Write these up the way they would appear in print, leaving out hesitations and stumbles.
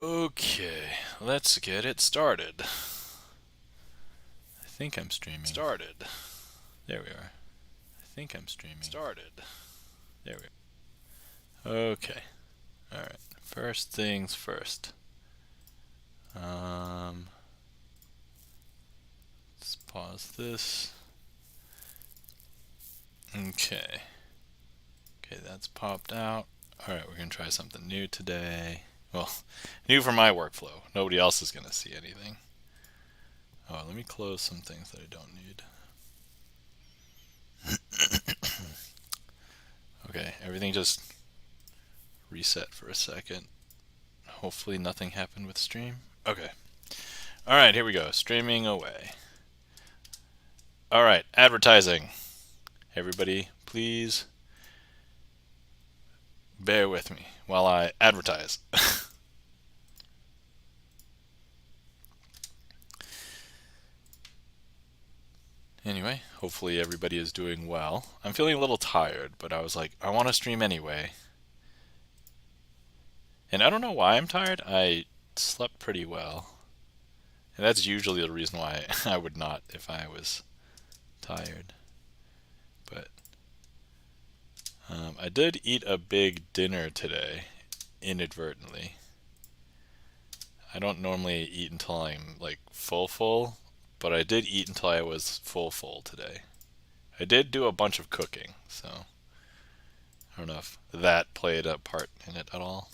Okay, let's get it started. I think I'm streaming. Started. There we are. I think I'm streaming. Started. There we are. Okay. Alright. First things first. Let's pause this. Okay. Okay, that's popped out. Alright, we're going to try something new today. Well, new for my workflow. Nobody else is going to see anything. Oh, let me close some things that I don't need. Okay, everything just reset for a second. Hopefully nothing happened with stream. Okay. Alright, here we go. Streaming away. Alright, advertising. Everybody, please bear with me while I advertise. Anyway, hopefully everybody is doing well. I'm feeling a little tired, but I was like, I want to stream anyway. And I don't know why I'm tired. I slept pretty well. And that's usually the reason why I would not if I was tired. But I did eat a big dinner today, inadvertently. I don't normally eat until I'm like full, but I did eat until I was full today. I did do a bunch of cooking, so I don't know if that played a part in it at all.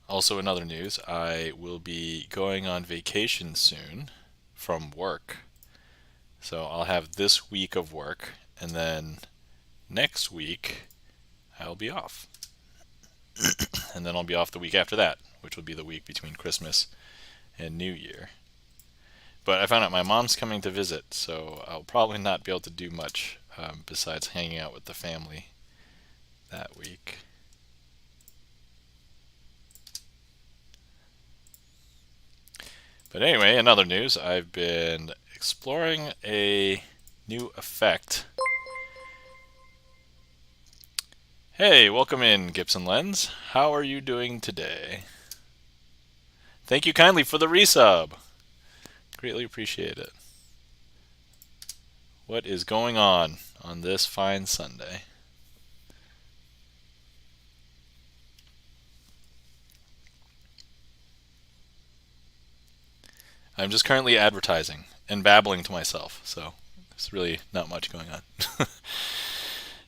Also, in other news, I will be going on vacation soon from work. So I'll have this week of work, and then next week I'll be off. And then I'll be off the week after that, which will be the week between Christmas and New Year. But I found out my mom's coming to visit, so I'll probably not be able to do much besides hanging out with the family that week. But anyway, in other news, I've been exploring a new effect. Hey, welcome in, Gibson Lens. How are you doing today? Thank you kindly for the resub. Greatly appreciate it. What is going on this fine Sunday? I'm just currently advertising and babbling to myself, so there's really not much going on.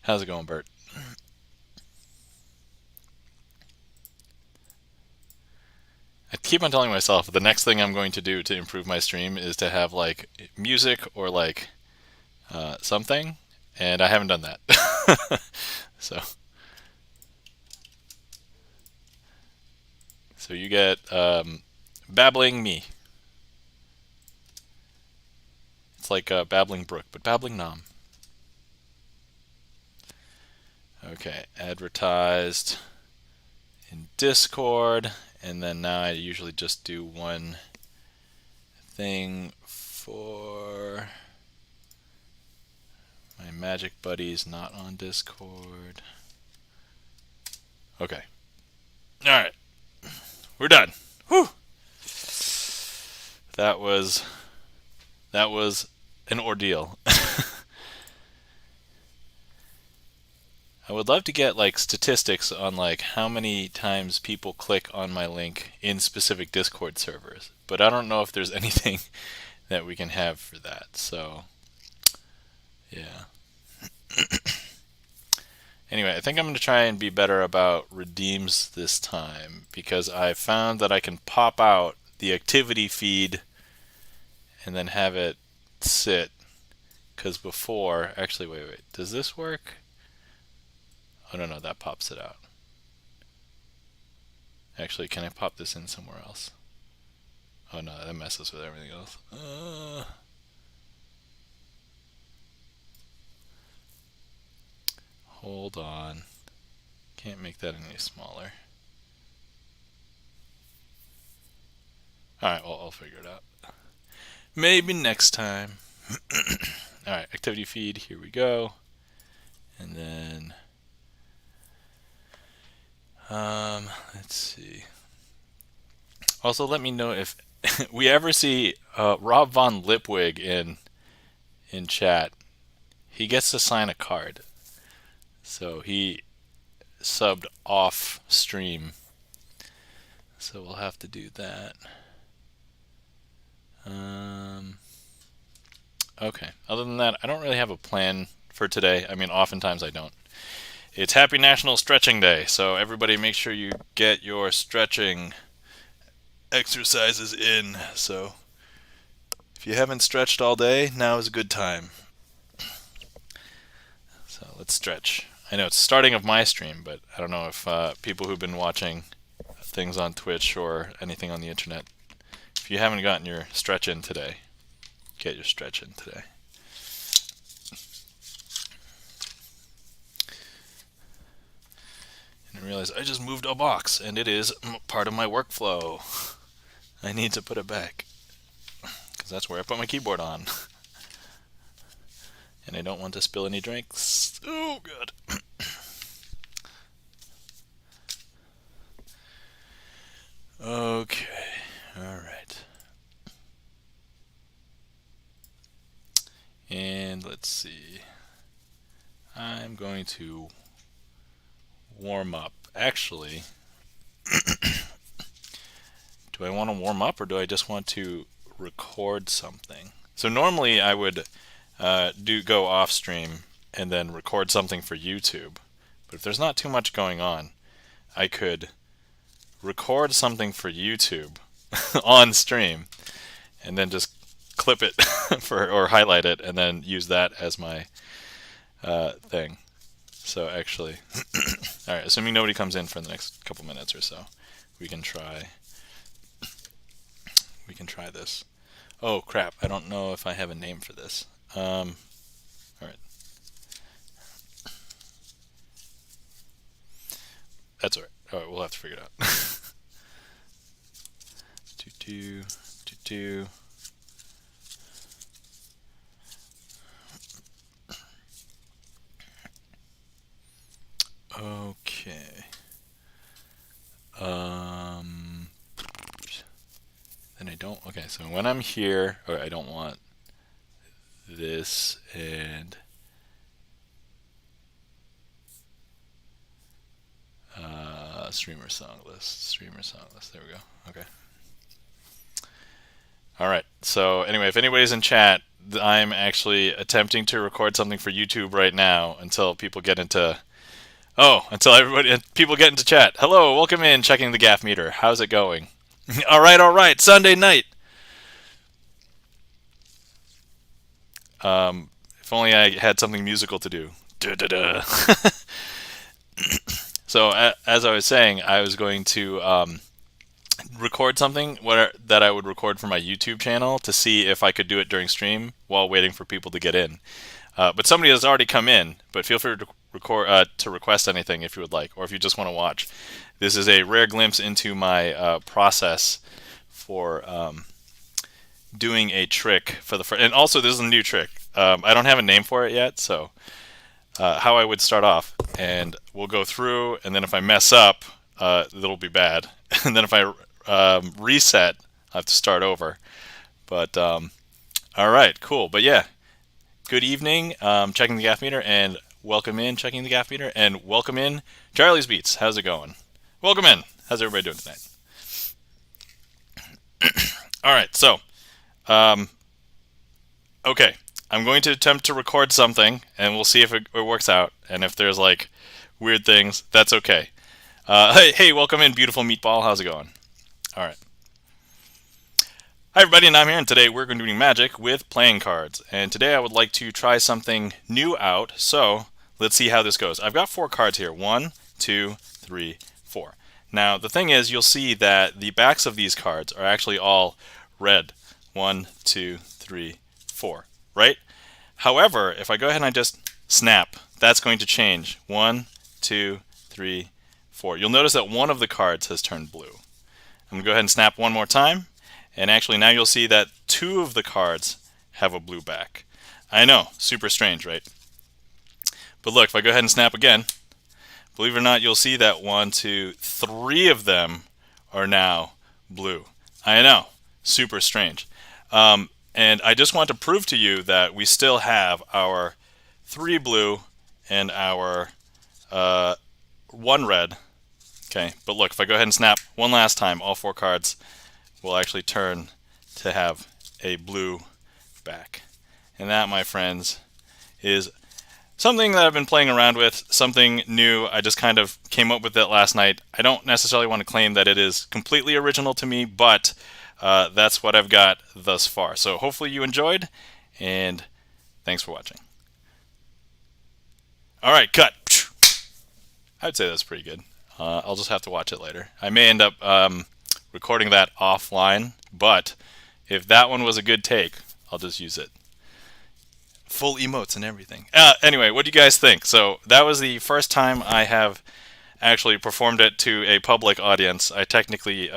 How's it going, Bert? I keep on telling myself the next thing I'm going to do to improve my stream is to have like music or like something, and I haven't done that. so, so you get babbling me. It's like babbling brook, but babbling nom. Okay, advertised in Discord, and then now I usually just do one thing for my magic buddies not on Discord. Okay. Alright. We're done. Whew. That was an ordeal. I would love to get like statistics on like how many times people click on my link in specific Discord servers, but I don't know if there's anything that we can have for that. So, yeah. Anyway, I think I'm going to try and be better about redeems this time because I found that I can pop out the activity feed and then have it sit. Because before, actually, wait, does this work? Oh, no, that pops it out. Actually, can I pop this in somewhere else? Oh no, that messes with everything else. Hold on. Can't make that any smaller. Alright, well, I'll figure it out. Maybe next time. Alright, activity feed, here we go. Also, let me know if we ever see Rob Von Lipwig in chat. He gets to sign a card. So he subbed off stream. So we'll have to do that. Okay. Other than that, I don't really have a plan for today. I mean, oftentimes I don't. It's Happy National Stretching Day, so everybody make sure you get your stretching exercises in. So if you haven't stretched all day, now is a good time. So let's stretch. I know it's the starting of my stream, but I don't know if people who've been watching things on Twitch or anything on the internet, if you haven't gotten your stretch in today, get your stretch in today. And I realize I just moved a box, and it is part of my workflow. I need to put it back, because that's where I put my keyboard on. And I don't want to spill any drinks. Oh, good. Okay, alright. And let's see. I'm going to warm up. Actually, do I want to warm up or do I just want to record something? So normally I would go off stream and then record something for YouTube. But if there's not too much going on, I could record something for YouTube on stream and then just clip it or highlight it and then use that as my thing. So actually, all right, assuming nobody comes in for the next couple minutes or so, we can try this. Oh crap, I don't know if I have a name for this. All right. That's all right. All right, we'll have to figure it out. do. Okay. Then I don't. Okay, so when I'm here, I don't want this and StreamerSonglist. There we go. Okay. All right. So anyway, if anybody's in chat, I'm actually attempting to record something for YouTube right now until people get into. People get into chat. Hello, welcome in. Checking the gaff meter. How's it going? All right. Sunday night. If only I had something musical to do. Da-da-da. So as I was saying, I was going to record something that I would record for my YouTube channel to see if I could do it during stream while waiting for people to get in. But somebody has already come in, but feel free to request anything if you would like, or if you just want to watch. This is a rare glimpse into my process for doing a trick for the first. And also, this is a new trick. I don't have a name for it yet, so how I would start off, and we'll go through, and then if I mess up, it'll be bad. And then if I reset, I have to start over. But all right, cool. But yeah, good evening. Checking the gaff meter, and welcome in. Checking the gaff meter, and welcome in. Charlie's Beats. How's it going? Welcome in. How's everybody doing tonight? All right, so okay. I'm going to attempt to record something, and we'll see if it works out. And if there's like weird things, that's okay. Hey, welcome in, beautiful meatball. How's it going? All right. Hi, everybody, and I'm here, and today we're going to be doing magic with playing cards. And today I would like to try something new out, so let's see how this goes. I've got 4 cards here. 1, 2, 3, 4. Now, the thing is, you'll see that the backs of these cards are actually all red. 1, 2, 3, 4. Right? However, if I go ahead and I just snap, that's going to change. 1, 2, 3, 4. You'll notice that one of the cards has turned blue. I'm going to go ahead and snap one more time, and actually now you'll see that 2 of the cards have a blue back. I know, super strange, right? But look, if I go ahead and snap again, believe it or not, you'll see that 1, 2, 3 of them are now blue. I know, super strange. And I just want to prove to you that we still have our 3 blue and our 1 red. Okay, but look, if I go ahead and snap one last time, all 4 cards will actually turn to have a blue back. And that, my friends, is something that I've been playing around with, something new. I just kind of came up with it last night. I don't necessarily want to claim that it is completely original to me, but that's what I've got thus far. So hopefully you enjoyed, and thanks for watching. All right, cut. I'd say that's pretty good. I'll just have to watch it later. I may end up recording that offline, but if that one was a good take, I'll just use it. Full emotes and everything. Anyway, what do you guys think? So that was the first time I have actually performed it to a public audience. I technically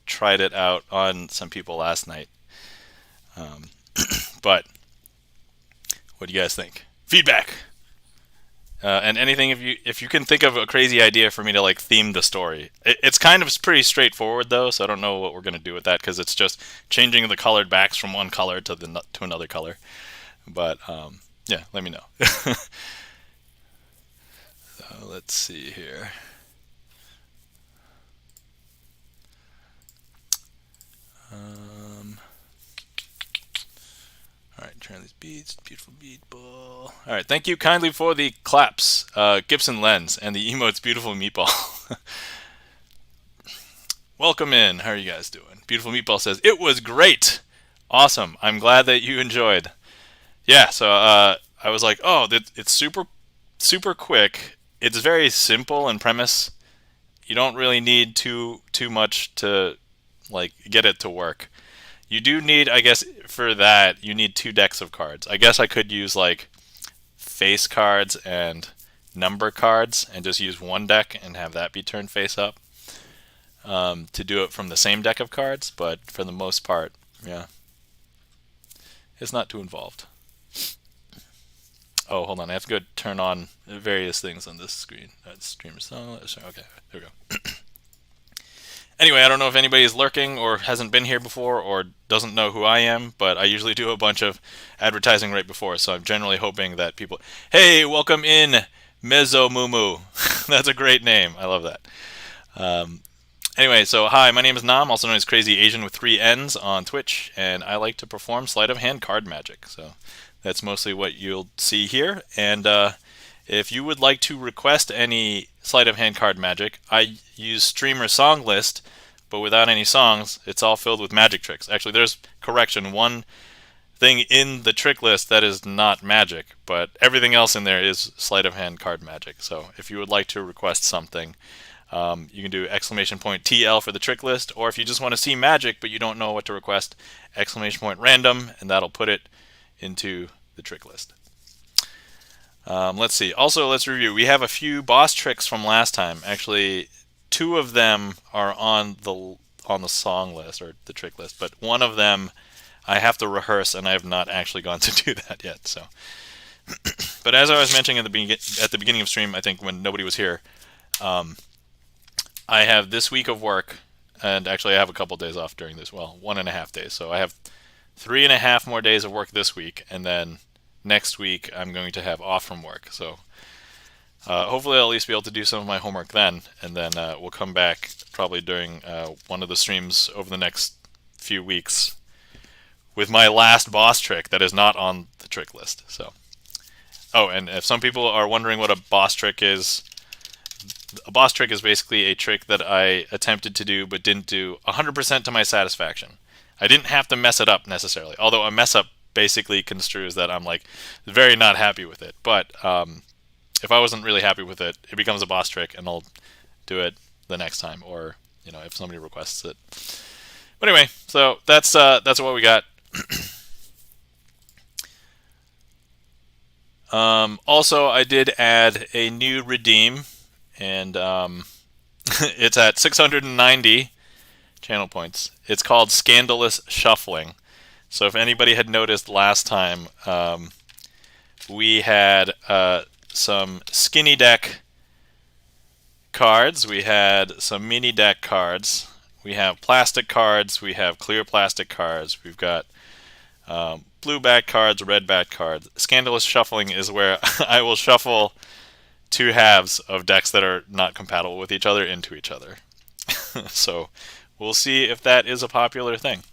tried it out on some people last night. But what do you guys think? Feedback! And anything, if you can think of a crazy idea for me to like theme the story. It's kind of pretty straightforward though, so I don't know what we're gonna do with that because it's just changing the colored backs from one color to another color. But yeah, let me know. So let's see here. All right, turn these beads. Beautiful bead ball. All right, thank you kindly for the claps, Gibson Lens, and the emotes. Beautiful meatball. Welcome in. How are you guys doing? Beautiful meatball says it was great. Awesome. I'm glad that you enjoyed. Yeah. So I was like, oh, it's super quick. It's very simple in premise. You don't really need too much to like get it to work. You do need, I guess, for that, you need 2 decks of cards. I guess I could use like face cards and number cards and just use 1 deck and have that be turned face up to do it from the same deck of cards. But for the most part, yeah, it's not too involved. Oh, hold on. I have to go turn on various things on this screen. That's StreamerSonglist. Okay, there we go. Anyway, I don't know if anybody's lurking or hasn't been here before or doesn't know who I am, but I usually do a bunch of advertising right before, so I'm generally hoping that people... Hey, welcome in, Mezzo Mumu. That's a great name. I love that. Anyway, so hi, my name is Nam, also known as Crazy Asian with 3 N's on Twitch, and I like to perform sleight of hand card magic. So that's mostly what you'll see here. And if you would like to request any sleight of hand card magic, I use StreamerSonglist, but without any songs. It's all filled with magic tricks. Actually, there's correction. One thing in the trick list that is not magic, but everything else in there is sleight of hand card magic. So if you would like to request something, you can do !TL for the trick list, or if you just want to see magic but you don't know what to request, !random, and that'll put it into the trick list. Let's see. Also, let's review. We have a few boss tricks from last time. Actually, 2 of them are on the song list or the trick list, but one of them I have to rehearse, and I have not actually gone to do that yet. So, but as I was mentioning at the beginning of stream, I think when nobody was here, I have this week of work, and actually I have a couple days off during this. Well, 1.5 days. So I have 3.5 more days of work this week, and then next week I'm going to have off from work. So hopefully I'll at least be able to do some of my homework then, and then we'll come back probably during one of the streams over the next few weeks with my last boss trick that is not on the trick list. So, oh, and if some people are wondering what a boss trick is basically a trick that I attempted to do but didn't do 100% to my satisfaction. I didn't have to mess it up necessarily, although a mess up basically construes that I'm like very not happy with it. But if I wasn't really happy with it, it becomes a boss trick, and I'll do it the next time, or if somebody requests it. But anyway, so that's what we got. Also, I did add a new redeem, and it's at 690 channel points. It's called Scandalous Shuffling. So if anybody had noticed last time, we had some skinny deck cards. We had some mini deck cards. We have plastic cards. We have clear plastic cards. We've got blue back cards, red back cards. Scandalous shuffling is where I will shuffle two halves of decks that are not compatible with each other into each other. So we'll see if that is a popular thing.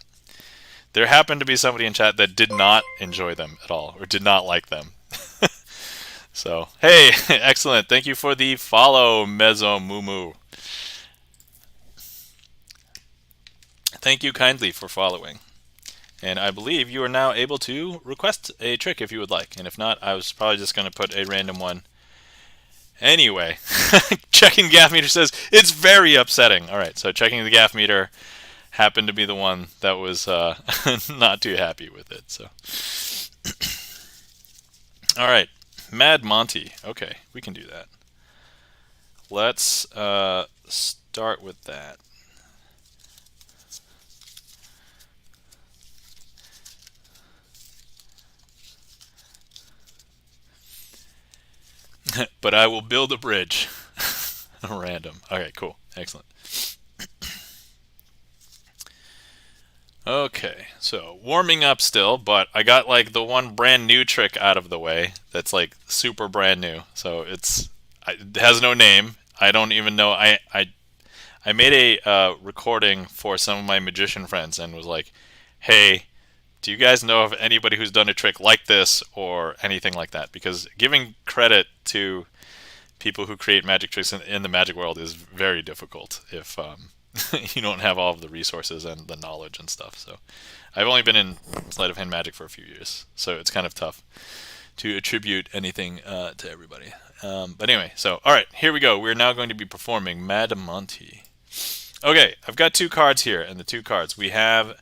There happened to be somebody in chat that did not enjoy them at all, or did not like them. So, hey, excellent. Thank you for the follow, Mezzo Mumu. Thank you kindly for following. And I believe you are now able to request a trick if you would like. And if not, I was probably just going to put a random one. Anyway, checking the gaff meter says it's very upsetting. All right, so checking the gaff meter happened to be the one that was not too happy with it. So, all right, Mad Monty. Okay, we can do that. Let's start with that. But I will build a bridge. Random. Okay, cool. Excellent. Okay, so warming up still, but I got like the one brand new trick out of the way that's like super brand new. So it has no name. I don't even know. I made a recording for some of my magician friends and was like, hey, do you guys know of anybody who's done a trick like this or anything like that? Because giving credit to people who create magic tricks in the magic world is very difficult if you don't have all of the resources and the knowledge and stuff. So I've only been in sleight of hand magic for a few years, so it's kind of tough to attribute anything to everybody. But anyway, so all right, here we go. We're now going to be performing Mad Monty. Okay, I've got two cards here, and the two cards we have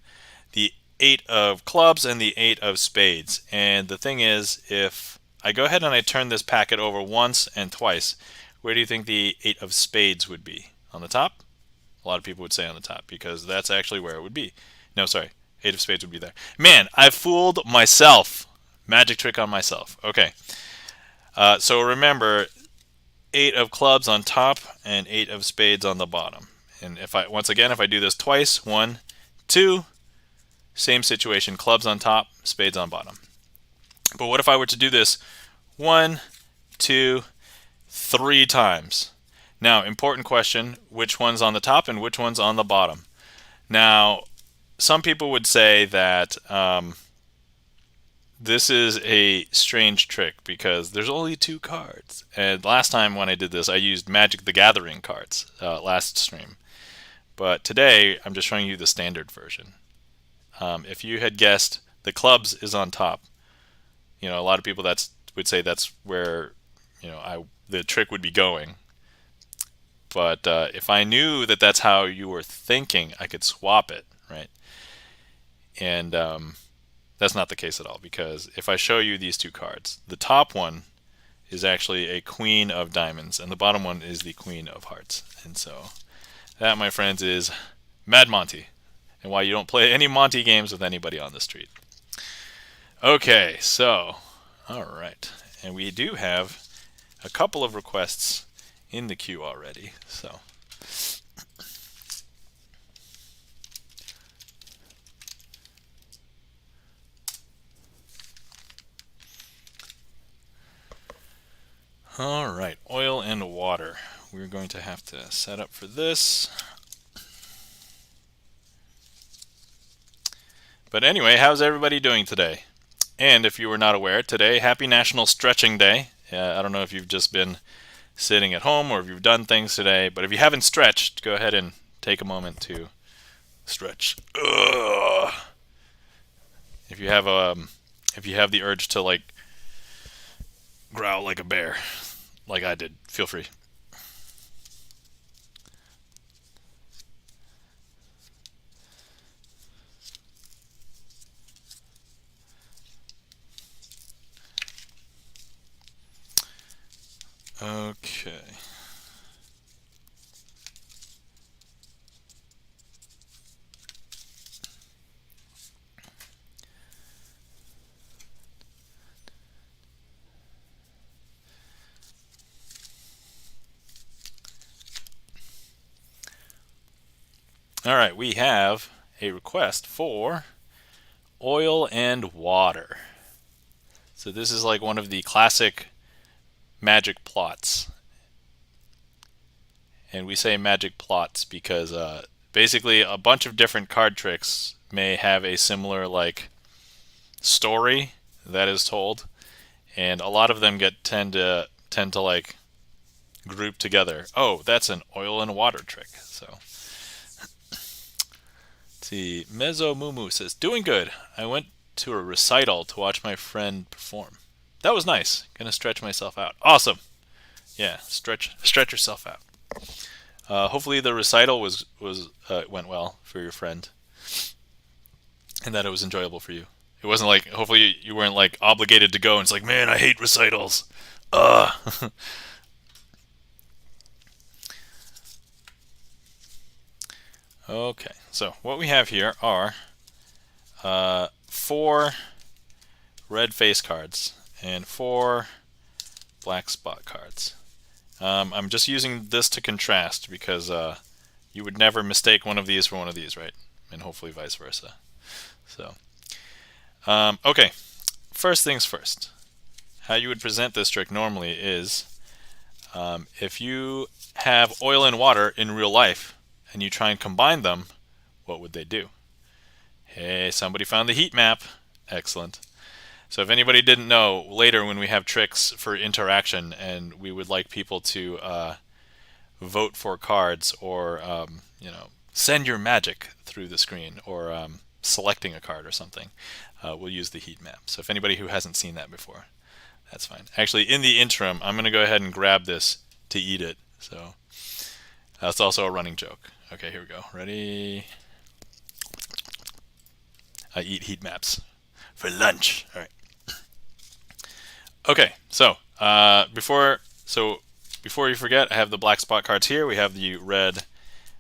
the 8 of clubs and the 8 of spades. And the thing is, if I go ahead and I turn this packet over once and twice, where do you think the 8 of spades would be? On the top? A lot of people would say on the top, because that's actually where it would be. No, sorry. 8 of spades would be there. Man, I fooled myself. Magic trick on myself. Okay. So remember, 8 of clubs on top and 8 of spades on the bottom. And if I do this twice, 1, 2, same situation. Clubs on top, spades on bottom. But what if I were to do this 1, 2, 3 times? Now, important question, which one's on the top and which one's on the bottom? Now, some people would say that this is a strange trick because there's only 2 cards. And last time when I did this, I used Magic the Gathering cards last stream. But today, I'm just showing you the standard version. If you had guessed the clubs is on top, a lot of people would say that's where the trick would be going. But if I knew that that's how you were thinking, I could swap it, right? And that's not the case at all, because if I show you these 2 cards, the top one is actually a queen of diamonds, and the bottom one is the queen of hearts. And so that, my friends, is Mad Monty, and why you don't play any Monty games with anybody on the street. Okay, so, all right. And we do have a couple of requests in the queue already, so. All right, oil and water. We're going to have to set up for this. But anyway, how's everybody doing today? And if you were not aware, today, happy National Stretching Day. I don't know if you've just been sitting at home or if you've done things today, but if you haven't stretched, go ahead and take a moment to stretch. Ugh. If you have the urge to like growl like a bear, like I did, feel free. Okay. All right, we have a request for oil and water. So this is like one of the classic magic plots. And we say magic plots because basically a bunch of different card tricks may have a similar like story that is told, and a lot of them tend to like group together. Oh, that's an oil and water trick. So let's see. Mezzo Mumu says, "Doing good. I went to a recital to watch my friend perform. That was nice. Gonna stretch myself out. Awesome. Yeah, stretch yourself out. Hopefully the recital went well for your friend, and that it was enjoyable for you. It wasn't like, hopefully you weren't like obligated to go and it's like, man, I hate recitals. Ugh." Okay, so what we have here are 4 red face cards and 4 black spot cards. I'm just using this to contrast because you would never mistake one of these for one of these, right? And hopefully vice versa. So, okay, first things first. How you would present this trick normally is if you have oil and water in real life and you try and combine them, what would they do? Hey, somebody found the heat map. Excellent. So if anybody didn't know, later when we have tricks for interaction and we would like people to vote for cards or send your magic through the screen or selecting a card or something, we'll use the heat map. So if anybody who hasn't seen that before, that's fine. Actually, in the interim, I'm going to go ahead and grab this to eat it. So that's also a running joke. Okay, here we go. Ready? I eat heat maps for lunch. All right. Okay, so before you forget, I have the black spot cards here. We have the red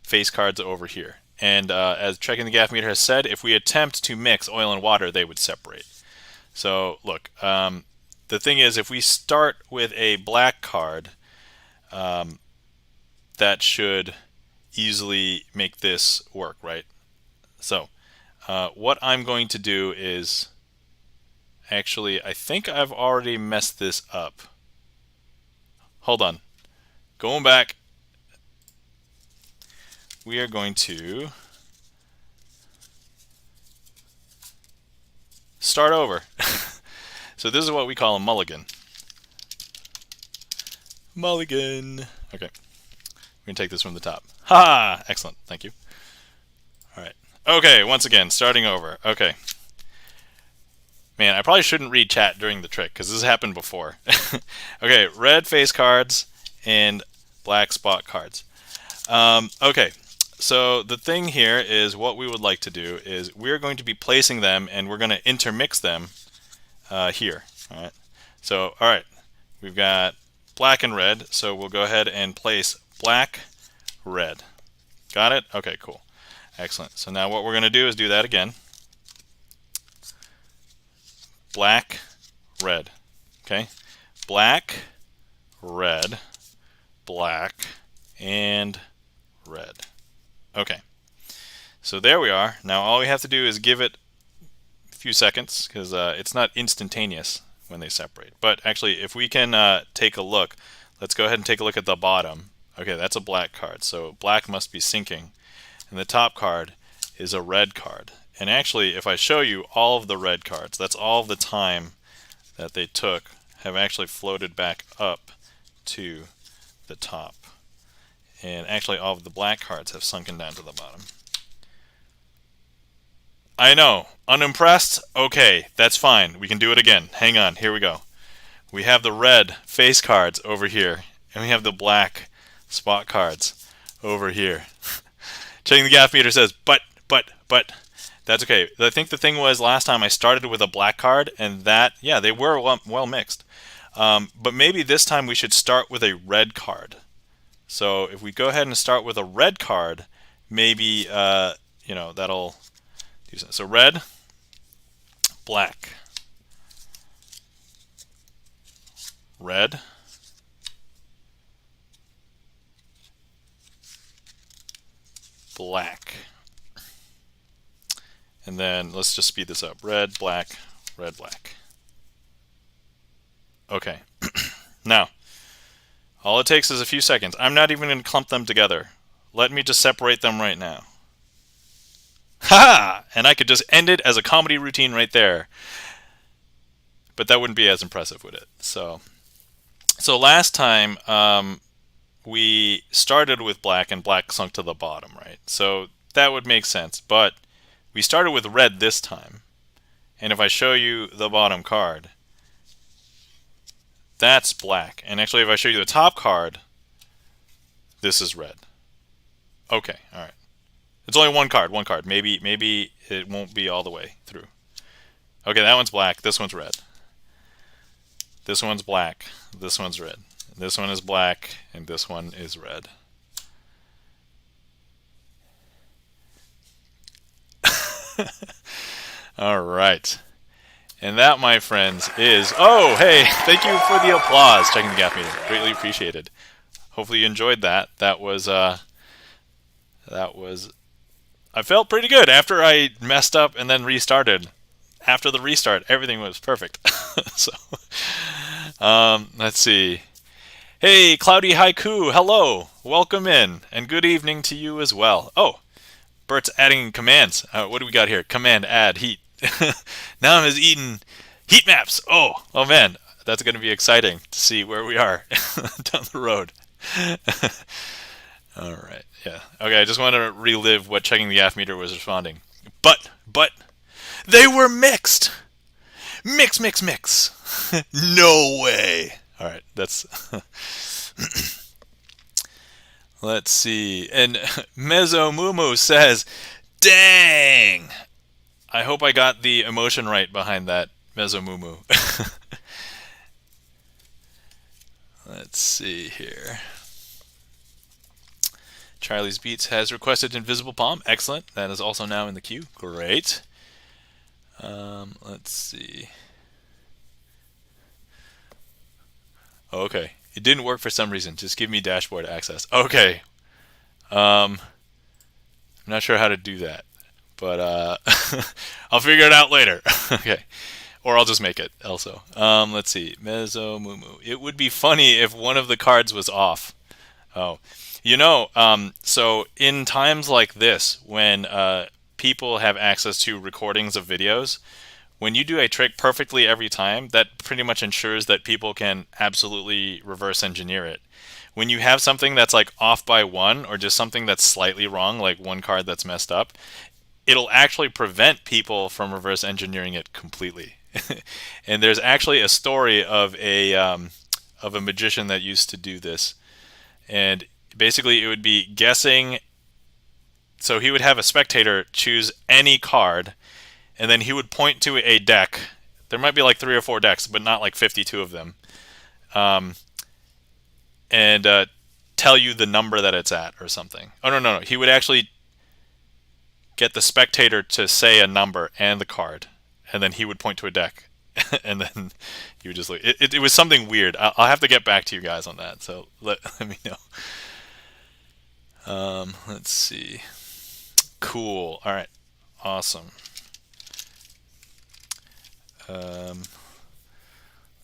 face cards over here. And as Checking the Gaff Meter has said, if we attempt to mix oil and water, they would separate. So look, the thing is, if we start with a black card, that should easily make this work, right? So what I'm going to do is, actually, I think I've already messed this up. Hold on. Going back, we are going to start over. So this is what we call a mulligan. Mulligan. Okay. We're going to take this from the top. Ha! Excellent. Thank you. All right. Okay, once again, starting over. Okay. Man, I probably shouldn't read chat during the trick because this has happened before. Okay, red face cards and black spot cards. Okay, so the thing here is what we would like to do is we're going to be placing them and we're going to intermix them here. All right. So, all right, we've got black and red, so we'll go ahead and place black, red. Got it? Okay, cool. Excellent. So now what we're going to do is do that again. Black, red. Okay, black, red, black, and red. Okay, so there we are. Now all we have to do is give it a few seconds because it's not instantaneous when they separate. But actually, if we can take a look, let's go ahead and take a look at the bottom. Okay, that's a black card, so black must be sinking. And the top card is a red card. And actually, if I show you all of the red cards, that's all of the time that they took have actually floated back up to the top. And actually, all of the black cards have sunken down to the bottom. I know. Unimpressed? Okay, that's fine. We can do it again. Hang on. Here we go. We have the red face cards over here, and we have the black spot cards over here. Checking the Gaff Meter says, but. That's okay. I think the thing was last time I started with a black card, and that, yeah, they were well mixed. But maybe this time we should start with a red card. So if we go ahead and start with a red card, maybe, that'll do something. So red, black, red, black. And then let's just speed this up. Red, black, red, black. Okay. Now, all it takes is a few seconds. I'm not even going to clump them together. Let me just separate them right now. Ha! And I could just end it as a comedy routine right there. But that wouldn't be as impressive, would it? So last time we started with black and black sunk to the bottom, right? So that would make sense. But we started with red this time. And if I show you the bottom card, that's black. And actually, if I show you the top card, this is red. Okay, all right. It's only one card, one card. Maybe it won't be all the way through. Okay, that one's black. This one's red. This one's black. This one's red. This one is black, and this one is red. All right. And that, my friends, is... Oh, hey, thank you for the applause. Checking the gap meter. Greatly appreciated. Hopefully you enjoyed that. That was... I felt pretty good after I messed up and then restarted. After the restart, everything was perfect. So, let's see. Hey, Cloudy Haiku, hello. Welcome in, and good evening to you as well. Oh, Bert's adding commands. What do we got here? Command add heat. Now I'm eating heat maps. Oh man, that's going to be exciting to see where we are down the road. All right, yeah. Okay, I just want to relive what checking the gaff meter was responding. But they were mixed. Mix. No way. All right, that's... Let's see. And Mezzo Mumu says, dang! I hope I got the emotion right behind that, Mezzo Mumu. Let's see here. Charlie's Beats has requested Invisible Palm. Excellent. That is also now in the queue. Great. Let's see. Okay. It didn't work for some reason. Just give me dashboard access. Okay. I'm not sure how to do that, but I'll figure it out later. Okay. Or I'll just make it also. Let's see. Mezzo Mumu. It would be funny if one of the cards was off. Oh. You know, so in times like this, when people have access to recordings of videos, when you do a trick perfectly every time, that pretty much ensures that people can absolutely reverse engineer it. When you have something that's like off by one, or just something that's slightly wrong, like one card that's messed up, it'll actually prevent people from reverse engineering it completely. And there's actually a story of a magician that used to do this. And basically it would be guessing. So he would have a spectator choose any card, and then he would point to a deck. There might be like 3 or 4 decks, but not like 52 of them. And tell you the number that it's at or something. Oh, no. He would actually get the spectator to say a number and the card, and then he would point to a deck. And then you would just look. It was something weird. I'll have to get back to you guys on that, so let me know. Let's see. Cool. All right. Awesome.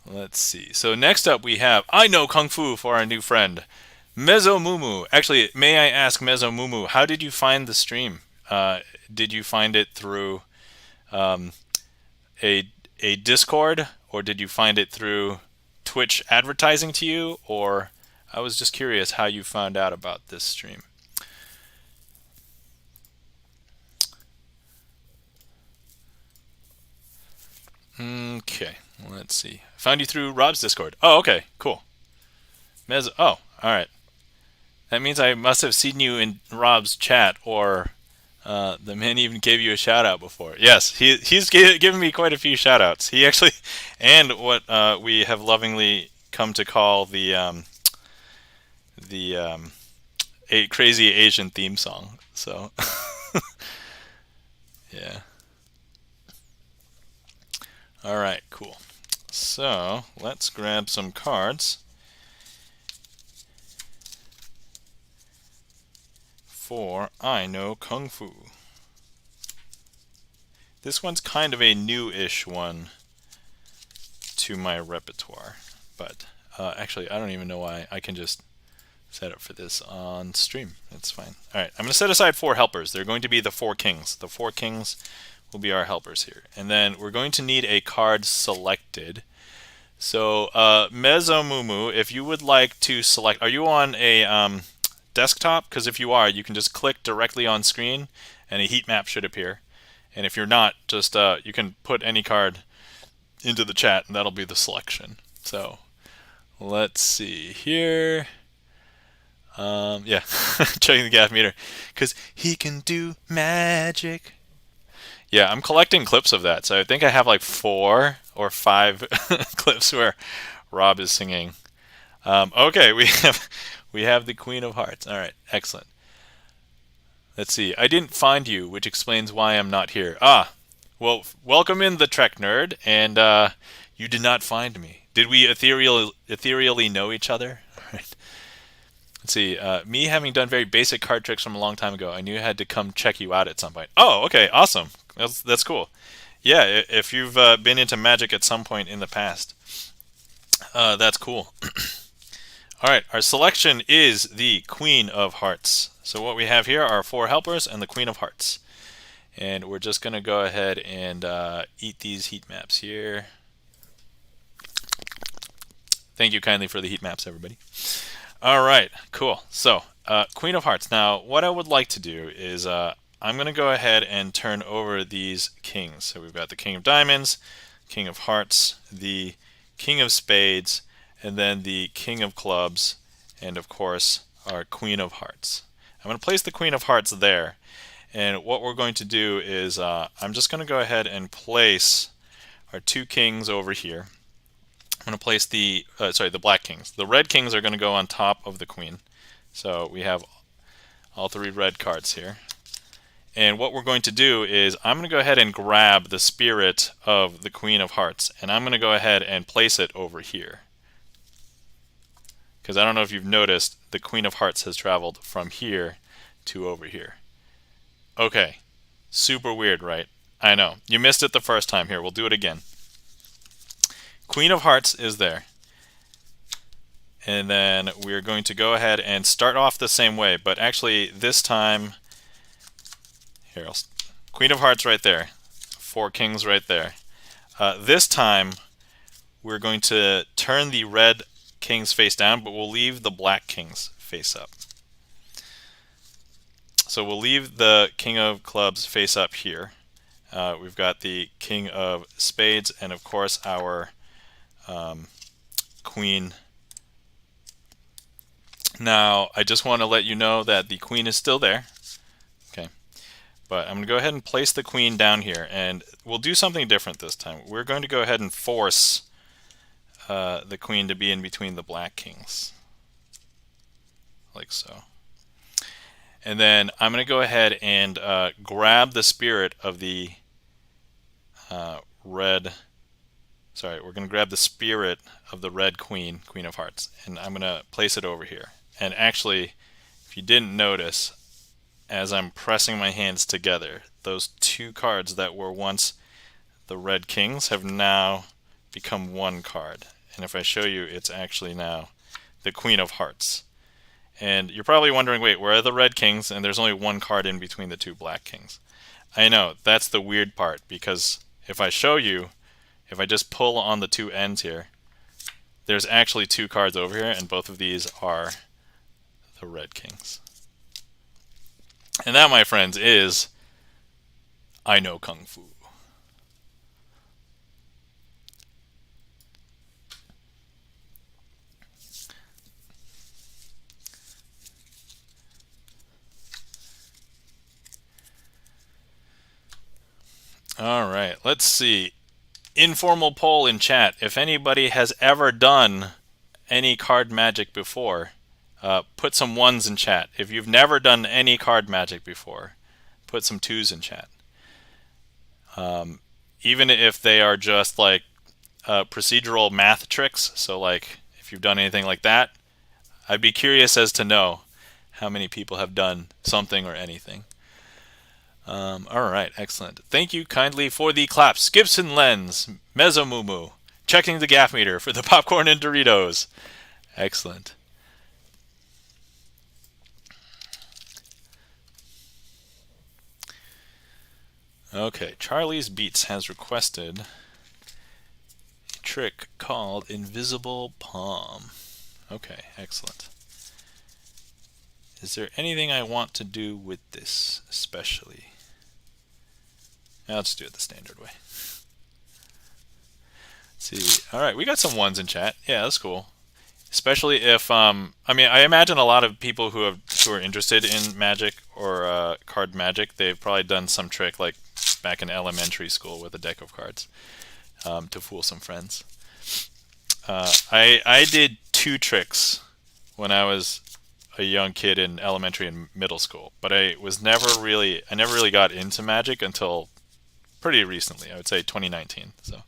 Let's see. So next up we have I Know Kung Fu for our new friend, Mezzo Mumu. Actually, may I ask Mezzo Mumu, how did you find the stream? Did you find it through a Discord, or did you find it through Twitch advertising to you, or I was just curious how you found out about this stream. Okay, let's see. I found you through Rob's Discord. Oh, okay, cool. Oh, all right. That means I must have seen you in Rob's chat, or the man even gave you a shout out before. Yes, he's given me quite a few shout outs. He actually, and what we have lovingly come to call the a crazy Asian theme song. So yeah. All right, cool. So let's grab some cards for I Know Kung Fu. This one's kind of a new-ish one to my repertoire, but actually I don't even know why. I can just set up for this on stream. That's fine. All right, I'm going to set aside 4 helpers. They're going to be the 4 kings. The 4 kings will be our helpers here. And then we're going to need a card selected. So Mezomumu, if you would like to select, are you on a desktop? Because if you are, you can just click directly on screen and a heat map should appear. And if you're not, just you can put any card into the chat and that'll be the selection. So let's see here. Yeah, checking the gaff meter because he can do magic. Yeah, I'm collecting clips of that, so I think I have like 4 or 5 clips where Rob is singing. Okay, we have the Queen of Hearts. All right, excellent. Let's see. I didn't find you, which explains why I'm not here. Ah, well, welcome in the Trek nerd, and you did not find me. Did we ethereally know each other? All right. Let's see, me having done very basic card tricks from a long time ago, I knew I had to come check you out at some point. Oh, okay, awesome. That's cool. Yeah, if you've been into Magic at some point in the past, that's cool. All right, our selection is the Queen of Hearts. So what we have here are 4 helpers and the Queen of Hearts. And we're just going to go ahead and eat these heat maps here. Thank you kindly for the heat maps, everybody. All right, cool. So, Queen of Hearts. Now, what I would like to do is I'm going to go ahead and turn over these kings. So we've got the King of Diamonds, King of Hearts, the King of Spades, and then the King of Clubs, and of course, our Queen of Hearts. I'm going to place the Queen of Hearts there. And what we're going to do is I'm just going to go ahead and place our 2 kings over here. I'm going to place the black kings. The red kings are going to go on top of the queen. So we have all 3 red cards here. And what we're going to do is I'm going to go ahead and grab the spirit of the Queen of Hearts. And I'm going to go ahead and place it over here. Because I don't know if you've noticed, the Queen of Hearts has traveled from here to over here. Okay. Super weird, right? I know. You missed it the first time. Here, we'll do it again. Queen of Hearts is there. And then we're going to go ahead and start off the same way, but actually this time, here, Queen of Hearts right there, 4 kings right there. This time, we're going to turn the red kings face down, but we'll leave the black kings face up. So we'll leave the King of Clubs face up here. We've got the King of Spades, and of course our Queen. Now, I just want to let you know that the Queen is still there. Okay, but I'm going to go ahead and place the Queen down here, and we'll do something different this time. We're going to go ahead and force the Queen to be in between the black kings, like so. And then I'm going to go ahead and grab the spirit of the red. Sorry, we're going to grab the spirit of the red queen, Queen of Hearts, and I'm going to place it over here. And actually, if you didn't notice, as I'm pressing my hands together, those 2 cards that were once the red kings have now become 1 card. And if I show you, it's actually now the Queen of Hearts. And you're probably wondering, wait, where are the red kings? And there's only 1 card in between the 2 black kings. I know, that's the weird part, because if I show you, if I just pull on the 2 ends here, there's actually 2 cards over here, and both of these are the red kings. And that, my friends, is I Know Kung Fu. All right, let's see. Informal poll in chat. If anybody has ever done any card magic before, put some 1s in chat. If you've never done any card magic before, put some 2s in chat. Even if they are just like procedural math tricks, so like if you've done anything like that, I'd be curious as to know how many people have done something or anything. All right, excellent. Thank you kindly for the claps. Gibson Lens, Mesomumu, checking the gaff meter for the popcorn and Doritos. Excellent. Okay, Charlie's Beats has requested a trick called Invisible Palm. Okay, excellent. Is there anything I want to do with this especially? I'll just do it the standard way. Let's see. All right, we got some ones in chat. Yeah, that's cool. Especially if I mean, I imagine a lot of people who are interested in Magic or card Magic, they've probably done some trick like back in elementary school with a deck of cards to fool some friends. I did 2 tricks when I was a young kid in elementary and middle school, but I never really got into Magic until pretty recently. I would say 2019. So.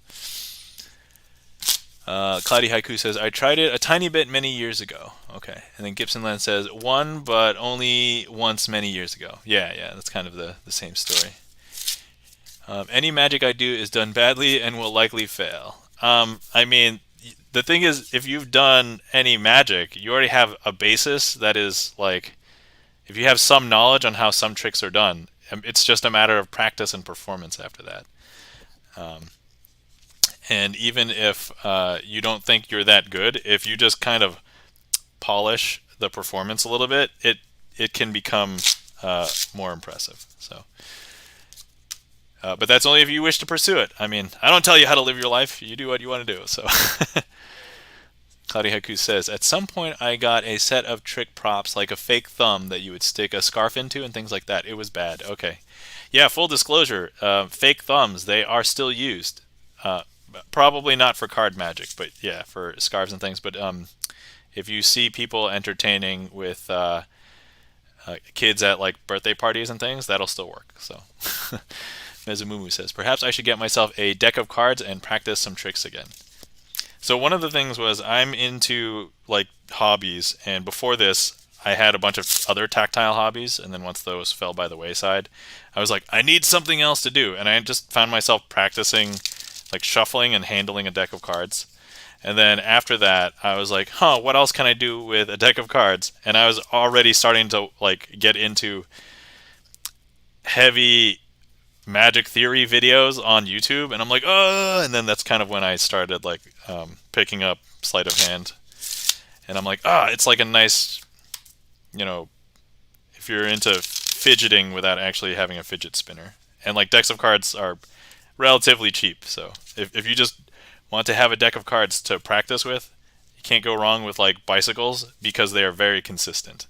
Cloudy Haiku says, I tried it a tiny bit many years ago. Okay. And then Gibson Land says, one, but only once many years ago. Yeah, that's kind of the same story. Any magic I do is done badly and will likely fail. I mean, the thing is, if you've done any magic, you already have a basis that is like, if you have some knowledge on how some tricks are done, it's just a matter of practice and performance after that. And even if you don't think you're that good, if you just kind of polish the performance a little bit, it can become more impressive. So, but that's only if you wish to pursue it. I mean, I don't tell you how to live your life. You do what you want to do. So, Cloudy Haiku says, at some point I got a set of trick props like a fake thumb that you would stick a scarf into and things like that. It was bad. Okay. Yeah, full disclosure, fake thumbs, they are still used. Probably not for card magic, but yeah, for scarves and things. But if you see people entertaining with kids at like birthday parties and things, that'll still work. So, Mezumumu says, perhaps I should get myself a deck of cards and practice some tricks again. So one of the things was I'm into like hobbies, and before this, I had a bunch of other tactile hobbies, and then once those fell by the wayside, I was like, I need something else to do, and I just found myself practicing like shuffling and handling a deck of cards. And then after that, I was like, what else can I do with a deck of cards? And I was already starting to like get into heavy magic theory videos on YouTube, and I'm like, and then that's kind of when I started like picking up sleight of hand. And I'm like, it's like a nice, if you're into fidgeting without actually having a fidget spinner. And like decks of cards are relatively cheap, so if you just want to have a deck of cards to practice with, you can't go wrong with like bicycles because they are very consistent.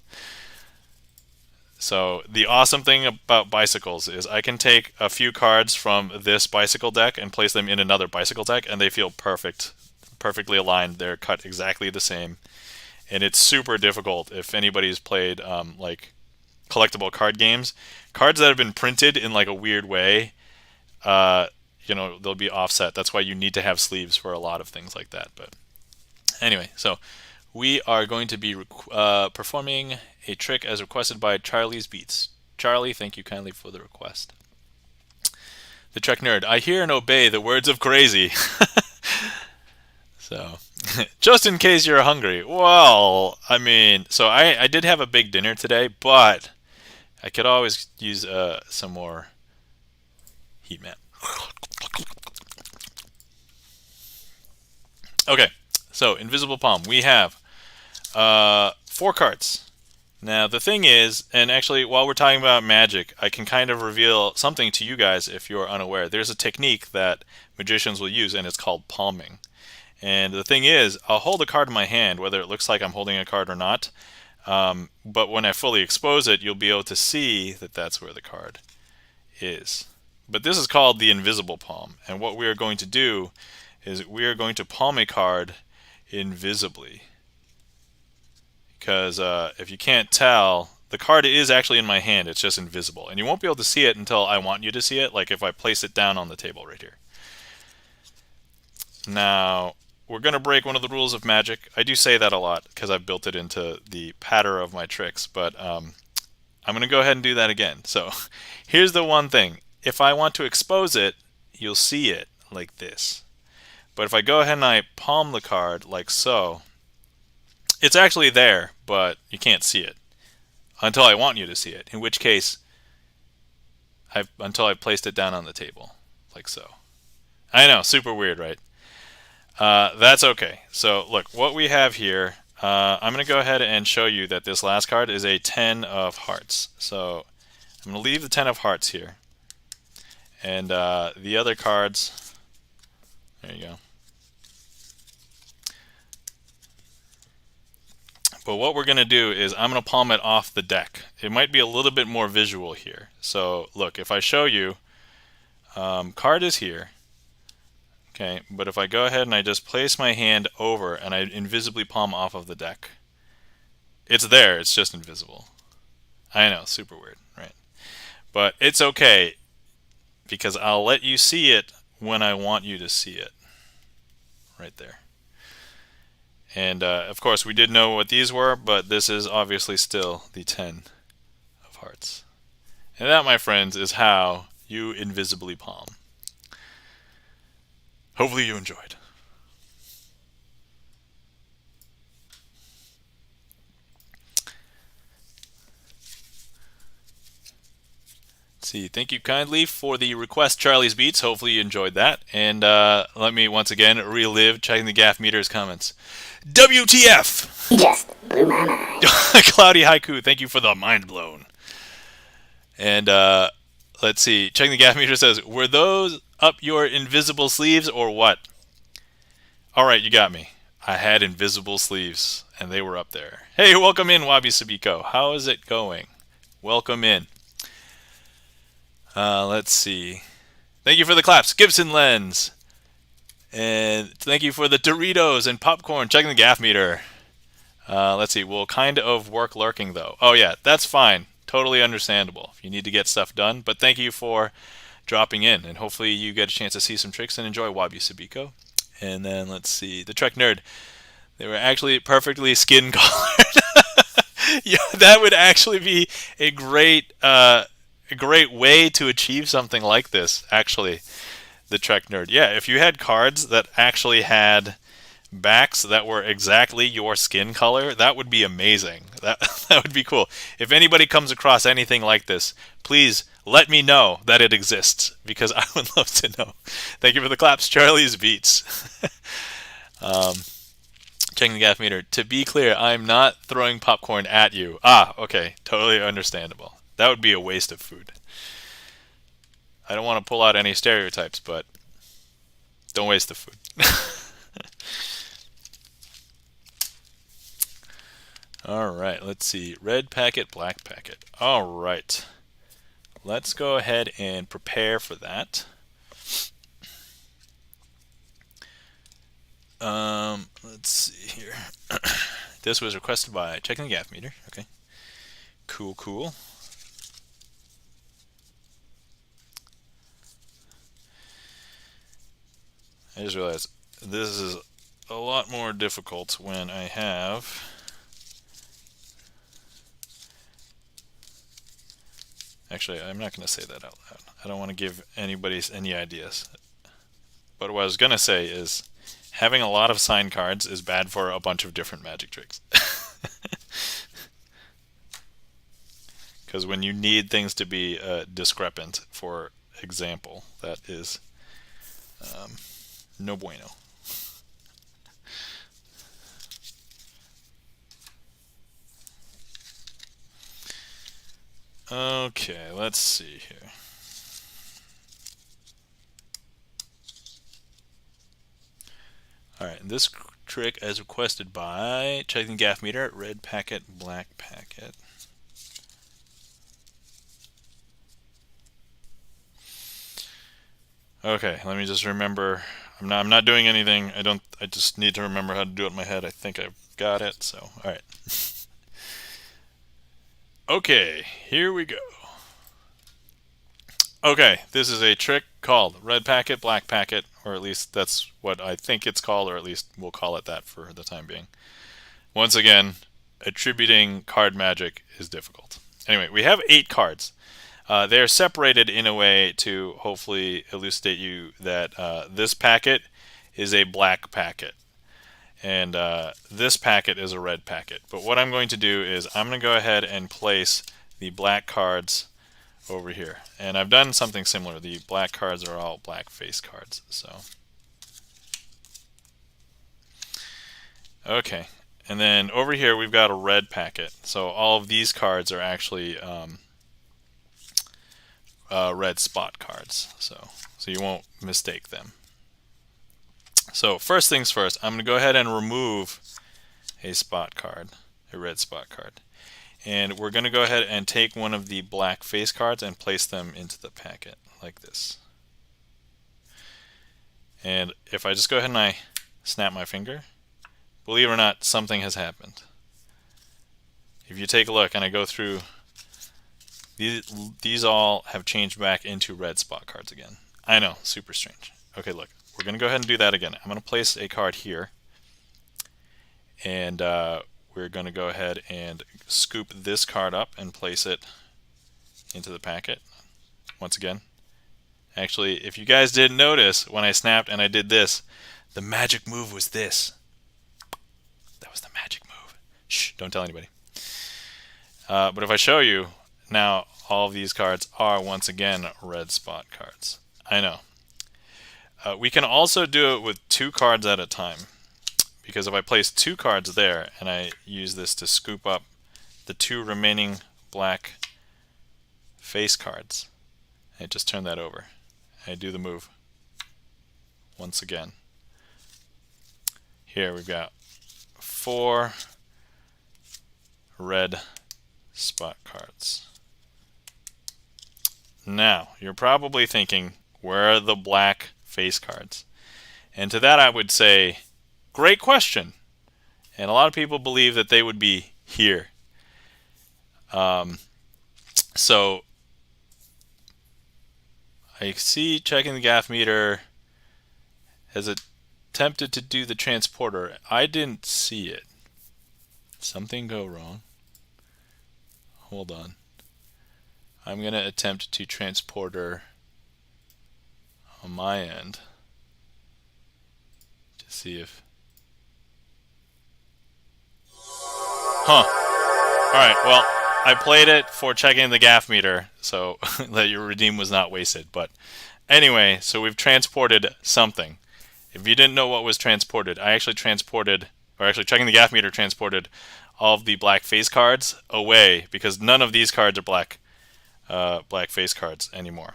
So the awesome thing about bicycles is I can take a few cards from this bicycle deck and place them in another bicycle deck, and they feel perfectly aligned. They're cut exactly the same, and it's super difficult if anybody's played like collectible card games. Cards that have been printed in like a weird way, they'll be offset. That's why you need to have sleeves for a lot of things like that. But anyway, so we are going to be performing a trick as requested by Charlie's Beats. Charlie, thank you kindly for the request. The Trek Nerd, I hear and obey the words of crazy. So, just in case you're hungry. Well, I mean, so I did have a big dinner today, but I could always use some more heat map. Okay, so Invisible Palm. We have 4 cards. Now, the thing is, and actually, while we're talking about magic, I can kind of reveal something to you guys if you're unaware. There's a technique that magicians will use, and it's called palming. And the thing is, I'll hold a card in my hand, whether it looks like I'm holding a card or not. But when I fully expose it, you'll be able to see that that's where the card is. But this is called the invisible palm. And what we are going to do is we are going to palm a card invisibly. Because if you can't tell, the card is actually in my hand. It's just invisible. And you won't be able to see it until I want you to see it, like if I place it down on the table right here. Now, we're going to break one of the rules of magic. I do say that a lot because I've built it into the pattern of my tricks. But I'm going to go ahead and do that again. So here's the one thing. If I want to expose it, you'll see it like this. But if I go ahead and I palm the card like so, it's actually there, but you can't see it until I want you to see it, in which case, until I placed it down on the table, like so. I know, super weird, right? That's okay. So look, what we have here, I'm going to go ahead and show you that this last card is a 10 of hearts. So I'm going to leave the 10 of hearts here. And the other cards, there you go. But what we're going to do is I'm going to palm it off the deck. It might be a little bit more visual here. So look, if I show you, card is here. Okay, but if I go ahead and I just place my hand over and I invisibly palm off of the deck, it's there, it's just invisible. I know, super weird, right? But it's okay, because I'll let you see it when I want you to see it. Right there. And of course, we did know what these were, but this is obviously still the 10 of hearts. And that, my friends, is how you invisibly palm. Hopefully you enjoyed. See, thank you kindly for the request, Charlie's Beats. Hopefully you enjoyed that. And let me once again relive checking the gaff meter's comments. WTF! Just blew my mind. Cloudy Haiku, thank you for the mind blown. And let's see, checking the gaff meter says, were those up your invisible sleeves or what? Alright, you got me. I had invisible sleeves, and they were up there. Hey, welcome in, Wabi Sabiko. How is it going? Welcome in. Let's see. Thank you for the claps, Gibson Lens. And thank you for the Doritos and popcorn. Checking the gaff meter. Let's see. Will kind of work lurking, though. Oh, yeah, that's fine. Totally understandable if you need to get stuff done. But thank you for dropping in. And hopefully you get a chance to see some tricks and enjoy Wabi Sabiko. And then let's see. The Trek Nerd. They were actually perfectly skin colored. Yeah, that would actually be a great way to achieve something like this, actually. The Trek Nerd. Yeah, if you had cards that actually had backs that were exactly your skin color, that would be amazing. That would be cool. If anybody comes across anything like this, please let me know that it exists, because I would love to know. Thank you for the claps, Charlie's Beats. Checking the gaff meter. To be clear, I'm not throwing popcorn at you. Ah, okay. Totally understandable. That would be a waste of food. I don't want to pull out any stereotypes, but don't waste the food. All right, let's see. Red packet, black packet. All right. Let's go ahead and prepare for that. Let's see here. This was requested by checking the gaff meter. Okay. Cool, cool. I just realized this is a lot more difficult when I have actually, I'm not going to say that out loud. I don't want to give anybody any ideas. But what I was going to say is having a lot of signed cards is bad for a bunch of different magic tricks. Because when you need things to be discrepant, for example, that is no bueno. Okay, let's see here. Alright, this trick as requested by checking the gaff meter, red packet, black packet. Okay, let me just remember. I'm not doing anything. I just need to remember how to do it in my head. I think I've got it, so alright. Okay, here we go. Okay, this is a trick called red packet, black packet, or at least that's what I think it's called, or at least we'll call it that for the time being. Once again, attributing card magic is difficult. Anyway, we have 8 cards. They're separated in a way to hopefully elucidate you that this packet is a black packet. And this packet is a red packet. But what I'm going to do is I'm going to go ahead and place the black cards over here. And I've done something similar. The black cards are all black face cards. So, okay. And then over here we've got a red packet. So all of these cards are actually red spot cards. So you won't mistake them. So first things first, I'm going to go ahead and remove a spot card, a red spot card. And we're going to go ahead and take one of the black face cards and place them into the packet like this. And if I just go ahead and I snap my finger, believe it or not, something has happened. If you take a look and I go through, these all have changed back into red spot cards again. I know, super strange. Okay, look. We're going to go ahead and do that again. I'm going to place a card here, and we're going to go ahead and scoop this card up and place it into the packet once again. Actually, if you guys didn't notice, when I snapped and I did this, the magic move was this. That was the magic move. Shh, don't tell anybody. But if I show you, now all of these cards are once again red spot cards. I know. We can also do it with 2 cards at a time, because if I place 2 cards there and I use this to scoop up the 2 remaining black face cards, I just turn that over. I do the move once again. Here we've got 4 red spot cards. Now, you're probably thinking, where are the black face cards? And to that I would say, great question. And a lot of people believe that they would be here. So I see checking the gaff meter has attempted to do the transporter. I didn't see it. Something go wrong. Hold on. I'm going to attempt to transporter on my end to see if... Alright, well, I played it for checking the gaff meter, so that your redeem was not wasted. But anyway, so we've transported something. If you didn't know what was transported, I actually transported, or actually checking the gaff meter transported all of the black face cards away, because none of these cards are black face cards anymore.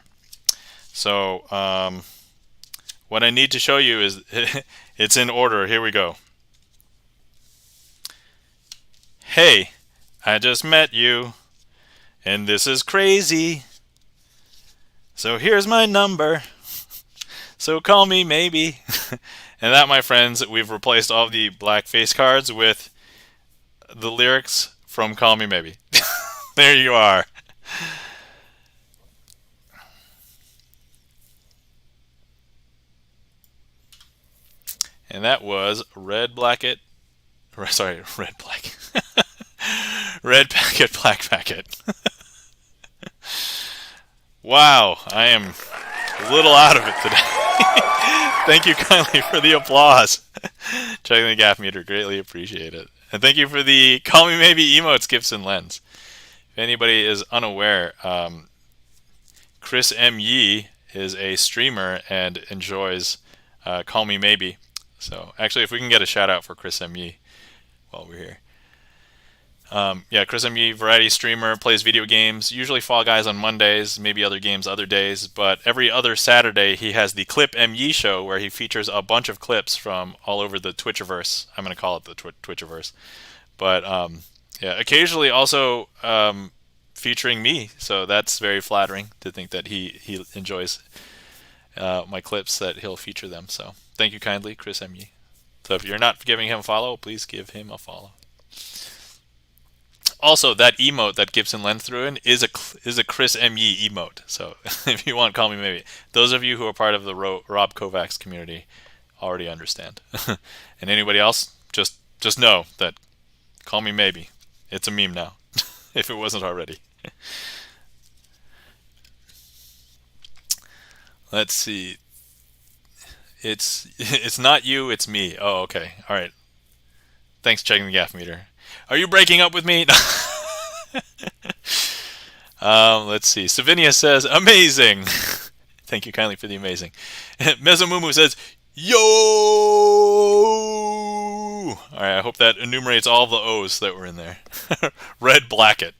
So what I need to show you is it's in order. Here we go. Hey, I just met you, and this is crazy. So here's my number. So call me maybe. And that, my friends, we've replaced all of the black face cards with the lyrics from Call Me Maybe. There you are. And that was red packet, black packet. Wow, I am a little out of it today. Thank you kindly for the applause. Checking the gaff meter, greatly appreciate it. And thank you for the Call Me Maybe emotes, gifts, and lens. If anybody is unaware, Chris M. Yee is a streamer and enjoys Call Me Maybe. So actually, if we can get a shout out for Chris M. Yee while we're here. Yeah, Chris M. Yee, variety streamer, plays video games, usually Fall Guys on Mondays, maybe other games other days, but every other Saturday he has the Clip M. Yee show, where he features a bunch of clips from all over the Twitchiverse. I'm going to call it the Twitchiverse. But yeah, occasionally also featuring me, so that's very flattering to think that he enjoys my clips, that he'll feature them. So thank you kindly, Chris M. Yee. So if you're not giving him a follow, please give him a follow. Also, that emote that Gibson Lens threw in is a Chris M. Yee emote. So if you want, Call Me Maybe. Those of you who are part of the Rob Kovacs community already understand. And anybody else, just know that Call Me Maybe. It's a meme now, if it wasn't already. Let's see. It's not you, it's me. Oh, okay. All right. Thanks for checking the gaff meter. Are you breaking up with me? Let's see. Savinia says, amazing. Thank you kindly for the amazing. Mesomumu says, yo! All right, I hope that enumerates all the O's that were in there. Red Blacket.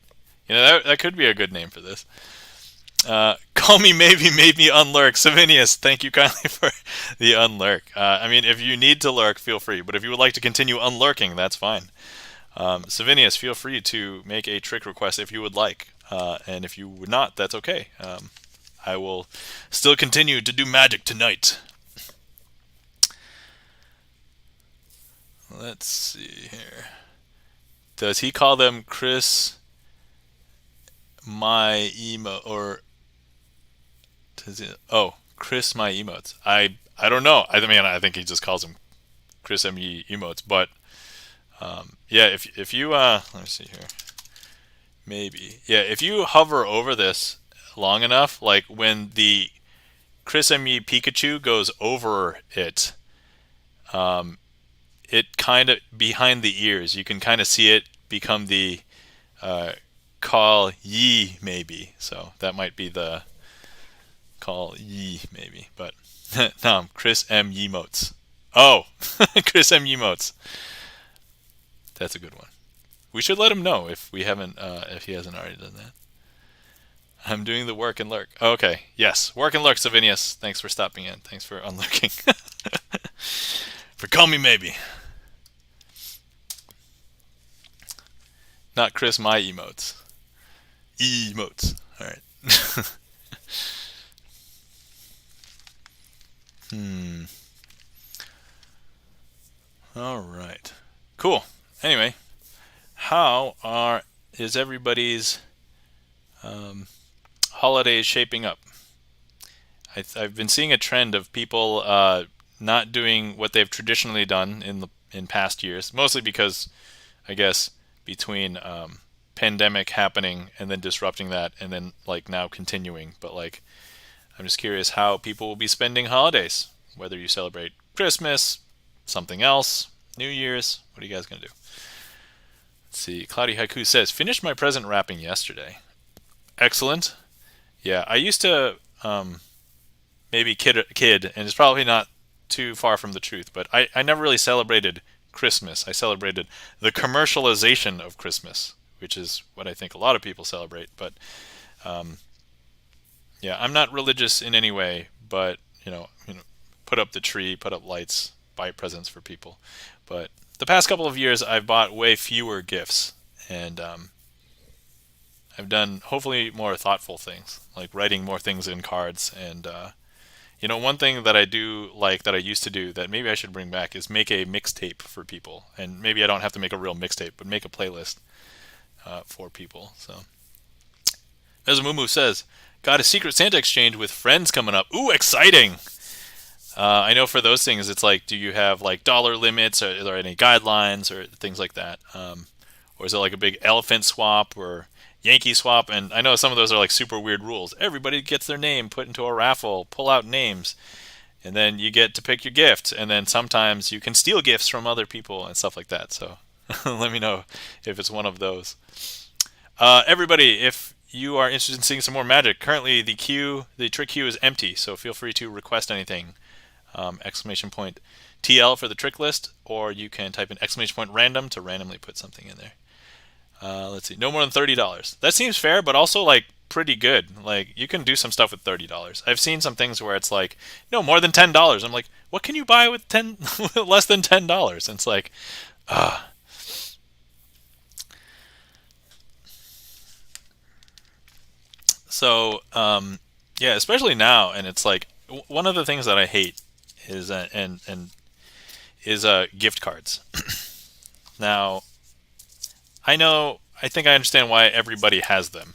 You know, that could be a good name for this. Call me maybe made me unlurk. Savinius, thank you kindly for the unlurk. I mean, if you need to lurk, feel free. But if you would like to continue unlurking, that's fine. Savinius, feel free to make a trick request if you would like. And if you would not, that's okay. I will still continue to do magic tonight. Let's see here. Does he call them Chris my emo or does it? Oh, Chris my emotes. I don't know. I mean, I think he just calls them Chris me emotes. But yeah, if you let me see here. Maybe. Yeah, if you hover over this long enough, like when the Chris ME Pikachu goes over it, it kind of behind the ears, you can kind of see it become the call ye maybe. So that might be the call ye maybe. But no, Chris M Yemotes. Oh, Chris M Yemotes. That's a good one. We should let him know if we haven't, if he hasn't already done that. I'm doing the work and lurk. Okay, yes, work and lurk, Savinius. Thanks for stopping in. Thanks for unlurking. For call me maybe. Not Chris my emotes. Emotes. All right. All right. Cool. Anyway, is everybody's holidays shaping up? I've been seeing a trend of people not doing what they've traditionally done in past years, mostly because I guess between pandemic happening and then disrupting that, and then like now continuing. But like, I'm just curious how people will be spending holidays. Whether you celebrate Christmas, something else, New Year's. What are you guys gonna do? Let's see. Cloudy Haiku says, finished my present wrapping yesterday. Excellent. Yeah, I used to maybe kid, and it's probably not too far from the truth, but I never really celebrated Christmas. I celebrated the commercialization of Christmas, which is what I think a lot of people celebrate. But yeah, I'm not religious in any way, but put up the tree, put up lights, buy presents for people. But the past couple of years, I've bought way fewer gifts, and I've done hopefully more thoughtful things, like writing more things in cards. And one thing that I do like that I used to do that maybe I should bring back is make a mixtape for people. And maybe I don't have to make a real mixtape, but make a playlist for people. So, as Mumu says, got a Secret Santa exchange with friends coming up. Ooh, exciting! I know for those things, it's like, do you have like dollar limits, or are there any guidelines or things like that? Or is it like a big elephant swap or Yankee swap? And I know some of those are like super weird rules. Everybody gets their name put into a raffle, pull out names, and then you get to pick your gift. And then sometimes you can steal gifts from other people and stuff like that. So let me know if it's one of those. Everybody, if you are interested in seeing some more magic, currently the trick queue is empty, so feel free to request anything. Exclamation point TL for the trick list, or you can type in exclamation point random to randomly put something in there. Let's see, no more than $30. That seems fair, but also like pretty good. Like, you can do some stuff with $30. I've seen some things where it's like, no, more than $10. I'm like, what can you buy with less than $10? And it's like, So yeah, especially now, and it's like one of the things that I hate is gift cards. Now, I think I understand why everybody has them.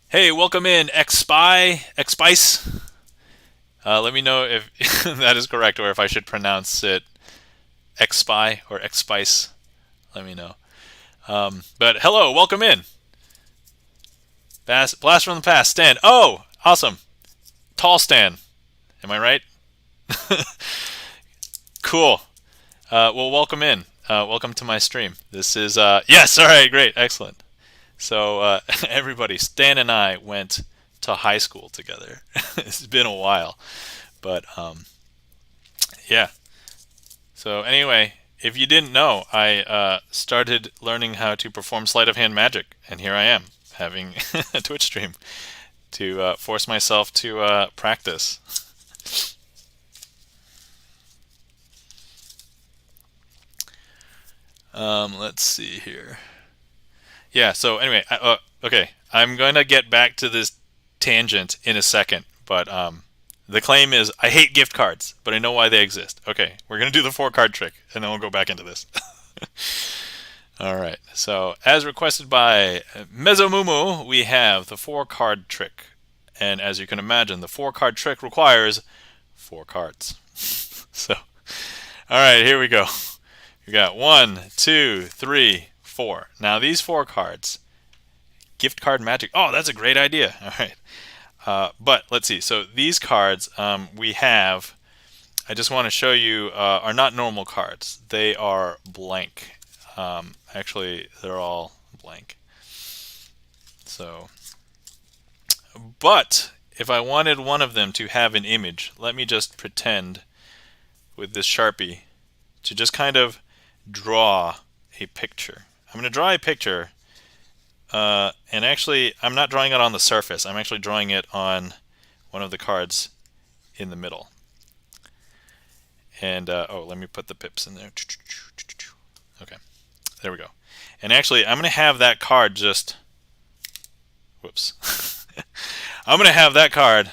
Hey, welcome in, X-Spice. Let me know if that is correct, or if I should pronounce it X-Spy or X-Spice. Let me know. But hello, welcome in. Blast from the past, Stan. Oh, awesome. Tall Stan. Am I right? Cool. Well, welcome in. Welcome to my stream. This is, yes, all right, great, excellent. So, everybody, Stan and I went to high school together. It's been a while. But, yeah. So, anyway, if you didn't know, I started learning how to perform sleight of hand magic, and here I am, having a Twitch stream to force myself to practice. Let's see here. Yeah, so anyway, okay, I'm going to get back to this tangent in a second, but the claim is I hate gift cards, but I know why they exist. Okay, we're going to do the 4-card trick, and then we'll go back into this. All right, so as requested by Mezomumu, we have the 4-card trick. And as you can imagine, the 4-card trick requires 4 cards. So, all right, here we go. We got 1, 2, 3, 4. Now these 4 cards, gift card magic. Oh, that's a great idea. All right. But let's see. So these cards we have, I just want to show you, are not normal cards. They are blank. Actually, they're all blank. So, but if I wanted one of them to have an image, let me just pretend with this Sharpie to just kind of draw a picture. I'm going to draw a picture, and actually I'm not drawing it on the surface. I'm actually drawing it on one of the cards in the middle. And oh, let me put the pips in there. Okay, there we go. And actually I'm going to have that card just, whoops. I'm going to have that card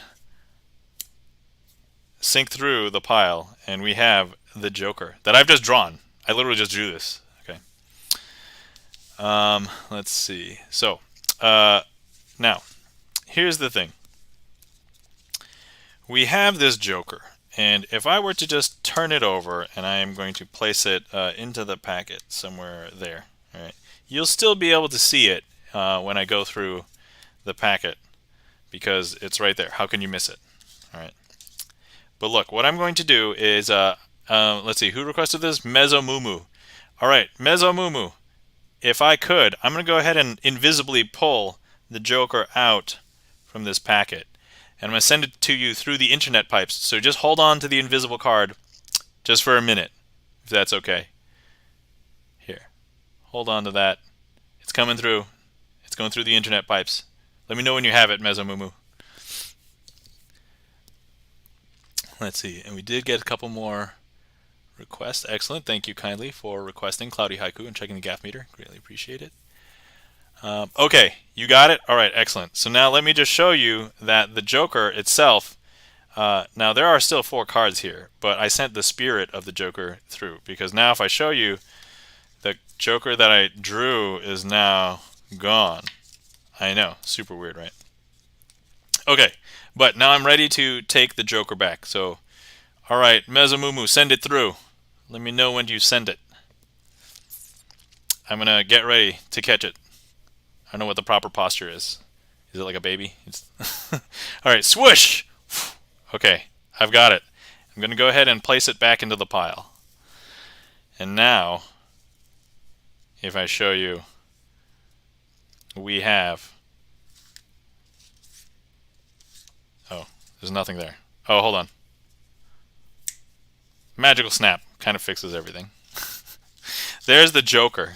sink through the pile, and we have the Joker that I've just drawn. I literally just drew this. Okay. Let's see. So, now, here's the thing. We have this Joker, and if I were to just turn it over, and I am going to place it into the packet somewhere there, all right, you'll still be able to see it when I go through the packet, because it's right there. How can you miss it? All right. But look, what I'm going to do is, let's see, who requested this? Mezomumu. All right, Mezomumu. If I could, I'm going to go ahead and invisibly pull the Joker out from this packet. And I'm going to send it to you through the internet pipes. So just hold on to the invisible card just for a minute, if that's okay. Here. Hold on to that. It's coming through. It's going through the internet pipes. Let me know when you have it, Mezomumu. Let's see, and we did get a couple more requests. Excellent. Thank you kindly for requesting Cloudy Haiku and checking the gaff meter. Greatly appreciate it. Okay, you got it? All right, excellent. So now let me just show you that the Joker itself, now there are still 4 cards here, but I sent the spirit of the Joker through, because now if I show you, the Joker that I drew is now gone. I know, super weird, right? Okay, but now I'm ready to take the Joker back. So, all right, Mezomumu, send it through. Let me know when you send it. I'm gonna get ready to catch it. I don't know what the proper posture is. Is it like a baby? All right, swoosh. Okay, I've got it. I'm gonna go ahead and place it back into the pile. And now, if I show you, we have. Oh, there's nothing there. Oh, hold on. Magical snap kind of fixes everything. There's the Joker.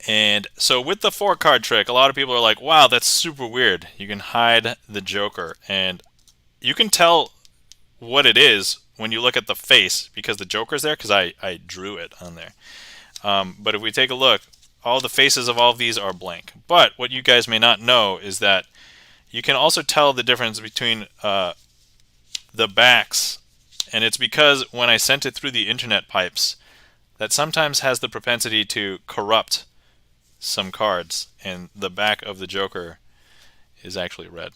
And so with the 4-card trick, a lot of people are like, wow, that's super weird. You can hide the Joker. And you can tell what it is when you look at the face, because the Joker's there, because I drew it on there. But if we take a look, all the faces of all of these are blank. But what you guys may not know is that you can also tell the difference between the backs, and it's because when I sent it through the internet pipes, that sometimes has the propensity to corrupt some cards, and the back of the Joker is actually red.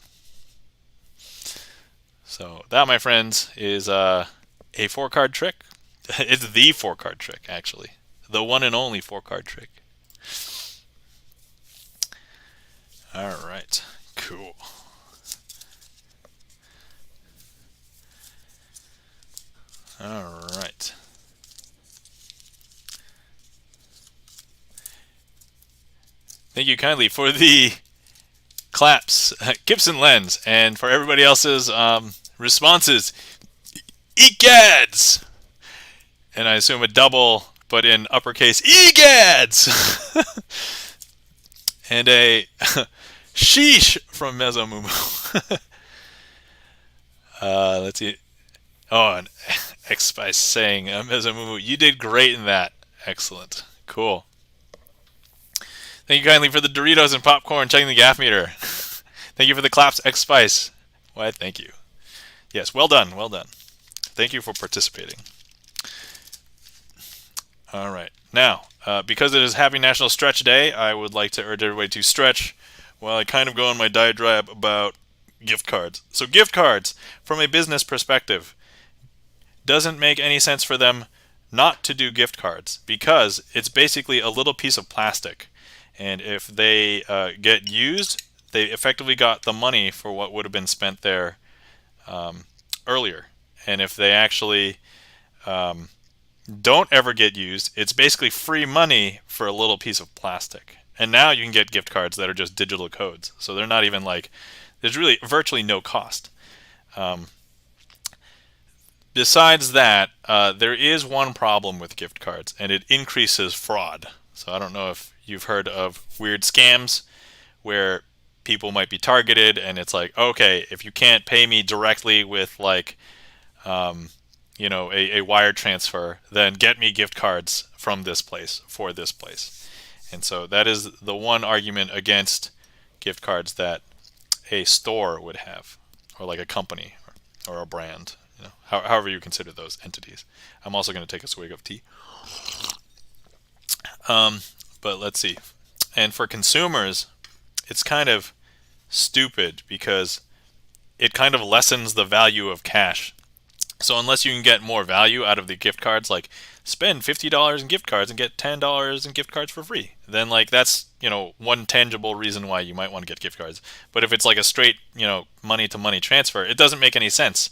So that, my friends, is a 4-card trick. It's the 4-card trick, actually. The one and only 4-card trick. All right. Cool. All right. Thank you kindly for the claps, Gibson Lens, and for everybody else's responses. Egads! And I assume a double, but in uppercase, Egads! And a sheesh from Mesomumu. Let's see. Oh, and X-Spice saying, Mesomumu, you did great in that. Excellent. Cool. Thank you kindly for the Doritos and popcorn, checking the gaff meter. Thank you for the claps, X-Spice. Why, thank you. Yes, well done, well done. Thank you for participating. All right. Now, because it is Happy National Stretch Day, I would like to urge everybody to stretch while I kind of go on my diatribe about gift cards. So gift cards, from a business perspective, doesn't make any sense for them not to do gift cards because it's basically a little piece of plastic. And if they get used, they effectively got the money for what would have been spent there earlier. And if they actually don't ever get used, it's basically free money for a little piece of plastic. And now you can get gift cards that are just digital codes. So they're not even like, there's really virtually no cost. Besides that, there is one problem with gift cards, and it increases fraud. So I don't know if you've heard of weird scams where people might be targeted, and it's like, okay, if you can't pay me directly with like, a wire transfer, then get me gift cards from this place for this place. And so that is the one argument against gift cards that a store would have, or like a company or a brand, however you consider those entities. I'm also going to take a swig of tea. But let's see. And for consumers, it's kind of stupid because it kind of lessens the value of cash. So unless you can get more value out of the gift cards, like spend $50 in gift cards and get $10 in gift cards for free, then like that's, one tangible reason why you might want to get gift cards. But if it's like a straight, money to money transfer, it doesn't make any sense.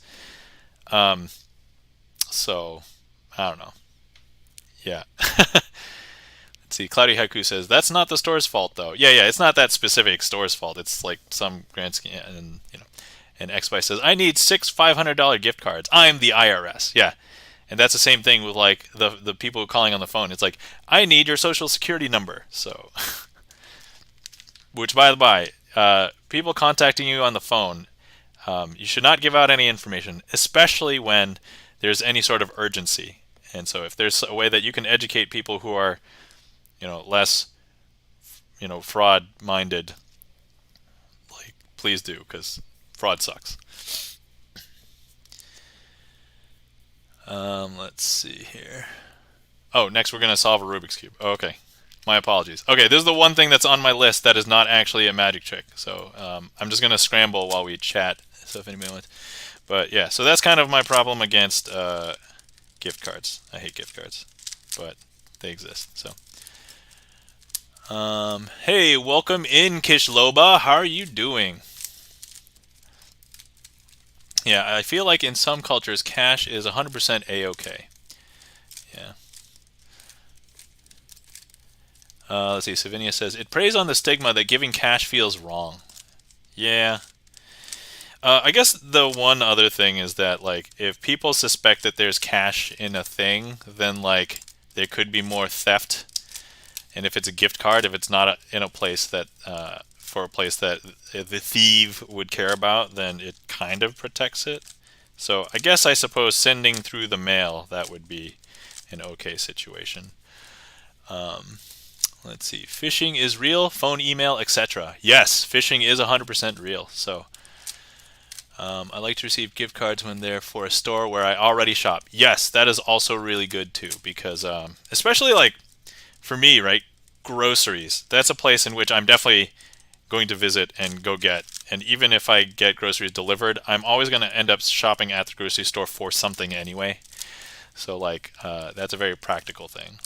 So I don't know. Yeah. Let's see. Cloudy Haiku says that's not the store's fault though. Yeah, it's not that specific store's fault. It's like some grand scheme, and And XBite says, I need 6 $500 gift cards. I'm the IRS. Yeah. And that's the same thing with like the people calling on the phone. It's like, I need your social security number. So, which by the by, people contacting you on the phone, you should not give out any information, especially when there's any sort of urgency. And so if there's a way that you can educate people who are, less, fraud-minded, like, please do, because fraud sucks. Let's see here. Oh, next we're going to solve a Rubik's Cube. Oh, okay. My apologies. Okay, this is the one thing that's on my list that is not actually a magic trick. So I'm just going to scramble while we chat. So if anybody wants. But yeah, so that's kind of my problem against gift cards. I hate gift cards, but they exist. So, hey, welcome in, Kishloba. How are you doing? Yeah, I feel like in some cultures, cash is 100% A-OK. Yeah. Let's see, Savinia says, it preys on the stigma that giving cash feels wrong. Yeah. I guess the one other thing is that, like, if people suspect that there's cash in a thing, then, like, there could be more theft. And if it's a gift card, if it's not in a place that, for a place that the thief would care about, then it kind of protects it. So I guess I suppose sending through the mail, that would be an okay situation. Let's see. Phishing is real, phone, email, etc. Yes, phishing is 100% real. So I like to receive gift cards when they're for a store where I already shop. Yes, that is also really good too, because especially like for me, right, groceries. That's a place in which I'm definitely going to visit and go get. And even if I get groceries delivered, I'm always going to end up shopping at the grocery store for something anyway. So like that's a very practical thing.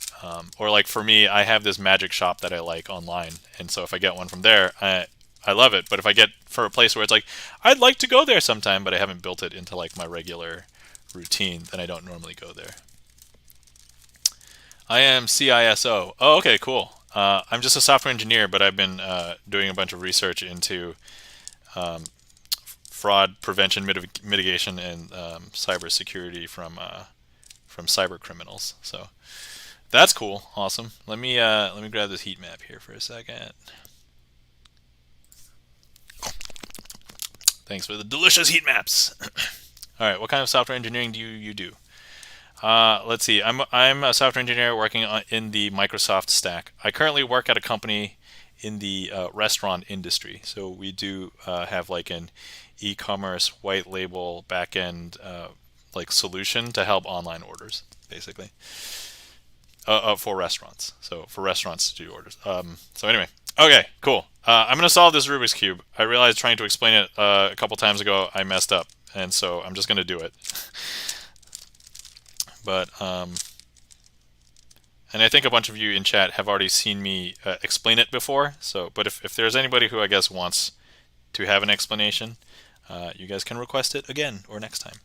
Or like for me, I have this magic shop that I like online, and so if I get one from there, I love it. But if I get for a place where it's like I'd like to go there sometime, but I haven't built it into like my regular routine, then I don't normally go there. I am CISO. Oh, okay, cool. I'm just a software engineer, but I've been doing a bunch of research into fraud prevention, mitigation, and cybersecurity from cyber criminals. So that's cool. Awesome. Let me grab this heat map here for a second. Thanks for the delicious heat maps. All right, what kind of software engineering do you do? Let's see. I'm a software engineer working in the Microsoft stack. I currently work at a company in the restaurant industry. So we do have like an e-commerce white label backend like solution to help online orders, basically, for restaurants. So for restaurants to do orders. So anyway, okay, cool. I'm gonna solve this Rubik's cube. I realized trying to explain it a couple times ago I messed up, and so I'm just gonna do it. But and I think a bunch of you in chat have already seen me explain it before. So, but if there's anybody who I guess wants to have an explanation, you guys can request it again or next time.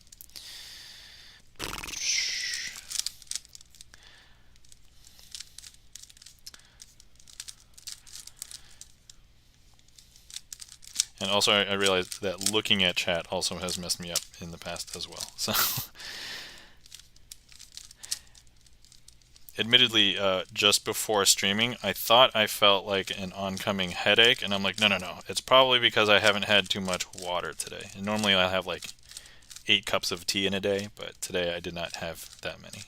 And also, I realized that looking at chat also has messed me up in the past as well. So, admittedly, just before streaming, I thought I felt like an oncoming headache, and I'm like, no, no, no. It's probably because I haven't had too much water today. And normally I have like 8 cups of tea in a day, but today I did not have that many.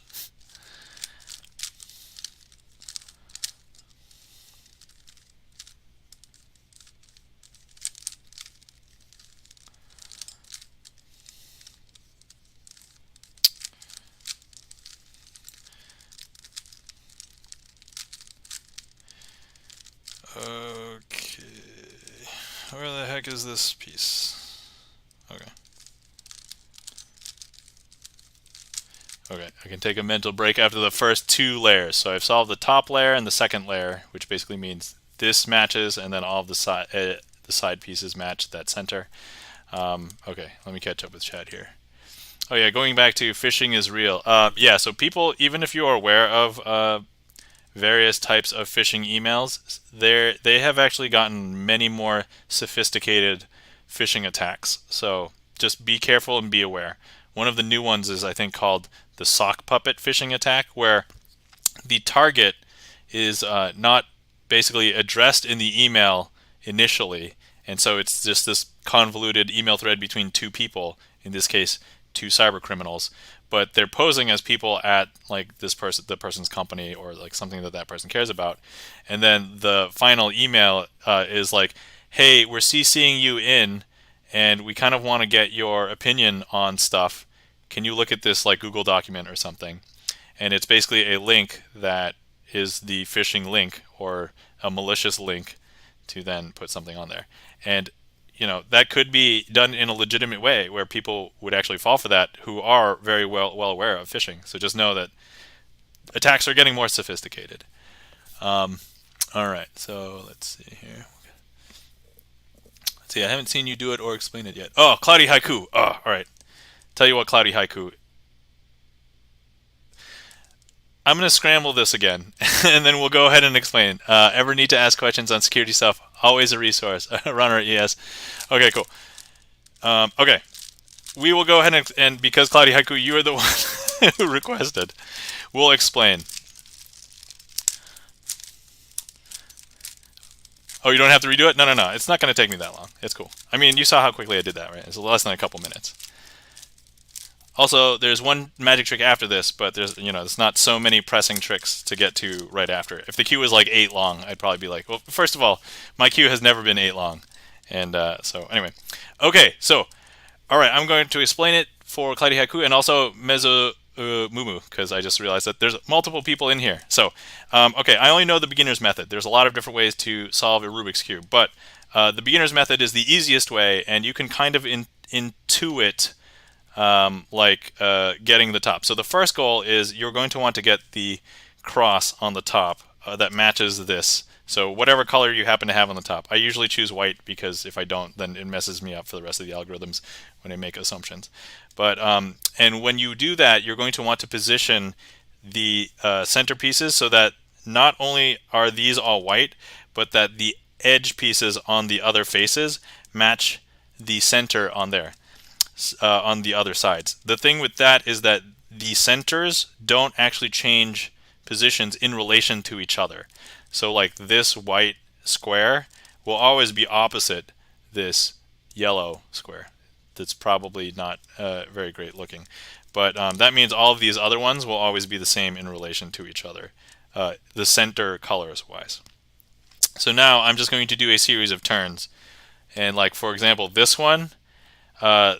Okay, where the heck is this piece? Okay. Okay, I can take a mental break after the first 2 layers. So I've solved the top layer and the second layer, which basically means this matches, and then all of the side pieces match that center. Okay, let me catch up with chat here. Oh yeah, going back to phishing is real. Yeah, so people, even if you are aware of various types of phishing emails, they have actually gotten many more sophisticated phishing attacks. So just be careful and be aware. One of the new ones is, I think, called the sock puppet phishing attack, where the target is not basically addressed in the email initially, and so it's just this convoluted email thread between 2 people, in this case 2 cyber criminals, but they're posing as people at like the person's company, or like something that person cares about, and then the final email is like, hey, we're CCing you in, and we kind of want to get your opinion on stuff. Can you look at this like Google document or something? And it's basically a link that is the phishing link, or a malicious link, to then put something on there. And that could be done in a legitimate way where people would actually fall for that, who are very well aware of phishing. So just know that attacks are getting more sophisticated. All right, so let's see here. Let's see, I haven't seen you do it or explain it yet. Oh, Cloudy Haiku. Oh, all right. Tell you what, Cloudy Haiku. I'm going to scramble this again, and then we'll go ahead and explain. Ever need to ask questions on security stuff? Always a resource. Runner, yes. Okay, cool. Okay. We will go ahead and because Cloudy Haiku, you are the one who requested, we'll explain. Oh, you don't have to redo it? No, no, no. It's not going to take me that long. It's cool. I mean, you saw how quickly I did that, right? It's less than a couple minutes. Also, there's one magic trick after this, but there's not so many pressing tricks to get to right after. If the queue was like 8 long, I'd probably be like, well, first of all, my queue has never been 8 long. And so anyway. Okay, so, all right, I'm going to explain it for Cloudy Haiku and also Mezo Mumu, because I just realized that there's multiple people in here. So, okay, I only know the beginner's method. There's a lot of different ways to solve a Rubik's Cube, but the beginner's method is the easiest way, and you can kind of intuit getting the top. So the first goal is you're going to want to get the cross on the top that matches this. So whatever color you happen to have on the top. I usually choose white because if I don't, then it messes me up for the rest of the algorithms when I make assumptions. But and when you do that, you're going to want to position the centerpieces so that not only are these all white, but that the edge pieces on the other faces match the center on there, on the other sides. The thing with that is that the centers don't actually change positions in relation to each other. So like this white square will always be opposite this yellow square. That's probably not very great looking. But that means all of these other ones will always be the same in relation to each other, the center colors wise. So now I'm just going to do a series of turns. And like, for example, this one,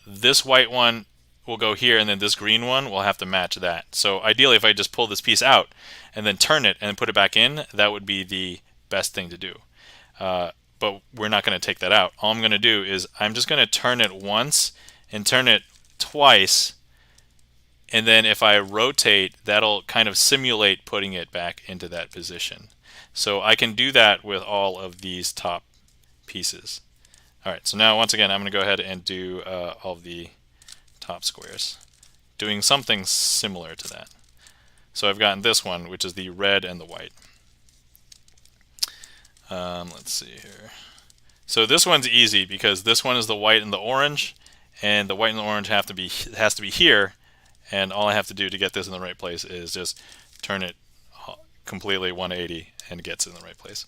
this white one will go here, and then this green one will have to match that. So ideally, if I just pull this piece out and then turn it and put it back in, that would be the best thing to do. But we're not going to take that out. All I'm going to do is I'm just going to turn it once and turn it twice, and then if I rotate, that'll kind of simulate putting it back into that position. So I can do that with all of these top pieces. All right, so now once again, I'm going to go ahead and do all of the top squares, doing something similar to that. So I've gotten this one, which is the red and the white. Let's see here. So this one's easy because this one is the white and the orange, and the white and the orange has to be here, and all I have to do to get this in the right place is just turn it completely 180 and it gets in the right place.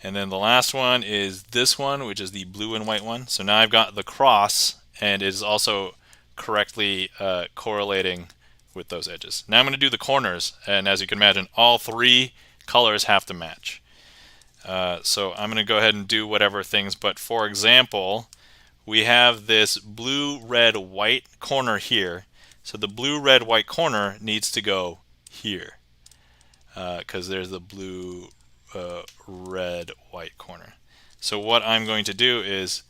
And then the last one is this one, which is the blue and white one. So now I've got the cross, and it is also correctly correlating with those edges. Now I'm going to do the corners, and as you can imagine, all three colors have to match. So I'm going to go ahead and do whatever things, but for example, we have this blue, red, white corner here. So the blue, red, white corner needs to go here because there's the blue, red, white corner. So what I'm going to do is,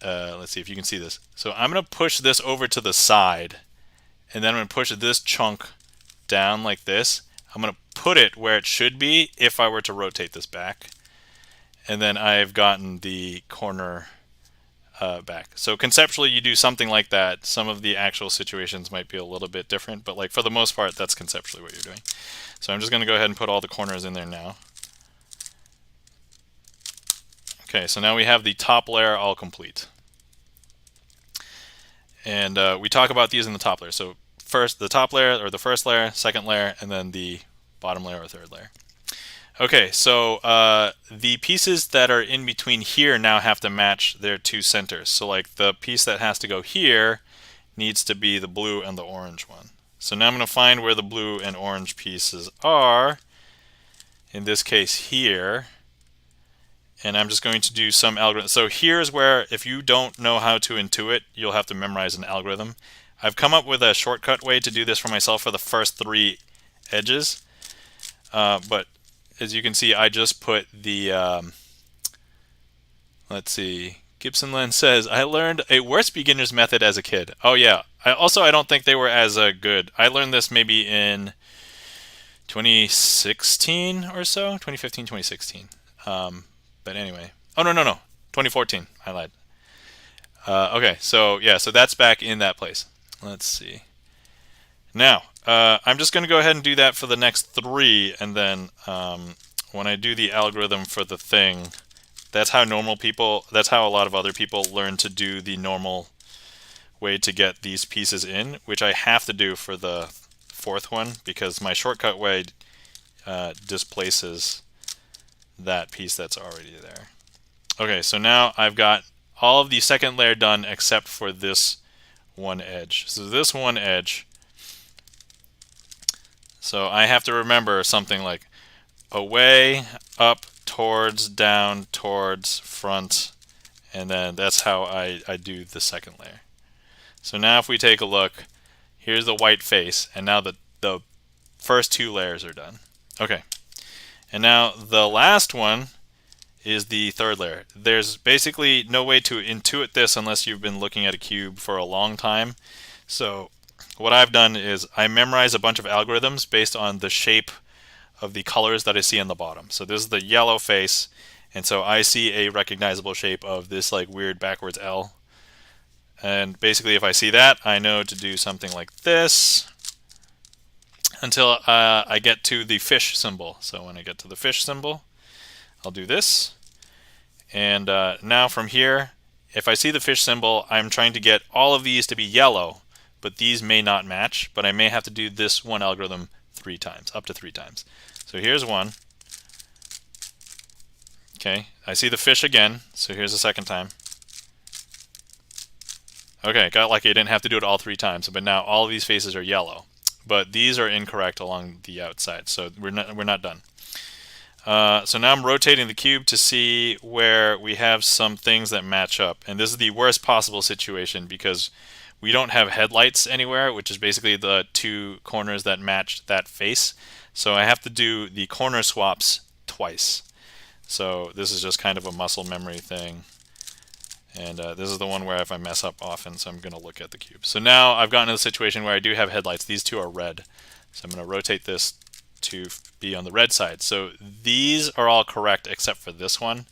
let's see if you can see this. So I'm going to push this over to the side, and then I'm going to push this chunk down like this. I'm going to put it where it should be if I were to rotate this back. And then I've gotten the corner back. So conceptually, you do something like that. Some of the actual situations might be a little bit different, but like for the most part, that's conceptually what you're doing. So I'm just going to go ahead and put all the corners in there now. Okay, so now we have the top layer all complete. And we talk about these in the top layer. So first, the top layer, or the first layer, second layer, and then the bottom layer or third layer. Okay, so the pieces that are in between here now have to match their two centers. So like the piece that has to go here needs to be the blue and the orange one. So now I'm going to find where the blue and orange pieces are. In this case here. And I'm just going to do some algorithm. So here's where, if you don't know how to intuit, you'll have to memorize an algorithm. I've come up with a shortcut way to do this for myself for the first three edges. But as you can see, I just put the, let's see, Gibson Len says, I learned a worse beginner's method as a kid. Oh yeah, I don't think they were as good. I learned this maybe in 2016 or so, 2015, 2016. But anyway, oh no, 2014, I lied. Okay, so yeah, so that's back in that place. Let's see. Now, I'm just going to go ahead and do that for the next three, and then when I do the algorithm for the thing, that's how a lot of other people learn to do the normal way to get these pieces in, which I have to do for the fourth one because my shortcut way displaces that piece that's already there. Okay, so now I've got all of the second layer done except for this one edge. So this one edge, so I have to remember something like away, up, towards, down, towards, front, and then that's how I do the second layer. So now if we take a look, here's the white face, and now the first two layers are done. Okay, and now the last one is the third layer. There's basically no way to intuit this unless you've been looking at a cube for a long time. So what I've done is I memorize a bunch of algorithms based on the shape of the colors that I see on the bottom. So this is the yellow face, and so I see a recognizable shape of this like weird backwards L. And basically if I see that, I know to do something like this until I get to the fish symbol. So when I get to the fish symbol, I'll do this. And now from here, if I see the fish symbol, I'm trying to get all of these to be yellow, but these may not match, but I may have to do this one algorithm 3 times, up to 3 times. So here's one. Okay, I see the fish again, so here's the second time. Okay, got lucky, I didn't have to do it all 3 times, but now all of these faces are yellow. But these are incorrect along the outside, so we're not done. So now I'm rotating the cube to see where we have some things that match up. And this is the worst possible situation because we don't have headlights anywhere, which is basically the 2 corners that match that face. So I have to do the corner swaps twice. So this is just kind of a muscle memory thing. And this is the one where if I mess up often, so I'm going to look at the cube. So now I've gotten to the situation where I do have headlights. These 2 are red. So I'm going to rotate this to be on the red side. So these are all correct except for this one.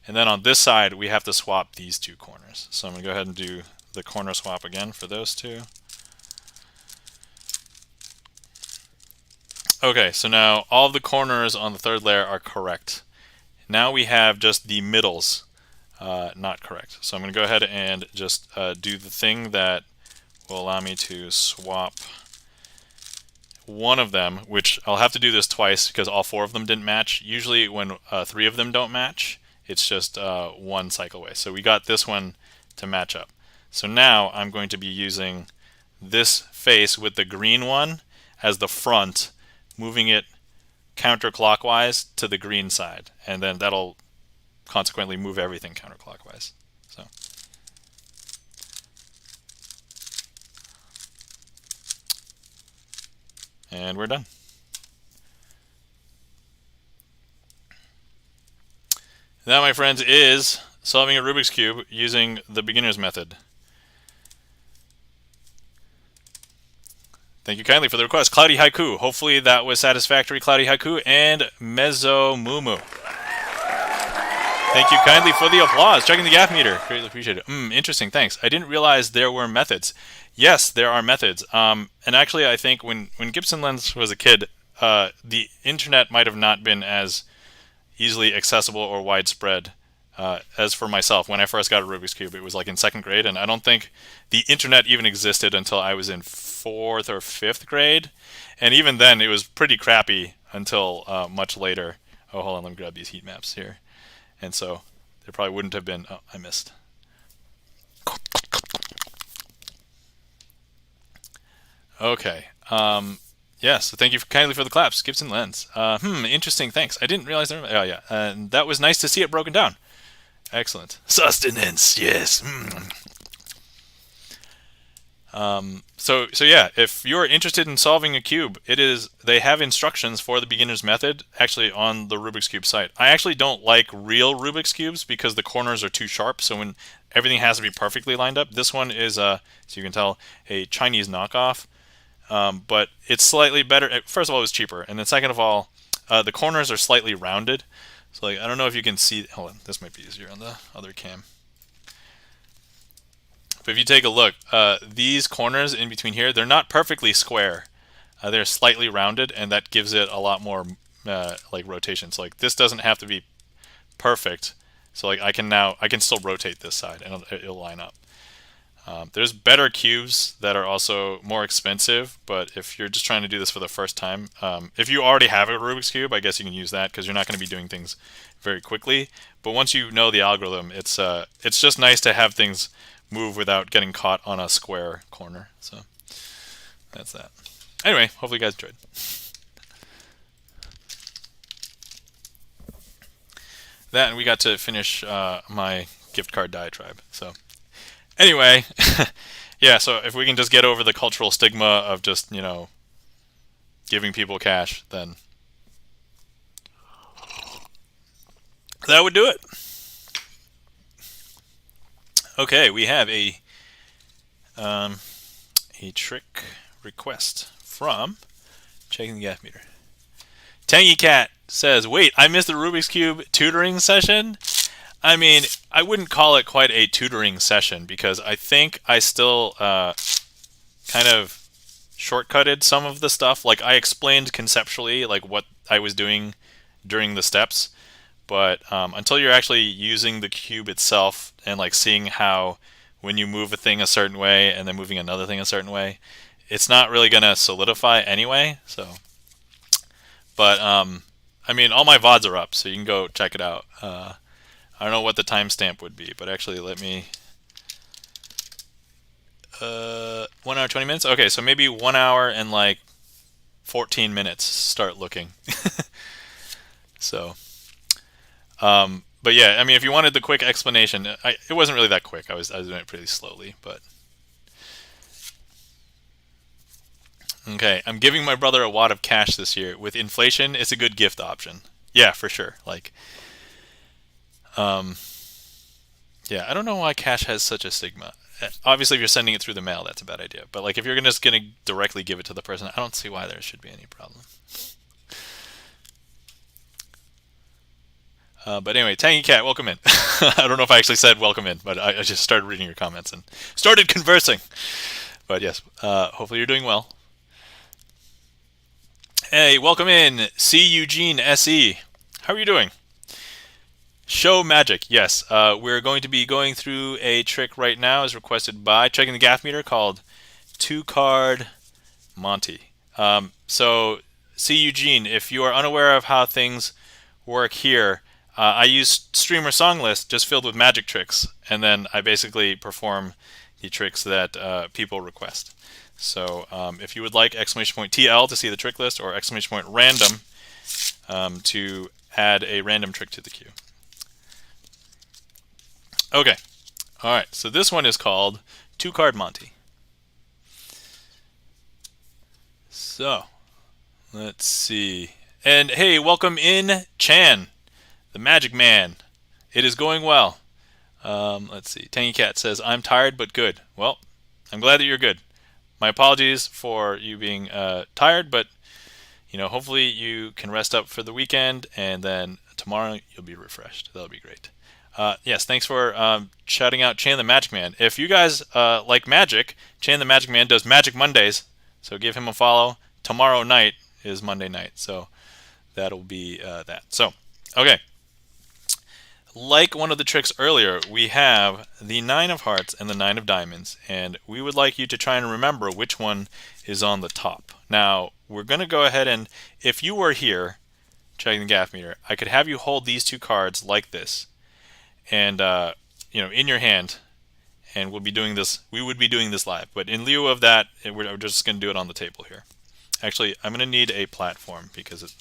And then on this side, we have to swap these 2 corners. So I'm going to go ahead and do the corner swap again for those 2. Okay, so now all of the corners on the third layer are correct. Now we have just the middles not correct. So I'm going to go ahead and just do the thing that will allow me to swap one of them, which I'll have to do this twice because all 4 of them didn't match. Usually when 3 of them don't match, it's just 1 cycle away. So we got this one to match up. So now I'm going to be using this face with the green one as the front, moving it counterclockwise to the green side, and then that'll consequently move everything counterclockwise. So and we're done. That, my friends, is solving a Rubik's Cube using the beginner's method. Thank you kindly for the request. Cloudy Haiku. Hopefully that was satisfactory, Cloudy Haiku. And Mezzo Mumu. Thank you kindly for the applause. Checking the gap meter. Greatly appreciate it. Interesting, thanks. I didn't realize there were methods. Yes, there are methods. And actually, I think when Gibson Lens was a kid, the internet might have not been as easily accessible or widespread as for myself. When I first got a Rubik's Cube, it was like in 2nd grade, and I don't think the internet even existed until I was in 4th or 5th grade. And even then, it was pretty crappy until much later. Oh, hold on, let me grab these heat maps here. And so there probably wouldn't have been... Oh, I missed. Okay. Yeah, so thank you kindly for the claps, Gibson Lens. Interesting, thanks. I didn't realize... Oh, yeah. And that was nice to see it broken down. Excellent. Sustenance, yes. So yeah, if you're interested in solving a cube, they have instructions for the beginner's method actually on the Rubik's Cube site. I actually don't like real Rubik's Cubes because the corners are too sharp, so when everything has to be perfectly lined up. This one is, so you can tell, a Chinese knockoff, but it's slightly better. First of all, it was cheaper, and then second of all, the corners are slightly rounded. So like, I don't know if you can see, hold on, this might be easier on the other cam. But if you take a look, these corners in between here, they're not perfectly square. They're slightly rounded, and that gives it a lot more like rotation. So like this doesn't have to be perfect. So like I can still rotate this side and it'll line up. There's better cubes that are also more expensive, but if you're just trying to do this for the first time, if you already have a Rubik's Cube, I guess you can use that because you're not going to be doing things very quickly. But once you know the algorithm, it's just nice to have things move without getting caught on a square corner. So that's that. Anyway, hopefully you guys enjoyed. That, and we got to finish my gift card diatribe. So anyway, yeah, so if we can just get over the cultural stigma of just, you know, giving people cash, then that would do it. Okay, we have a trick request from checking the gap meter. Tangy Cat says, "Wait, I missed the Rubik's Cube tutoring session." I mean, I wouldn't call it quite a tutoring session because I think I still kind of shortcutted some of the stuff. Like I explained conceptually, like what I was doing during the steps, but until you're actually using the cube itself and like seeing how when you move a thing a certain way and then moving another thing a certain way, it's not really gonna solidify anyway. So, but I mean, all my VODs are up, so you can go check it out. I don't know what the timestamp would be, but actually, let me. 1 hour 20 minutes. Okay, so maybe 1 hour and like 14 minutes. Start looking. So, but yeah, I mean, if you wanted the quick explanation, it wasn't really that quick. I was doing it pretty slowly, but okay. I'm giving my brother a wad of cash this year. With inflation, it's a good gift option. Yeah, for sure. Like, um, yeah, I don't know why cash has such a stigma. Obviously, if you're sending it through the mail, that's a bad idea. But like, if you're just gonna directly give it to the person, I don't see why there should be any problem. But anyway, Tangy Cat, welcome in. I don't know if I actually said welcome in, but I just started reading your comments and started conversing. But yes, hopefully you're doing well. Hey, welcome in, C. Eugene SE. How are you doing? Show Magic, yes. We're going to be going through a trick right now as requested by checking the gap meter called Two Card Monty. So, C. Eugene, if you are unaware of how things work here, I use StreamerSonglist just filled with magic tricks, and then I basically perform the tricks that people request. So if you would like exclamation point TL to see the trick list or exclamation point random to add a random trick to the queue. Okay, all right, so this one is called Two Card Monty. So let's see. And hey, welcome in, Chan, the Magic Man. It is going well. Let's see. Tangy Cat says, "I'm tired but good." Well, I'm glad that you're good. My apologies for you being tired, but hopefully you can rest up for the weekend, and then tomorrow you'll be refreshed. That'll be great. Yes, thanks for shouting out Chan the Magic Man. If you guys like magic, Chan the Magic Man does Magic Mondays, so give him a follow. Tomorrow night is Monday night, so that'll be that. So, okay. Like one of the tricks earlier, we have the 9 of hearts and the 9 of diamonds, and we would like you to try and remember which one is on the top. Now, we're going to go ahead and, if you were here, checking the gap meter, I could have you hold these 2 cards like this, and, in your hand, and we'll be doing this, we would be doing this live. But in lieu of that, we're just going to do it on the table here. Actually, I'm going to need a platform because it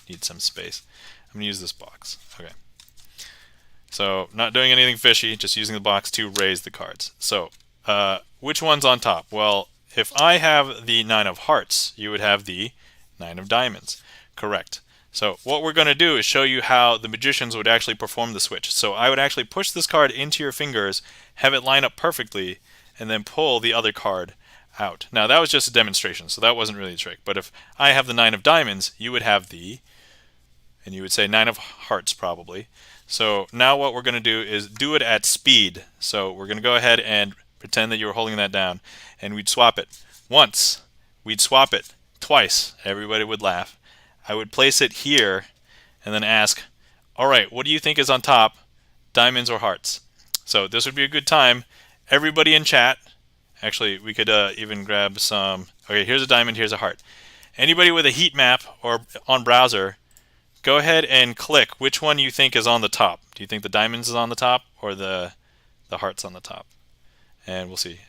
needs some space. I'm going to use this box. Okay. So not doing anything fishy, just using the box to raise the cards. So which one's on top? Well, if I have the 9 of hearts, you would have the 9 of diamonds. Correct. So what we're going to do is show you how the magicians would actually perform the switch. So I would actually push this card into your fingers, have it line up perfectly, and then pull the other card out. Now that was just a demonstration, so that wasn't really a trick. But if I have the 9 of diamonds, you would have and you would say 9 of hearts probably. So now what we're going to do is do it at speed. So we're going to go ahead and pretend that you were holding that down, and we'd swap it once. We'd swap it twice. Everybody would laugh. I would place it here and then ask, all right, what do you think is on top, diamonds or hearts? So this would be a good time. Everybody in chat, actually we could even grab some. Okay, here's a diamond, here's a heart. Anybody with a heat map or on browser, go ahead and click which one you think is on the top. Do you think the diamonds is on the top or the hearts on the top? And we'll see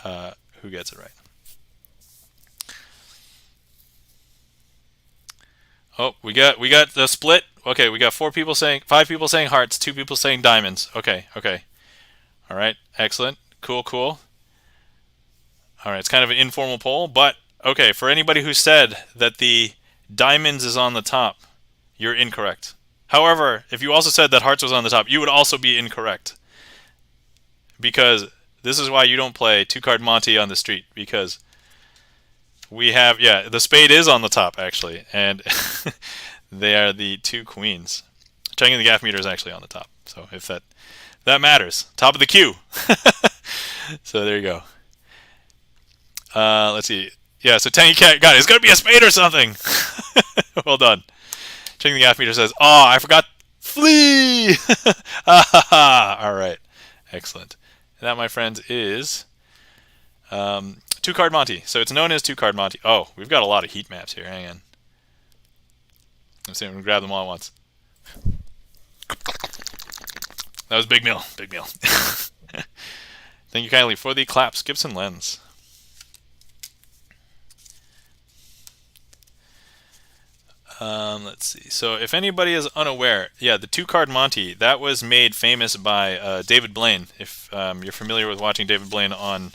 who gets it right. Oh, we got the split. Okay, we got 5 people saying hearts, 2 people saying diamonds. Okay. All right, excellent. Cool. All right, it's kind of an informal poll, but okay, for anybody who said that the diamonds is on the top, you're incorrect. However, if you also said that hearts was on the top, you would also be incorrect. Because this is why you don't play two-card Monty on the street. Because we have, yeah, the spade is on the top, actually. And they are the two queens. Checking the gaff meter is actually on the top. So if that matters. Top of the queue. So there you go. Let's see. Yeah, so Tangy Cat got it. It's going to be a spade or something. Well done. Checking the gaff meter says, oh, I forgot. Flee! All right. Excellent. And that, my friends, is two-card Monty. So it's known as two-card Monty. Oh, we've got a lot of heat maps here. Hang on. Let's see if we can grab them all at once. That was Big Meal. Big Meal. Thank you kindly for the claps, Gibson Lens. Let's see. So if anybody is unaware, yeah, the two-card Monty, that was made famous by David Blaine. If you're familiar with watching David Blaine on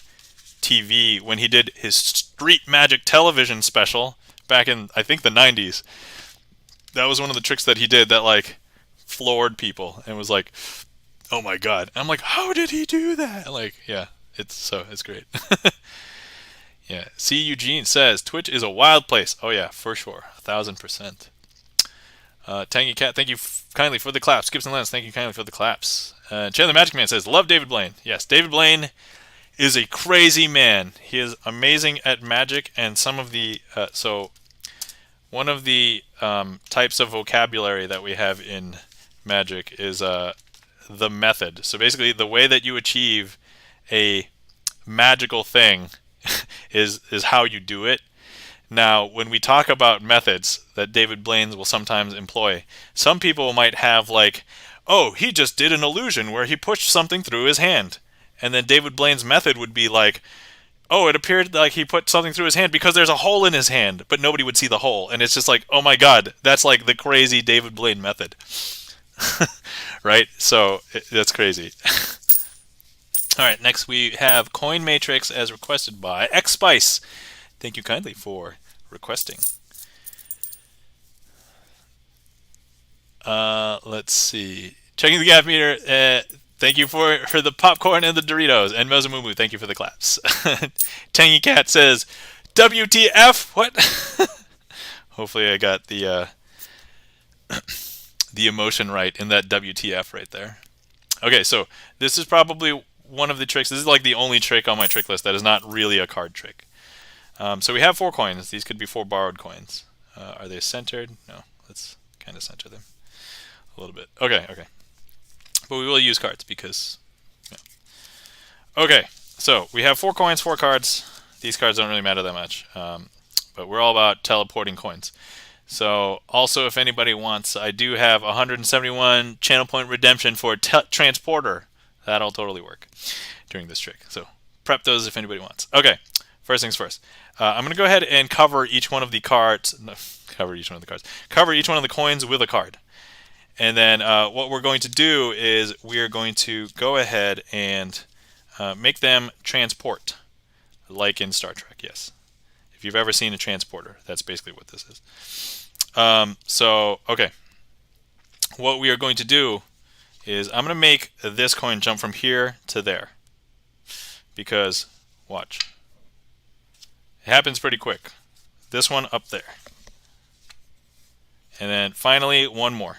TV, when he did his Street Magic television special back in, I think, the 90s, that was one of the tricks that he did that, like, floored people and was like, oh my god. And I'm like, how did he do that? Like, yeah, it's great. Yeah. C. Eugene says Twitch is a wild place. Oh yeah, for sure, 1000%. Tangy Cat, thank you kindly for the claps. Gibson Lens, thank you kindly for the claps. Chandler Magic Man says, love David Blaine. Yes, David Blaine is a crazy man. He is amazing at magic, and some of the one of the types of vocabulary that we have in magic is the method. So basically, the way that you achieve a magical thing is how you do it. Now, when we talk about methods that David Blaine will sometimes employ, some people might have like, oh, he just did an illusion where he pushed something through his hand. And then David Blaine's method would be like, oh, it appeared like he put something through his hand because there's a hole in his hand, but nobody would see the hole. And it's just like, oh my god, that's like the crazy David Blaine method. Right? So, that's crazy. Alright, next we have Coin Matrix as requested by XSpice. Thank you kindly for requesting. Let's see. Checking the gaff meter. Thank you for the popcorn and the Doritos. And Mozamumu, thank you for the claps. Tangy Cat says, WTF? What? Hopefully I got the the emotion right in that WTF right there. Okay, so this is probably one of the tricks. This is like the only trick on my trick list that is not really a card trick. So we have 4 coins. These could be 4 borrowed coins. Are they centered? No. Let's kind of center them a little bit. Okay. But we will use cards because... Yeah. Okay, so we have 4 coins, 4 cards. These cards don't really matter that much. But we're all about teleporting coins. So also, if anybody wants, I do have 171 channel point redemption for transporter. That'll totally work during this trick. So prep those if anybody wants. Okay, first things first. I'm going to go ahead and cover each one of the cards. No, cover each one of the coins with a card. And then what we're going to do is we are going to go ahead and make them transport, like in Star Trek, yes. If you've ever seen a transporter, that's basically what this is. Okay. What we are going to do is I'm going to make this coin jump from here to there. Because, watch. It happens pretty quick. This one up there. And then finally, one more.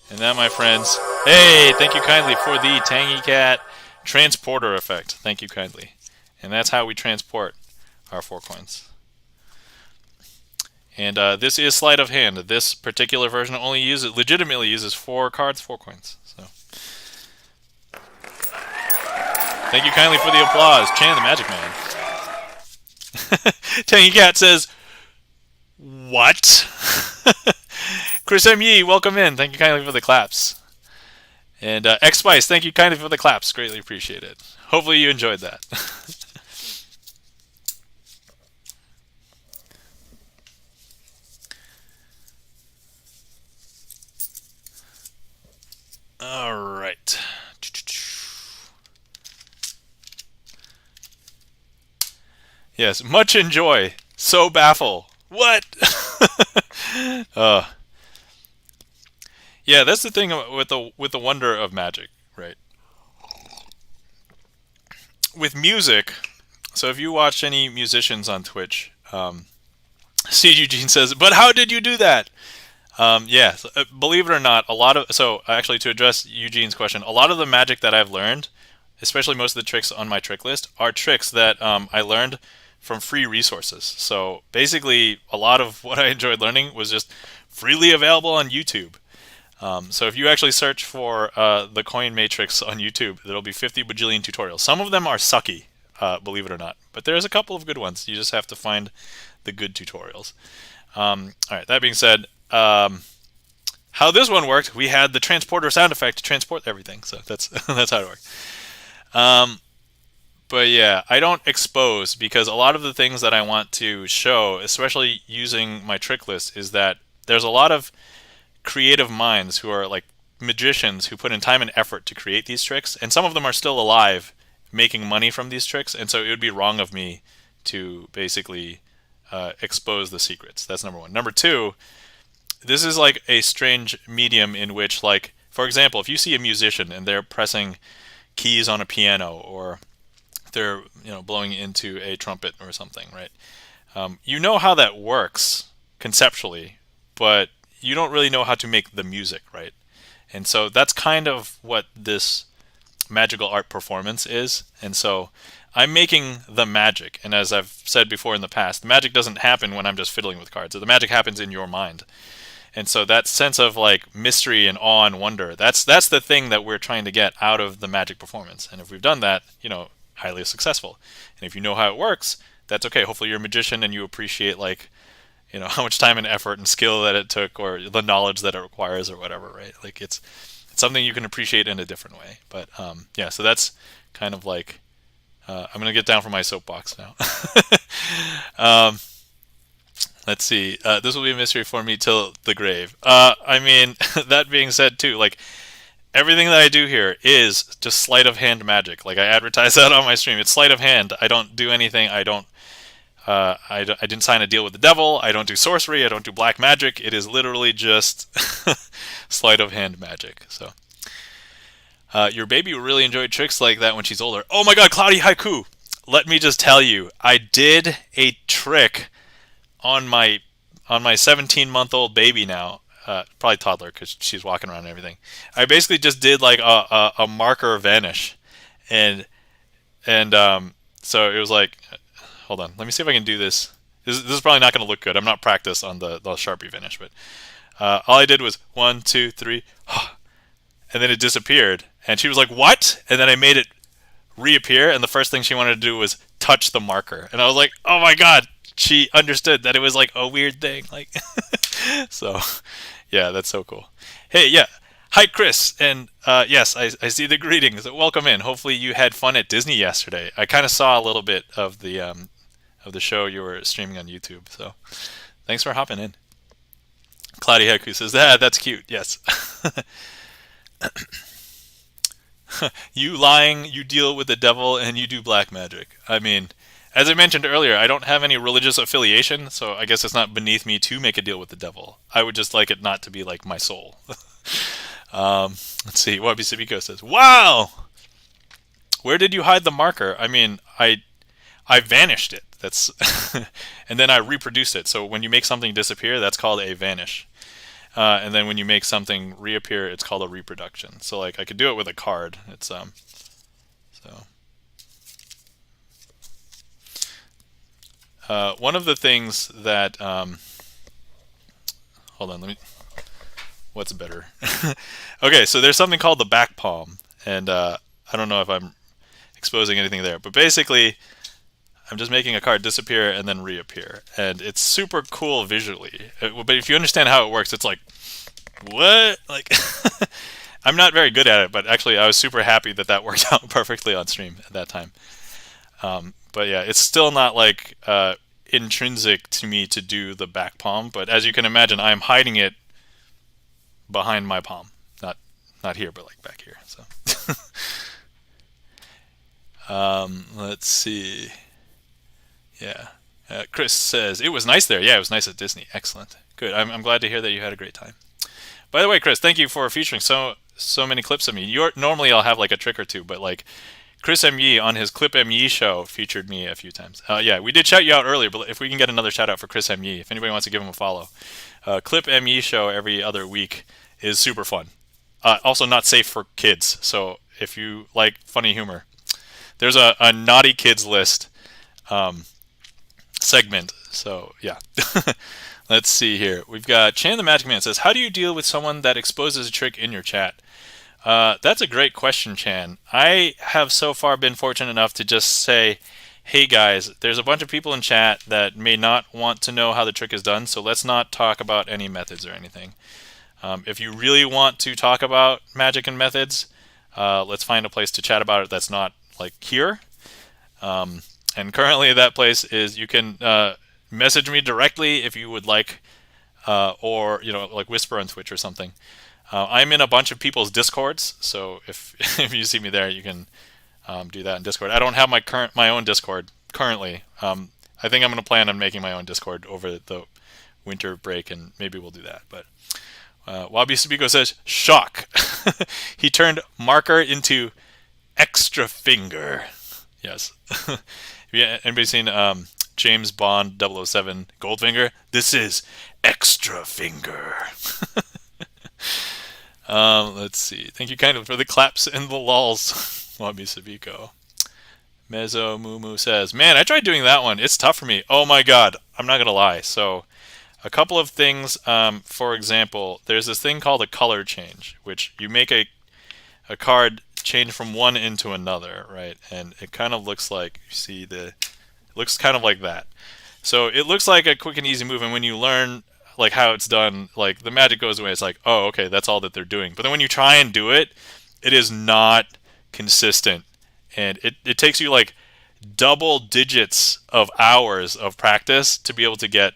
And that, my friends, hey, thank you kindly for the Tangy Cat transporter effect. Thank you kindly. And that's how we transport our 4 coins. And this is sleight of hand. This particular version only legitimately uses 4 cards, 4 coins. So, thank you kindly for the applause, Chan the Magic Man. Tangy Cat says, what? Chris M. Yee, welcome in. Thank you kindly for the claps. And XSpice, thank you kindly for the claps. Greatly appreciate it. Hopefully you enjoyed that. All right. Yes, much enjoy. So baffle. What? Yeah, that's the thing with the wonder of magic, right? With music, so if you watch any musicians on Twitch, C. Eugene says, "But how did you do that?" Yeah, so, believe it or not, a lot of so actually to address Eugene's question, a lot of the magic that I've learned, especially most of the tricks on my trick list, are tricks that I learned from free resources. So basically, a lot of what I enjoyed learning was just freely available on YouTube. So if you actually search for the coin matrix on YouTube, there'll be 50 bajillion tutorials. Some of them are sucky, believe it or not, but there's a couple of good ones. You just have to find the good tutorials. All right, that being said, how this one worked, we had the transporter sound effect to transport everything. So that's that's how it worked. But yeah, I don't expose because a lot of the things that I want to show, especially using my trick list, is that there's a lot of creative minds who are like magicians who put in time and effort to create these tricks, and some of them are still alive making money from these tricks, and so it would be wrong of me to basically expose the secrets. That's number one. Number two, this is like a strange medium in which, like, for example, if you see a musician and they're pressing keys on a piano, or they're blowing into a trumpet or something, right? You know how that works conceptually, but you don't really know how to make the music, right? And so that's kind of what this magical art performance is. And so I'm making the magic. And as I've said before in the past, the magic doesn't happen when I'm just fiddling with cards. The magic happens in your mind. And so that sense of like mystery and awe and wonder, that's the thing that we're trying to get out of the magic performance. And if we've done that, highly successful. And if you know how it works, that's okay. Hopefully you're a magician and you appreciate like how much time and effort and skill that it took, or the knowledge that it requires, or whatever, right? Like it's something you can appreciate in a different way. But yeah, so that's kind of like I'm gonna get down from my soapbox now. Let's see. This will be a mystery for me till the grave. I mean, that being said, too, like everything that I do here is just sleight of hand magic. Like I advertise that on my stream. It's sleight of hand. I don't do anything. I didn't sign a deal with the devil. I don't do sorcery. I don't do black magic. It is literally just sleight of hand magic. So, your baby will really enjoy tricks like that when she's older. Oh my God, Cloudy Haiku! Let me just tell you, I did a trick on my 17-month-old baby now. Probably toddler because she's walking around and everything. I basically just did like a marker vanish, and so it was like. Hold on. Let me see if I can do this. This is probably not going to look good. I'm not practiced on the Sharpie finish, but all I did was 1, 2, 3, and then it disappeared. And she was like, "What?" And then I made it reappear, and the first thing she wanted to do was touch the marker. And I was like, "Oh my God!" She understood that it was like a weird thing. Like, so yeah, that's so cool. Hey, yeah. Hi, Chris, and yes, I see the greetings. Welcome in. Hopefully, you had fun at Disney yesterday. I kind of saw a little bit of the show you were streaming on YouTube. So, thanks for hopping in. Cloudy Haiku says, that's cute." Yes. You lying, you deal with the devil, and you do black magic. I mean, as I mentioned earlier, I don't have any religious affiliation, so I guess it's not beneath me to make a deal with the devil. I would just like it not to be like my soul. Let's see. Wabi Sabiko says, "Wow! Where did you hide the marker?" I mean, I vanished it. That's and then I reproduced it. So when you make something disappear, that's called a vanish. And then when you make something reappear, it's called a reproduction. So like I could do it with a card. It's so. One of the things that hold on, let me. What's better? Okay, so there's something called the back palm, and I don't know if I'm exposing anything there, but basically I'm just making a card disappear and then reappear, and it's super cool visually. But if you understand how it works, it's like, what? Like, I'm not very good at it, but actually I was super happy that that worked out perfectly on stream at that time. But yeah, it's still not like intrinsic to me to do the back palm, but as you can imagine, I'm hiding it behind my palm, not here, but like back here. So, let's see. Yeah, Chris says it was nice there. Yeah, it was nice at Disney. Excellent, good. I'm glad to hear that you had a great time. By the way, Chris, thank you for featuring so many clips of me. Normally I'll have like a trick or two, but like Chris M. Yee on his Clip M. Yee show featured me a few times. Yeah, we did shout you out earlier, but if we can get another shout out for Chris M. Yee, if anybody wants to give him a follow, Clip M. Yee show every other week is super fun. Also not safe for kids, so if you like funny humor, there's a naughty kids list segment. So yeah. Let's see here. We've got Chan the Magic Man says, how do you deal with someone that exposes a trick in your chat? That's a great question, Chan. I have so far been fortunate enough to just say, hey guys, there's a bunch of people in chat that may not want to know how the trick is done, so let's not talk about any methods or anything. If you really want to talk about magic and methods, let's find a place to chat about it that's not like here. And currently that place is, you can message me directly if you would like, or like whisper on Twitch or something. I'm in a bunch of people's discords, so if if you see me there, you can do that in Discord. I don't have my own Discord currently. I think I'm going to plan on making my own Discord over the winter break, and maybe we'll do that. But Wabi Sabiko says, shock. He turned marker into extra finger. Yes. Have anybody seen James Bond 007 Goldfinger? This is extra finger. Let's see. Thank you kindly for the claps and the lulz. Wabi Sabiko. Mezzo Mumu says, man, I tried doing that one. It's tough for me. Oh my god. I'm not going to lie. So a couple of things. For example, there's this thing called a color change, which you make a card change from one into another, right? And it kind of looks like, you see it looks kind of like that. So it looks like a quick and easy move, and when you learn like how it's done, like the magic goes away. It's like, oh, okay, that's all that they're doing. But then when you try and do it, it is not consistent, and it takes you like double digits of hours of practice to be able to get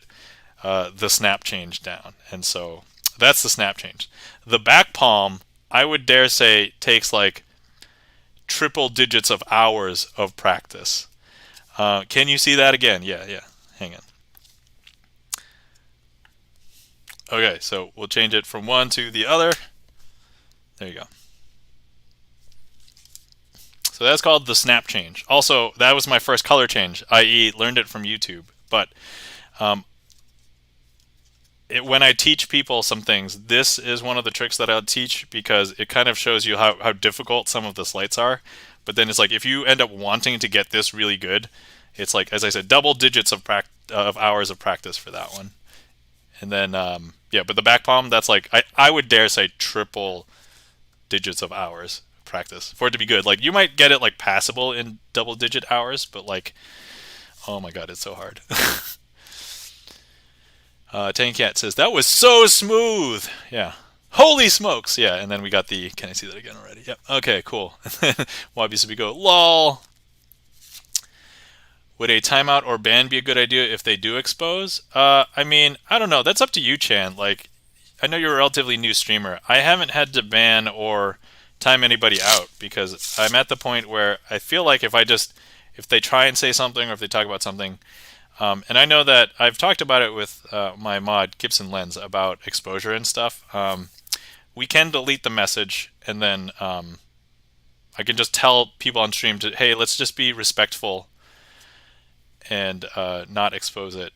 the snap change down. And so that's the snap change. The back palm, I would dare say, takes like triple digits of hours of practice. Can you see that again? Yeah. Hang on. Okay, so we'll change it from one to the other. There you go. So that's called the snap change. Also, that was my first color change, i.e. learned it from YouTube. But when I teach people some things, this is one of the tricks that I'll teach, because it kind of shows you how difficult some of the sleights are. But then it's like, if you end up wanting to get this really good, it's like, as I said, double digits of hours of practice for that one. And then, yeah, but the back palm, that's like, I would dare say triple digits of hours practice for it to be good. Like, you might get it like passable in double digit hours, but like, oh my god, it's so hard. Tank Cat says, that was so smooth. Yeah. Holy smokes. Yeah, and then we got the, can I see that again already? Yep. Okay, cool. Wabi Sabiko, lol. Would a timeout or ban be a good idea if they do expose? I mean, I don't know. That's up to you, Chan. Like, I know you're a relatively new streamer. I haven't had to ban or time anybody out, because I'm at the point where I feel like if they try and say something, or if they talk about something, and I know that I've talked about it with my mod, Gibson Lens, about exposure and stuff. We can delete the message, and then I can just tell people on stream to, hey, let's just be respectful and not expose it.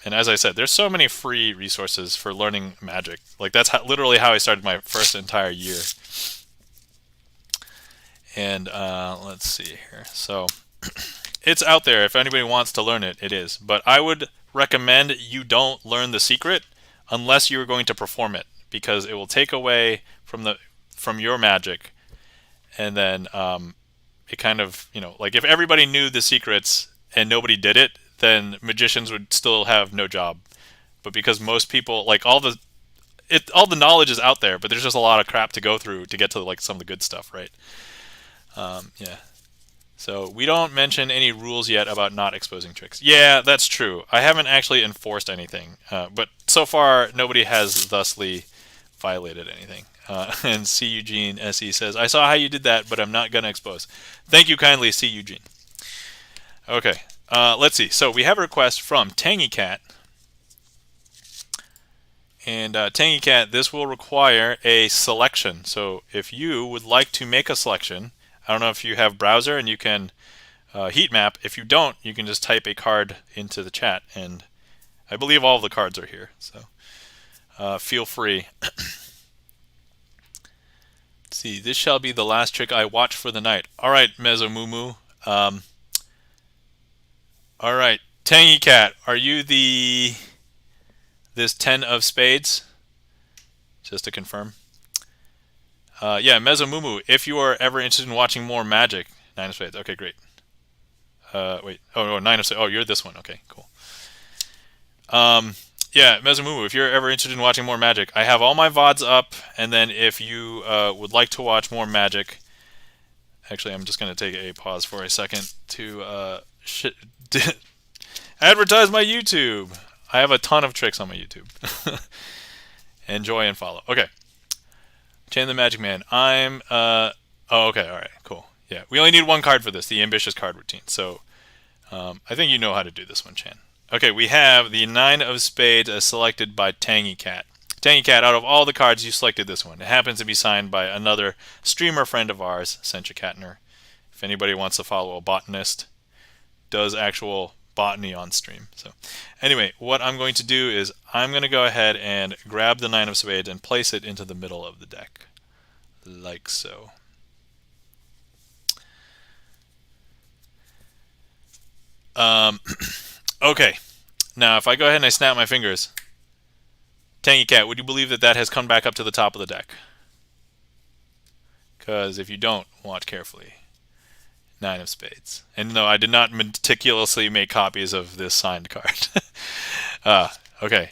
And as I said, there's so many free resources for learning magic. Like, that's literally how I started my first entire year. And let's see here. So it's out there. If anybody wants to learn it, it is. But I would recommend you don't learn the secret unless you're going to perform it, because it will take away from your magic. And then it kind of, like, if everybody knew the secrets and nobody did it, then magicians would still have no job. But because most people, like, all the knowledge is out there, but there's just a lot of crap to go through to get to like some of the good stuff, right? Yeah. So we don't mention any rules yet about not exposing tricks. Yeah, that's true. I haven't actually enforced anything, but so far nobody has thusly violated anything. And C. Eugene SE says, I saw how you did that, but I'm not going to expose. Thank you kindly, C. Eugene. Okay, let's see. So we have a request from Tangy Cat. And Tangy Cat, this will require a selection. So if you would like to make a selection, I don't know if you have browser and you can heat map. If you don't, you can just type a card into the chat, and I believe all of the cards are here. So feel free. Let's see, this shall be the last trick I watch for the night. All right, Mesomumu. All right, Tangy Cat, are you this 10 of spades? Just to confirm. Yeah, Mesomumu, if you are ever interested in watching more Magic, 9 of spades. Okay, great. Wait. Oh, no, 9 of spades. Oh, you're this one. Okay, cool. Yeah, Mesomumu, if you're ever interested in watching more Magic, I have all my VODs up, and then if you would like to watch more Magic, actually, I'm just going to take a pause for a second to advertise my YouTube. I have a ton of tricks on my YouTube. Enjoy and follow. Okay. Chain the Magic Man. Oh, okay, all right, cool. Yeah, we only need one card for this, the Ambitious Card Routine. So I think you know how to do this one, Chan. Okay, we have the 9 of spades as selected by Tangy Cat. Tangy Cat, out of all the cards, you selected this one. It happens to be signed by another streamer friend of ours, Sencha Katner. If anybody wants to follow a botanist, does actual botany on stream. So anyway, what I'm going to do is I'm going to go ahead and grab the 9 of spades and place it into the middle of the deck, like so. Okay, now if I go ahead and I snap my fingers, Tangy Cat, would you believe that that has come back up to the top of the deck? Because if you don't, watch carefully. 9 of spades. And no, I did not meticulously make copies of this signed card. Okay.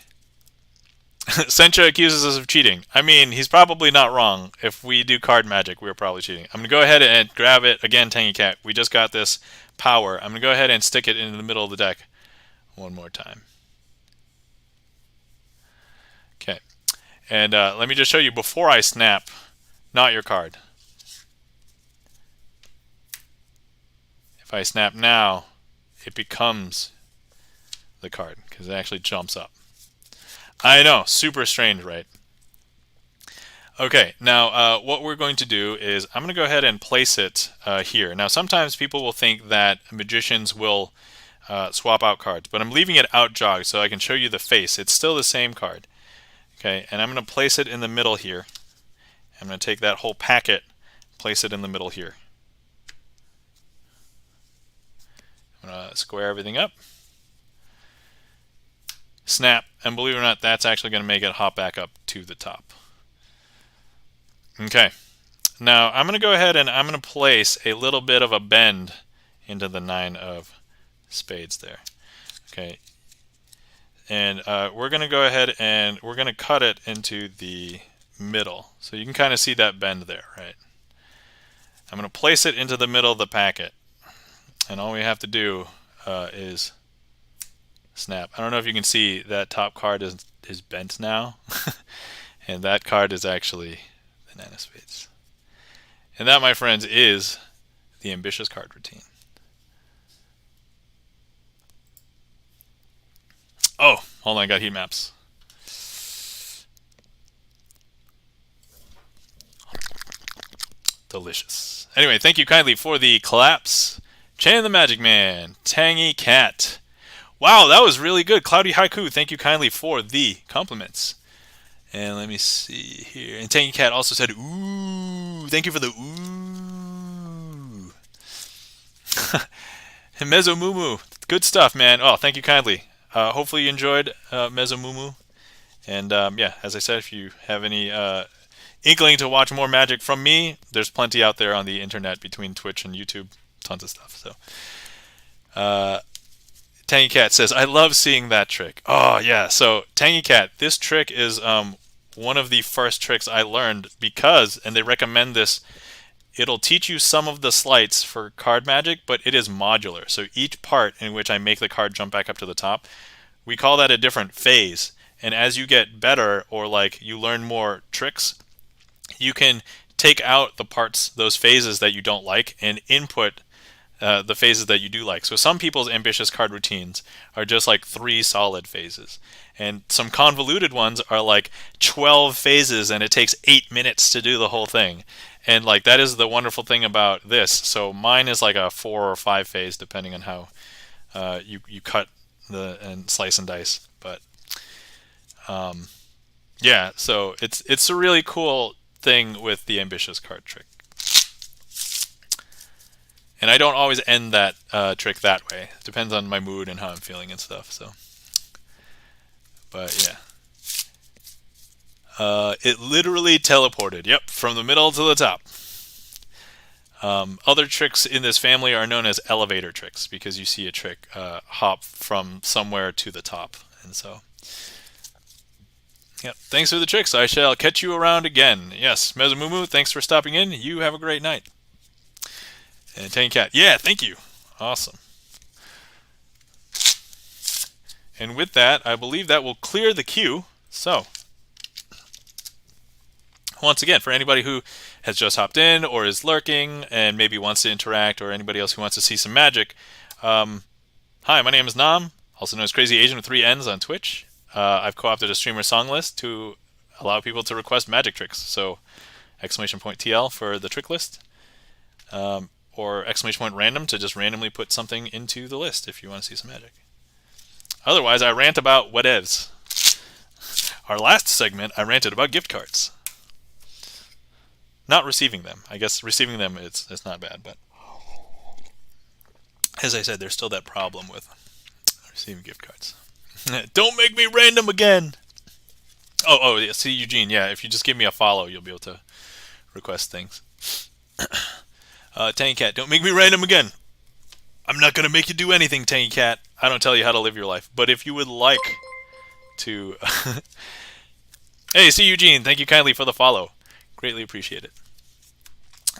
Sencha accuses us of cheating. I mean, he's probably not wrong. If we do card magic, we're probably cheating. I'm going to go ahead and grab it. Again, Tangy Cat, we just got this power. I'm going to go ahead and stick it into the middle of the deck one more time. Okay. And let me just show you before I snap, not your card. If I snap now, it becomes the card because it actually jumps up. I know, super strange, right? Okay, now what we're going to do is I'm going to go ahead and place it here. Now, sometimes people will think that magicians will swap out cards, but I'm leaving it out jogged so I can show you the face. It's still the same card. Okay, and I'm going to place it in the middle here. I'm going to take that whole packet, place it in the middle here. I'm going to square everything up. Snap, and believe it or not, that's actually going to make it hop back up to the top. Okay, now I'm going to go ahead and I'm going to place a little bit of a bend into the 9 of spades there. Okay, and we're going to go ahead and we're going to cut it into the middle. So you can kind of see that bend there, right? I'm going to place it into the middle of the packet. And all we have to do is snap. I don't know if you can see that top card is bent now. And that card is actually the 9 of spades. And that, my friends, is the Ambitious Card Routine. Oh, hold on, I got heat maps. Delicious. Anyway, thank you kindly for the claps. Chain the Magic Man, Tangy Cat. Wow, that was really good. Cloudy Haiku, thank you kindly for the compliments. And let me see here. And Tangy Cat also said, ooh. Thank you for the ooh. And Mesomumu, good stuff, man. Oh, thank you kindly. Hopefully you enjoyed Mesomumu. And yeah, as I said, if you have any inkling to watch more magic from me, there's plenty out there on the internet between Twitch and YouTube. Tons of stuff. So Tangy Cat says, I love seeing that trick. Oh yeah, so Tangy Cat, this trick is one of the first tricks I learned because, and they recommend this, it'll teach you some of the sleights for card magic, but it is modular. So each part in which I make the card jump back up to the top, we call that a different phase. And as you get better, or like you learn more tricks, you can take out the parts, those phases that you don't like, and input the phases that you do like. So some people's ambitious card routines are just like 3 solid phases. And some convoluted ones are like 12 phases and it takes 8 minutes to do the whole thing. And like that is the wonderful thing about this. So mine is like a 4 or 5 phase depending on how you cut and slice and dice. But yeah, so it's a really cool thing with the ambitious card trick. And I don't always end that trick that way. It depends on my mood and how I'm feeling and stuff. So, but yeah, it literally teleported. Yep, from the middle to the top. Other tricks in this family are known as elevator tricks because you see a trick hop from somewhere to the top, and so. Yep. Thanks for the tricks. I shall catch you around again. Yes, Mezamumu, thanks for stopping in. You have a great night. And Tang Cat, yeah, thank you. Awesome. And with that, I believe that will clear the queue. So, once again, for anybody who has just hopped in or is lurking and maybe wants to interact, or anybody else who wants to see some magic, hi, my name is Nam, also known as Crazy Asian with 3 N's on Twitch. I've co-opted a StreamerSonglist to allow people to request magic tricks. So, !TL for the trick list. Or !random to just randomly put something into the list if you want to see some magic. Otherwise, I rant about whatevs. Our last segment, I ranted about gift cards. Not receiving them. I guess receiving them, it's not bad, but as I said, there's still that problem with receiving gift cards. Don't make me random again! Oh, yeah, see, Eugene, yeah, if you just give me a follow, you'll be able to request things. Tangy Cat, don't make me random again. I'm not going to make you do anything, Tangy Cat. I don't tell you how to live your life. But if you would like to... Hey, see Eugene, thank you kindly for the follow. Greatly appreciate it.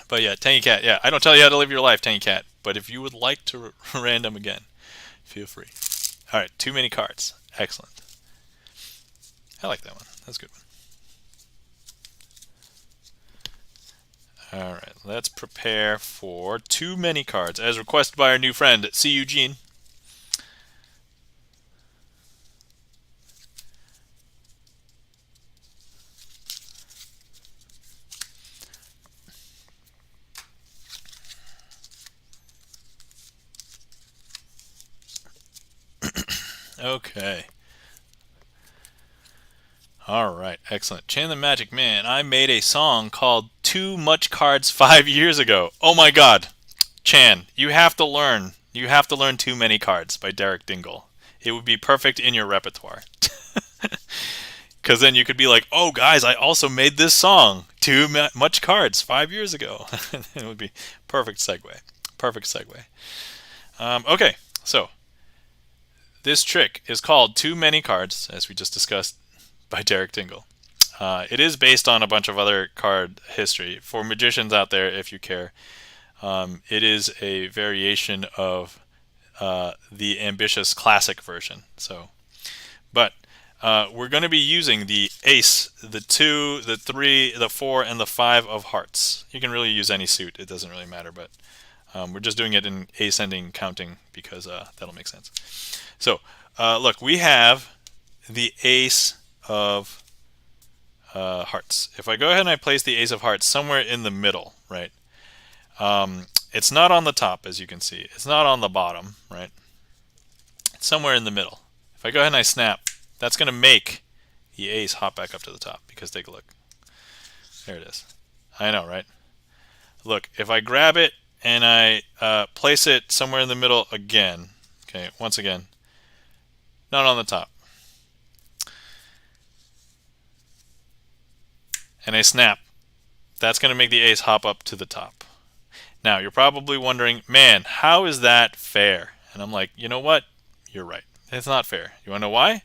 But yeah, Tangy Cat, yeah, I don't tell you how to live your life, Tangy Cat. But if you would like to random again, feel free. Alright, too many cards. Excellent. I like that one. That's a good one. Alright, let's prepare for too many cards, as requested by our new friend, C. Eugene. Okay. Alright, excellent. Chan the Magic Man, I made a song called Too Much Cards 5 years ago. Oh my god. Chan, you have to learn. You have to learn Too Many Cards by Derek Dingle. It would be perfect in your repertoire. Because then you could be like, oh guys, I also made this song, Too Much Cards 5 years ago. It would be perfect segue. Perfect segue. Okay, so this trick is called Too Many Cards, as we just discussed, by Derek Dingle. It is based on a bunch of other card history. For magicians out there, if you care, it is a variation of the ambitious classic version. So, but we're going to be using the ace, the 2, the 3, the 4, and the 5 of hearts. You can really use any suit. It doesn't really matter, but we're just doing it in ascending counting because that'll make sense. So, look, we have the ace of hearts. If I go ahead and I place the ace of hearts somewhere in the middle, right? It's not on the top, as you can see. It's not on the bottom, right? It's somewhere in the middle. If I go ahead and I snap, that's going to make the ace hop back up to the top, because take a look. There it is. I know, right? Look, if I grab it and I place it somewhere in the middle again, okay, once again, not on the top, and I snap, that's going to make the ace hop up to the top. Now, you're probably wondering, man, how is that fair? And I'm like, you know what? You're right. It's not fair. You want to know why?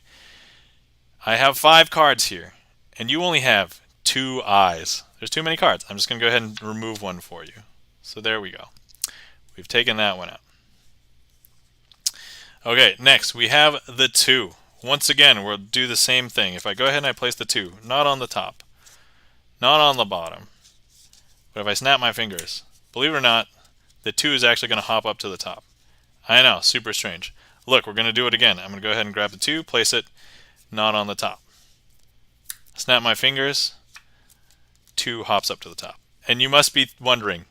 I have 5 cards here, and you only have 2 eyes. There's too many cards. I'm just going to go ahead and remove one for you. So there we go. We've taken that one out. Okay, next we have the 2. Once again, we'll do the same thing. If I go ahead and I place the 2, not on the top, not on the bottom, but if I snap my fingers, believe it or not, the 2 is actually going to hop up to the top. I know, super strange. Look, we're going to do it again. I'm going to go ahead and grab the 2, place it not on the top. Snap my fingers, 2 hops up to the top. And you must be wondering,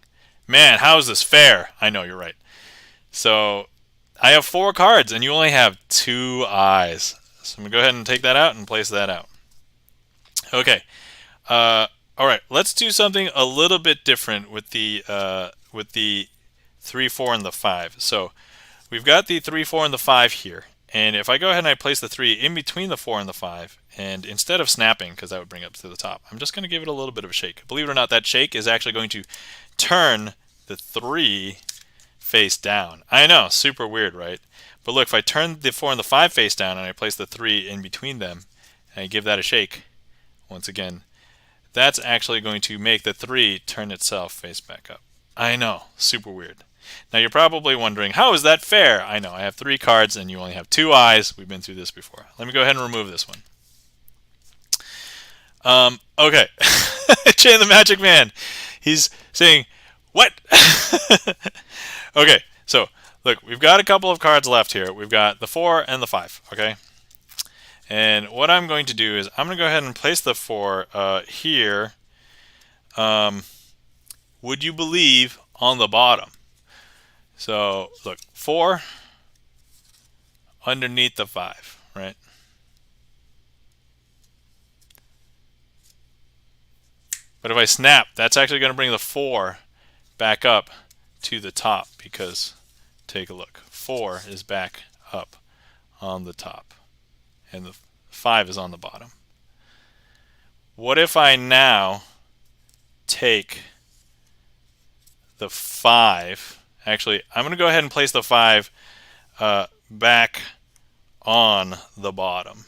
man, how is this fair? I know, you're right. So I have 4 cards and you only have 2 eyes. So I'm going to go ahead and take that out and place that out. Okay. All right, let's do something a little bit different with the 3, 4, and the 5. So we've got the 3, 4, and the 5 here. And if I go ahead and I place the 3 in between the 4 and the 5, and instead of snapping, because that would bring it up to the top, I'm just going to give it a little bit of a shake. Believe it or not, that shake is actually going to turn the 3 face down. I know, super weird, right? But look, if I turn the 4 and the 5 face down and I place the 3 in between them, and I give that a shake, once again, that's actually going to make the 3 turn itself face back up. I know, super weird. Now you're probably wondering, how is that fair? I know, I have 3 cards and you only have 2 eyes. We've been through this before. Let me go ahead and remove this one. Okay. Chain the Magic Man. He's saying, what? Okay, so look, we've got a couple of cards left here. We've got the 4 and the 5, okay? And what I'm going to do is I'm going to go ahead and place the 4 here. Would you believe on the bottom? So look, 4 underneath the 5, right? But if I snap, that's actually going to bring the 4 back up to the top because, take a look, 4 is back up on the top and the 5 is on the bottom. What if I now take the 5, actually I'm going to go ahead and place the 5 back on the bottom.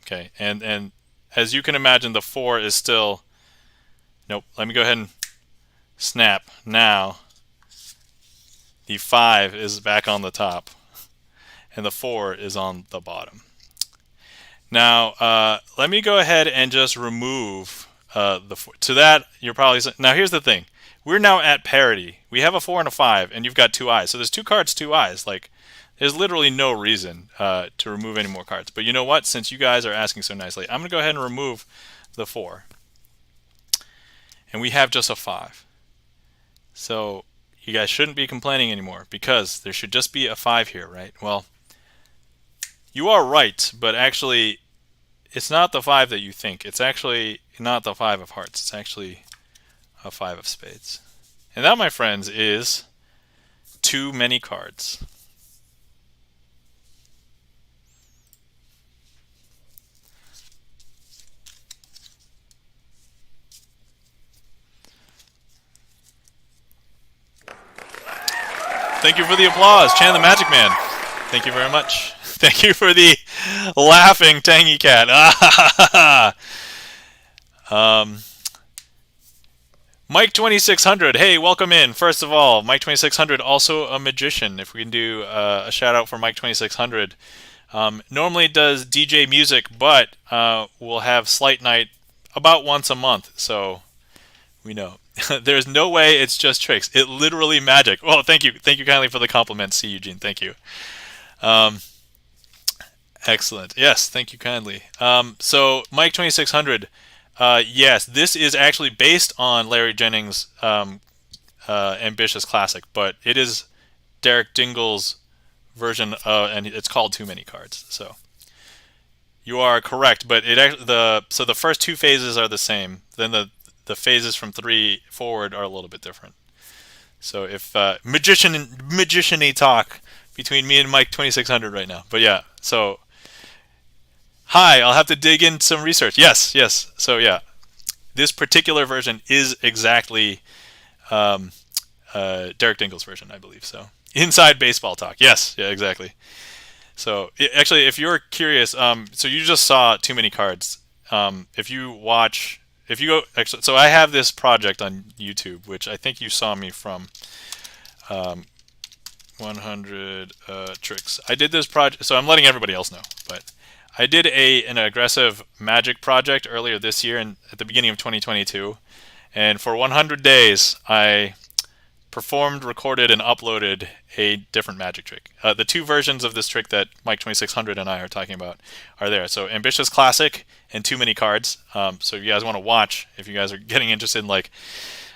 Okay, and as you can imagine, the 4 is still, nope, let me go ahead and snap. Now the 5 is back on the top and the 4 is on the bottom. Now let me go ahead and just remove the 4. To that, you're probably saying, now here's the thing. We're now at parity. We have a 4 and a 5 and you've got 2 eyes. So there's 2 cards, 2 eyes. Like, there's literally no reason to remove any more cards. But you know what? Since you guys are asking so nicely, I'm going to go ahead and remove the 4. And we have just a 5. So you guys shouldn't be complaining anymore because there should just be a 5 here, right? Well, you are right, but actually it's not the 5 that you think. It's actually not the 5 of hearts. It's actually a 5 of spades. And that, my friends, is too many cards. Thank you for the applause, Chan the Magic Man. Thank you very much. Thank you for the laughing Tangy Cat. Mike 2600, hey, welcome in. First of all, Mike 2600, also a magician. If we can do a shout out for Mike 2600. Normally does DJ music, but we'll have Sleight night about once a month, so we know. There's no way it's just tricks. It literally magic. Oh, thank you kindly for the compliment, C. Eugene. Thank you. Excellent. Yes, thank you kindly. So Mike 2600. Yes, this is actually based on Larry Jennings' Ambitious Classic, but it is Derek Dingle's version, and it's called Too Many Cards. So you are correct, but so the first 2 phases are the same. Then the phases from 3 forward are a little bit different. So if magician-y talk between me and Mike 2600 right now. But yeah, so hi, I'll have to dig in some research. Yes. So yeah, this particular version is exactly Derek Dingle's version, I believe. So inside baseball talk. Yes, yeah, exactly. So actually, if you're curious, so you just saw Too Many Cards. If you go, actually, so I have this project on YouTube, which I think you saw me from 100 Tricks. I did this project, so I'm letting everybody else know, but I did an aggressive magic project earlier this year and at the beginning of 2022, And for 100 days, I performed, recorded, and uploaded a different magic trick. The two versions of this trick that Mike 2600 and I are talking about are there. So Ambitious Classic and Too Many Cards. So if you guys want to watch, if you guys are getting interested in like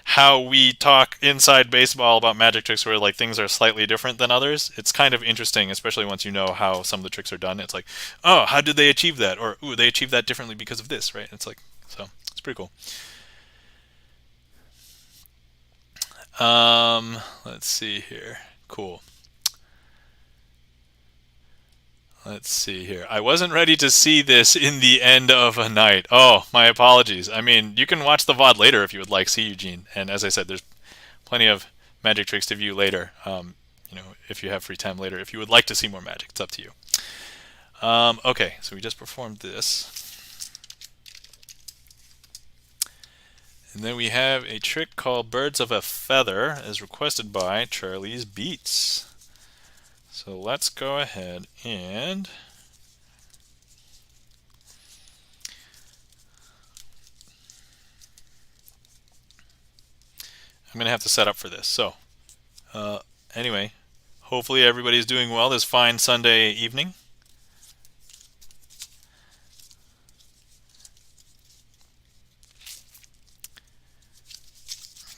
how we talk inside baseball about magic tricks where like things are slightly different than others, it's kind of interesting, especially once you know how some of the tricks are done. It's like, oh, how did they achieve that? Or, ooh, they achieved that differently because of this, right? It's like, so it's pretty cool. Let's see here. Cool. Let's see here. I wasn't ready to see this in the end of a night. Oh, my apologies. I mean, you can watch the VOD later if you would like. See, Eugene. And as I said, there's plenty of magic tricks to view later. If you have free time later, if you would like to see more magic, it's up to you. Okay, so we just performed this. And then we have a trick called Birds of a Feather, as requested by Charlie's Beats. So let's go ahead and I'm going to have to set up for this. So anyway, hopefully everybody's doing well this fine Sunday evening.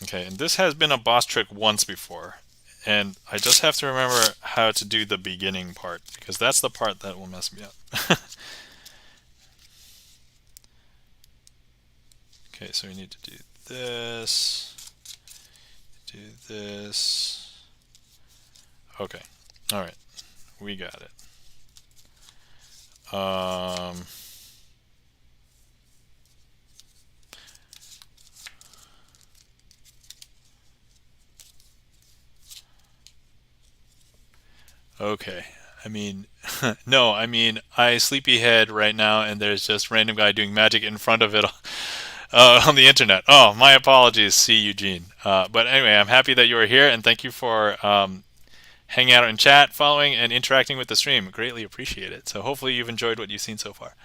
Okay, and this has been a boss trick once before, and I just have to remember how to do the beginning part, because that's the part that will mess me up. Okay, so we need to do this, do this. Okay, all right, we got it. Okay, I mean, no, I mean, I sleepyhead right now, and there's just random guy doing magic in front of it on the internet. Oh, my apologies, see Eugene. But anyway, I'm happy that you are here, and thank you for hanging out in chat, following, and interacting with the stream. Greatly appreciate it. So hopefully you've enjoyed what you've seen so far.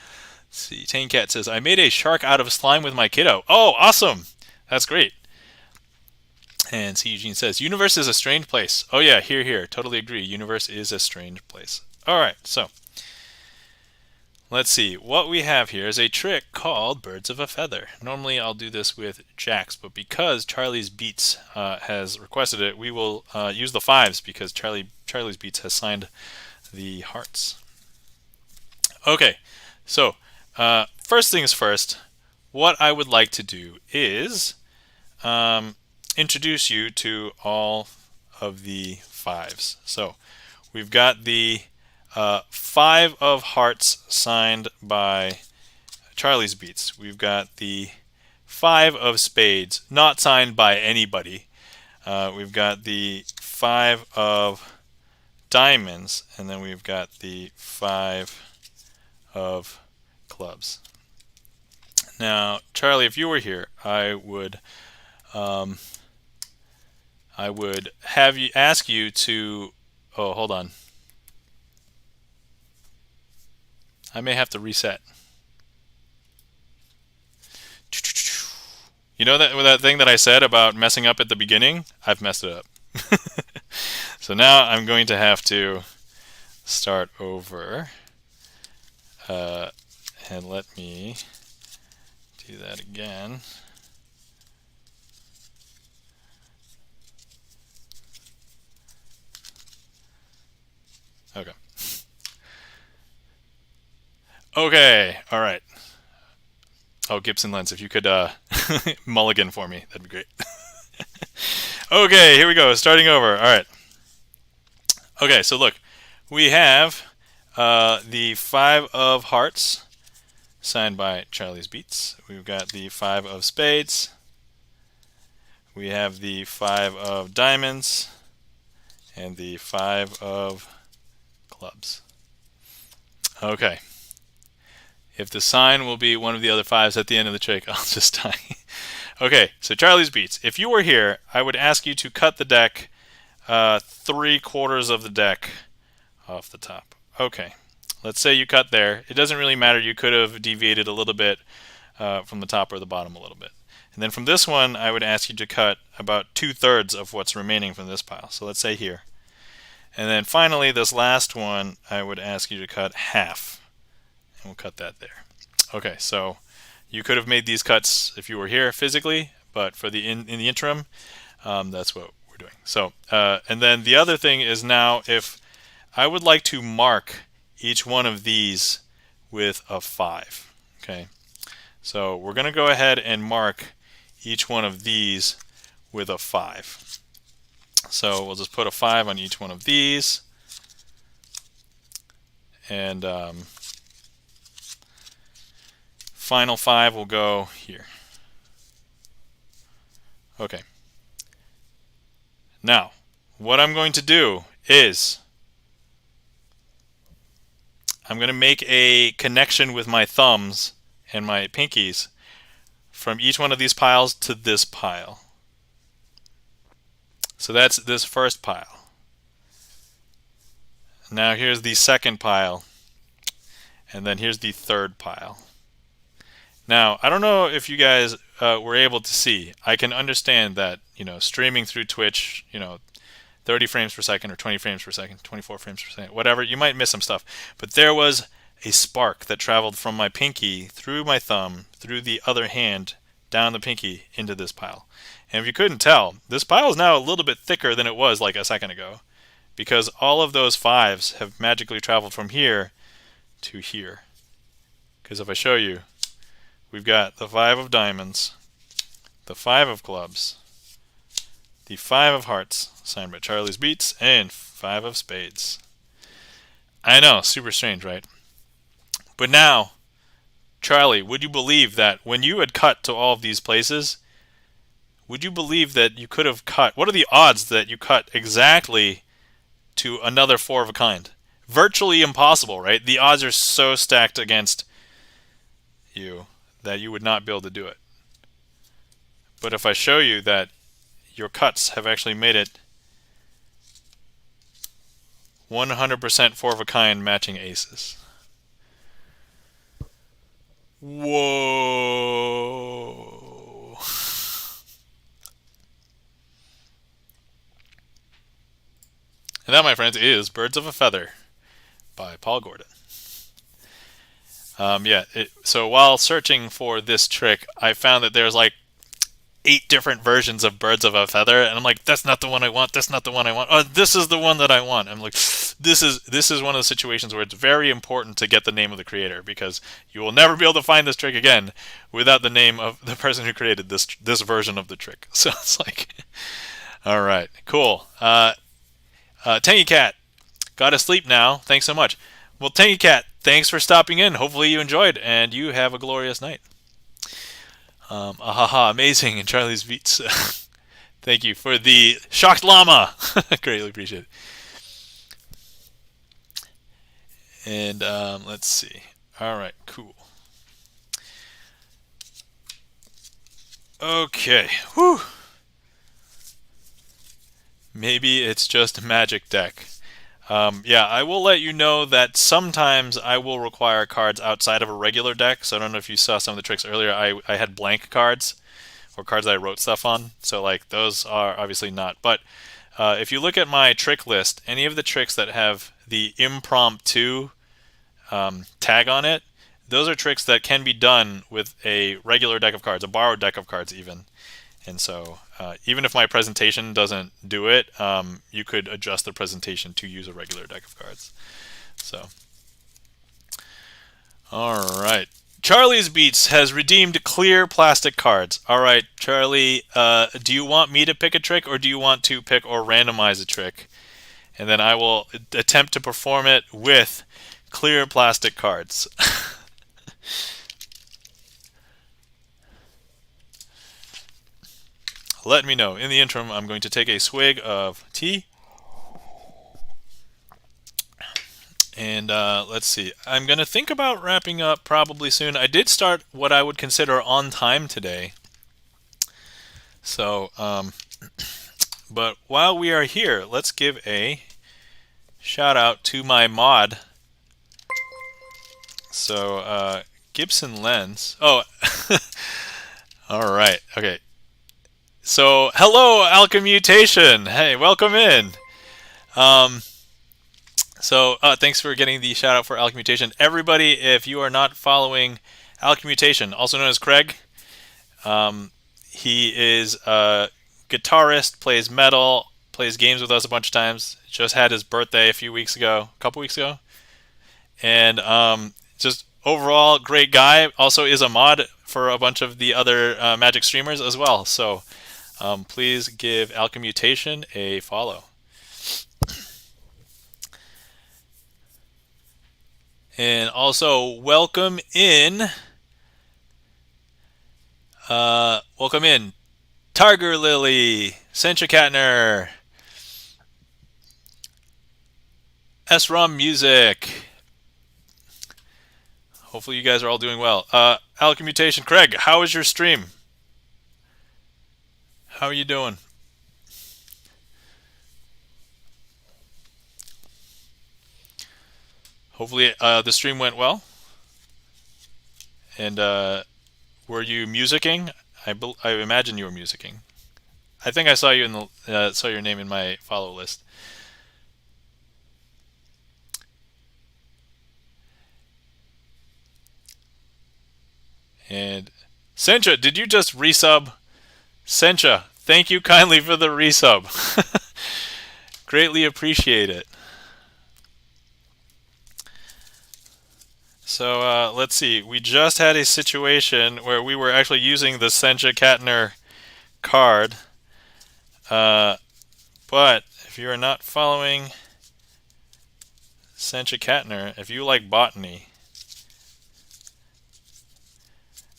Let's see, Tane Cat says, I made a shark out of slime with my kiddo. Oh, awesome! That's great. And C. Eugene says, universe is a strange place. Oh yeah, here. Totally agree. Universe is a strange place. Alright, so let's see. What we have here is a trick called Birds of a Feather. Normally I'll do this with jacks, but because Charlie's Beats has requested it, we will use the fives because Charlie's Beats has signed the hearts. Okay, so first things first, what I would like to do is introduce you to all of the fives. So we've got the 5 of hearts signed by Charlie's Beats. We've got the 5 of spades not signed by anybody. We've got the 5 of diamonds, and then we've got the 5 of clubs. Now, Charlie, if you were here, I would have you ask you to. Oh, hold on. I may have to reset. You know that thing that I said about messing up at the beginning? I've messed it up. So now I'm going to have to start over. And let me do that again. Okay. Okay, all right. Oh, Gibson Lens, if you could mulligan for me, that'd be great. Okay, here we go, starting over. All right. Okay, so look, we have the 5 of hearts signed by Charlie's Beats. We've got the 5 of spades. We have the 5 of diamonds and the 5 of clubs. Okay. If the sign will be one of the other 5s at the end of the trick, I'll just tie. Okay, so Charlie's Beats. If you were here, I would ask you to cut the deck 3/4 of the deck off the top. Okay, let's say you cut there. It doesn't really matter. You could have deviated a little bit from the top or the bottom a little bit. And then from this one, I would ask you to cut about 2/3 of what's remaining from this pile. So let's say here. And then finally, this last one, I would ask you to cut half. And we'll cut that there. Okay, so you could have made these cuts if you were here physically, but for the in the interim, that's what we're doing. So, and then the other thing is now, if I would like to mark each one of these with a 5. Okay, so we're going to go ahead and mark each one of these with a 5. So we'll just put a 5 on each one of these, and final 5 will go here. Okay. Now, what I'm going to do is I'm going to make a connection with my thumbs and my pinkies from each one of these piles to this pile. So that's this first pile. Now here's the second pile, and then here's the third pile. Now, I don't know if you guys were able to see. I can understand that, streaming through Twitch, 30 frames per second or 20 frames per second, 24 frames per second, whatever, you might miss some stuff. But there was a spark that traveled from my pinky through my thumb, through the other hand, down the pinky into this pile. And if you couldn't tell, this pile is now a little bit thicker than it was like a second ago, because all of those 5s have magically traveled from here to here. Because if I show you, we've got the 5 of diamonds, the 5 of clubs, the 5 of hearts, signed by Charlie's Beats, and 5 of spades. I know, super strange, right? But now, Charlie, would you believe that when you had cut to all of these places, would you believe that you could have cut, what are the odds that you cut exactly to another 4 of a kind? Virtually impossible, right? The odds are so stacked against you that you would not be able to do it. But if I show you that your cuts have actually made it 100% 4 of a kind matching aces. Whoa. And that, my friends, is Birds of a Feather by Paul Gordon. So while searching for this trick, I found that there's like 8 different versions of Birds of a Feather, and I'm like, that's not the one I want, that's not the one I want, oh, this is the one that I want. I'm like, this is one of the situations where it's very important to get the name of the creator, because you will never be able to find this trick again without the name of the person who created this version of the trick. So it's like, all right, cool. Tangy Cat, gotta sleep now, thanks so much. Well, Tangy Cat, thanks for stopping in. Hopefully you enjoyed, and you have a glorious night. Amazing, and Charlie's Beats. Thank you for the shocked llama. Greatly appreciate it. And let's see. All right, cool. Okay. Whew. Maybe it's just a magic deck. Yeah, I will let you know that sometimes I will require cards outside of a regular deck. So I don't know if you saw some of the tricks earlier. I had blank cards, or cards that I wrote stuff on. So like those are obviously not. But if you look at my trick list, any of the tricks that have the impromptu tag on it, those are tricks that can be done with a regular deck of cards, a borrowed deck of cards even. And so even if my presentation doesn't do it, you could adjust the presentation to use a regular deck of cards. So, all right. Charlie's Beats has redeemed clear plastic cards. All right, Charlie, do you want me to pick a trick, or do you want to pick or randomize a trick? And then I will attempt to perform it with clear plastic cards. Let me know. In the interim, I'm going to take a swig of tea. And let's see. I'm going to think about wrapping up probably soon. I did start what I would consider on time today. So, but while we are here, let's give a shout out to my mod. So, Gibson Lens. Oh, All right. Okay. So, hello, Alchemutation. Hey, welcome in. Um, thanks for getting the shout out for Alchemutation. Everybody, if you are not following Alchemutation, also known as Craig, um, he is a guitarist, plays metal, plays games with us a bunch of times. Just had his birthday a couple weeks ago, and just overall great guy. Also is a mod for a bunch of the other Magic streamers as well. So please give Alchemutation a follow. And also welcome in, Tiger Lily, Sencha Katner, S-Rum Music. Hopefully you guys are all doing well. Alchemutation, Craig, how was your stream? How are you doing? Hopefully the stream went well. And were you musicking? I imagine you were musicking. I think I saw you in the saw your name in my follow list. And Sencha, did you just resub? Sencha, thank you kindly for the resub. Greatly appreciate it. So let's see. We just had a situation where we were actually using the Sencha Katner card. But if you are not following Sencha Katner, if you like botany,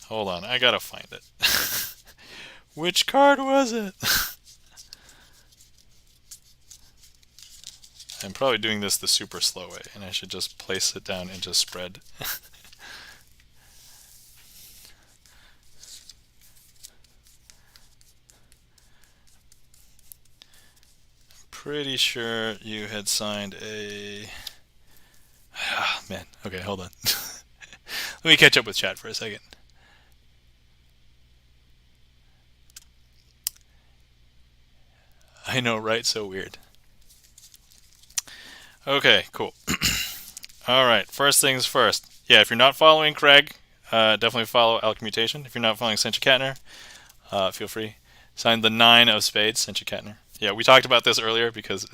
hold on, I gotta find it. Which card was it? I'm probably doing this the super slow way, and I should just place it down and just spread. Pretty sure you had signed a... Ah, man. Okay, hold on. Let me catch up with chat for a second. I know, right? So weird. Okay, cool. All right, first things first. Yeah, if you're not following Craig, definitely follow Alchemutation. If you're not following Sencha Katner, feel free. Sign the 9 of spades, Sencha Katner. Yeah, we talked about this earlier because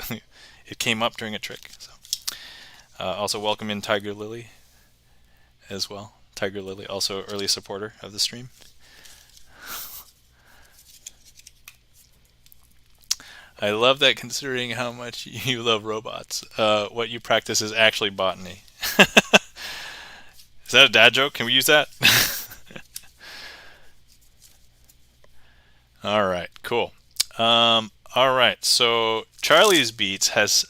it came up during a trick. So, also welcome in Tiger Lily as well. Tiger Lily, also early supporter of the stream. I love that considering how much you love robots. What you practice is actually botany. Is that a dad joke? Can we use that? All right, cool. All right, so Charlie's Beats has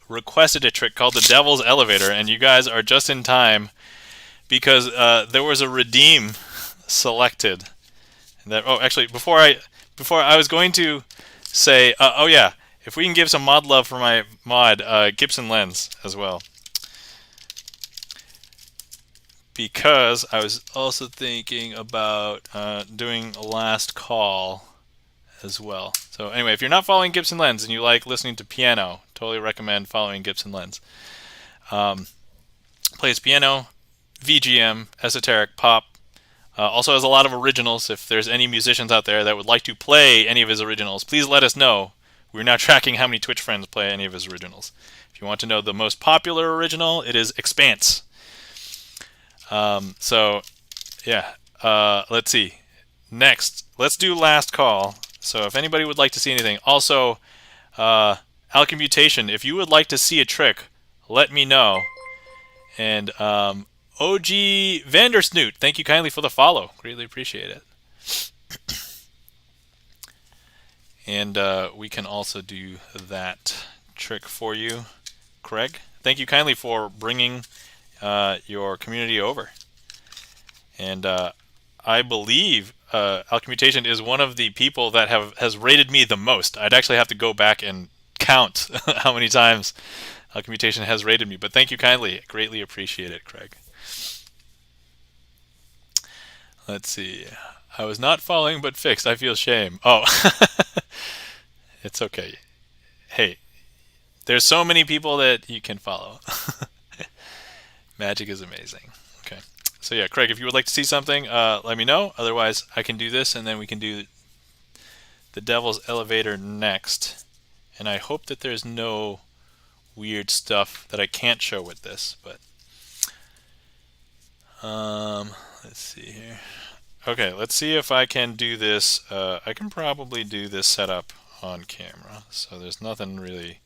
requested a trick called the Devil's Elevator, and you guys are just in time because there was a redeem selected. That actually before I was going to say oh yeah, if we can give some mod love for my mod Gibson Lens as well, because I was also thinking about doing a last call as well. So anyway, if you're not following Gibson Lens and you like listening to piano, totally recommend following Gibson Lens. Plays piano, VGM, esoteric, pop. Also has a lot of originals. If there's any musicians out there that would like to play any of his originals, please let us know. We're now tracking how many Twitch friends play any of his originals. If you want to know the most popular original, it is Expanse. So, yeah. Let's see. Next, let's do last call. So if anybody would like to see anything. Also, Alchemutation, if you would like to see a trick, let me know. And OG Vandersnoot, thank you kindly for the follow. Greatly appreciate it. And we can also do that trick for you, Craig. Thank you kindly for bringing your community over. And I believe Alchemutation is one of the people that has rated me the most. I'd actually have to go back and count how many times Alchemutation has rated me. But thank you kindly. Greatly appreciate it, Craig. Let's see. I was not following but fixed. I feel shame. Oh, it's okay. Hey, there's so many people that you can follow. Magic is amazing. Okay. So yeah, Craig, if you would like to see something, let me know. Otherwise, I can do this, and then we can do the Devil's Elevator next. And I hope that there's no weird stuff that I can't show with this. But let's see here. Okay, let's see if I can do this. I can probably do this setup on camera, so there's nothing really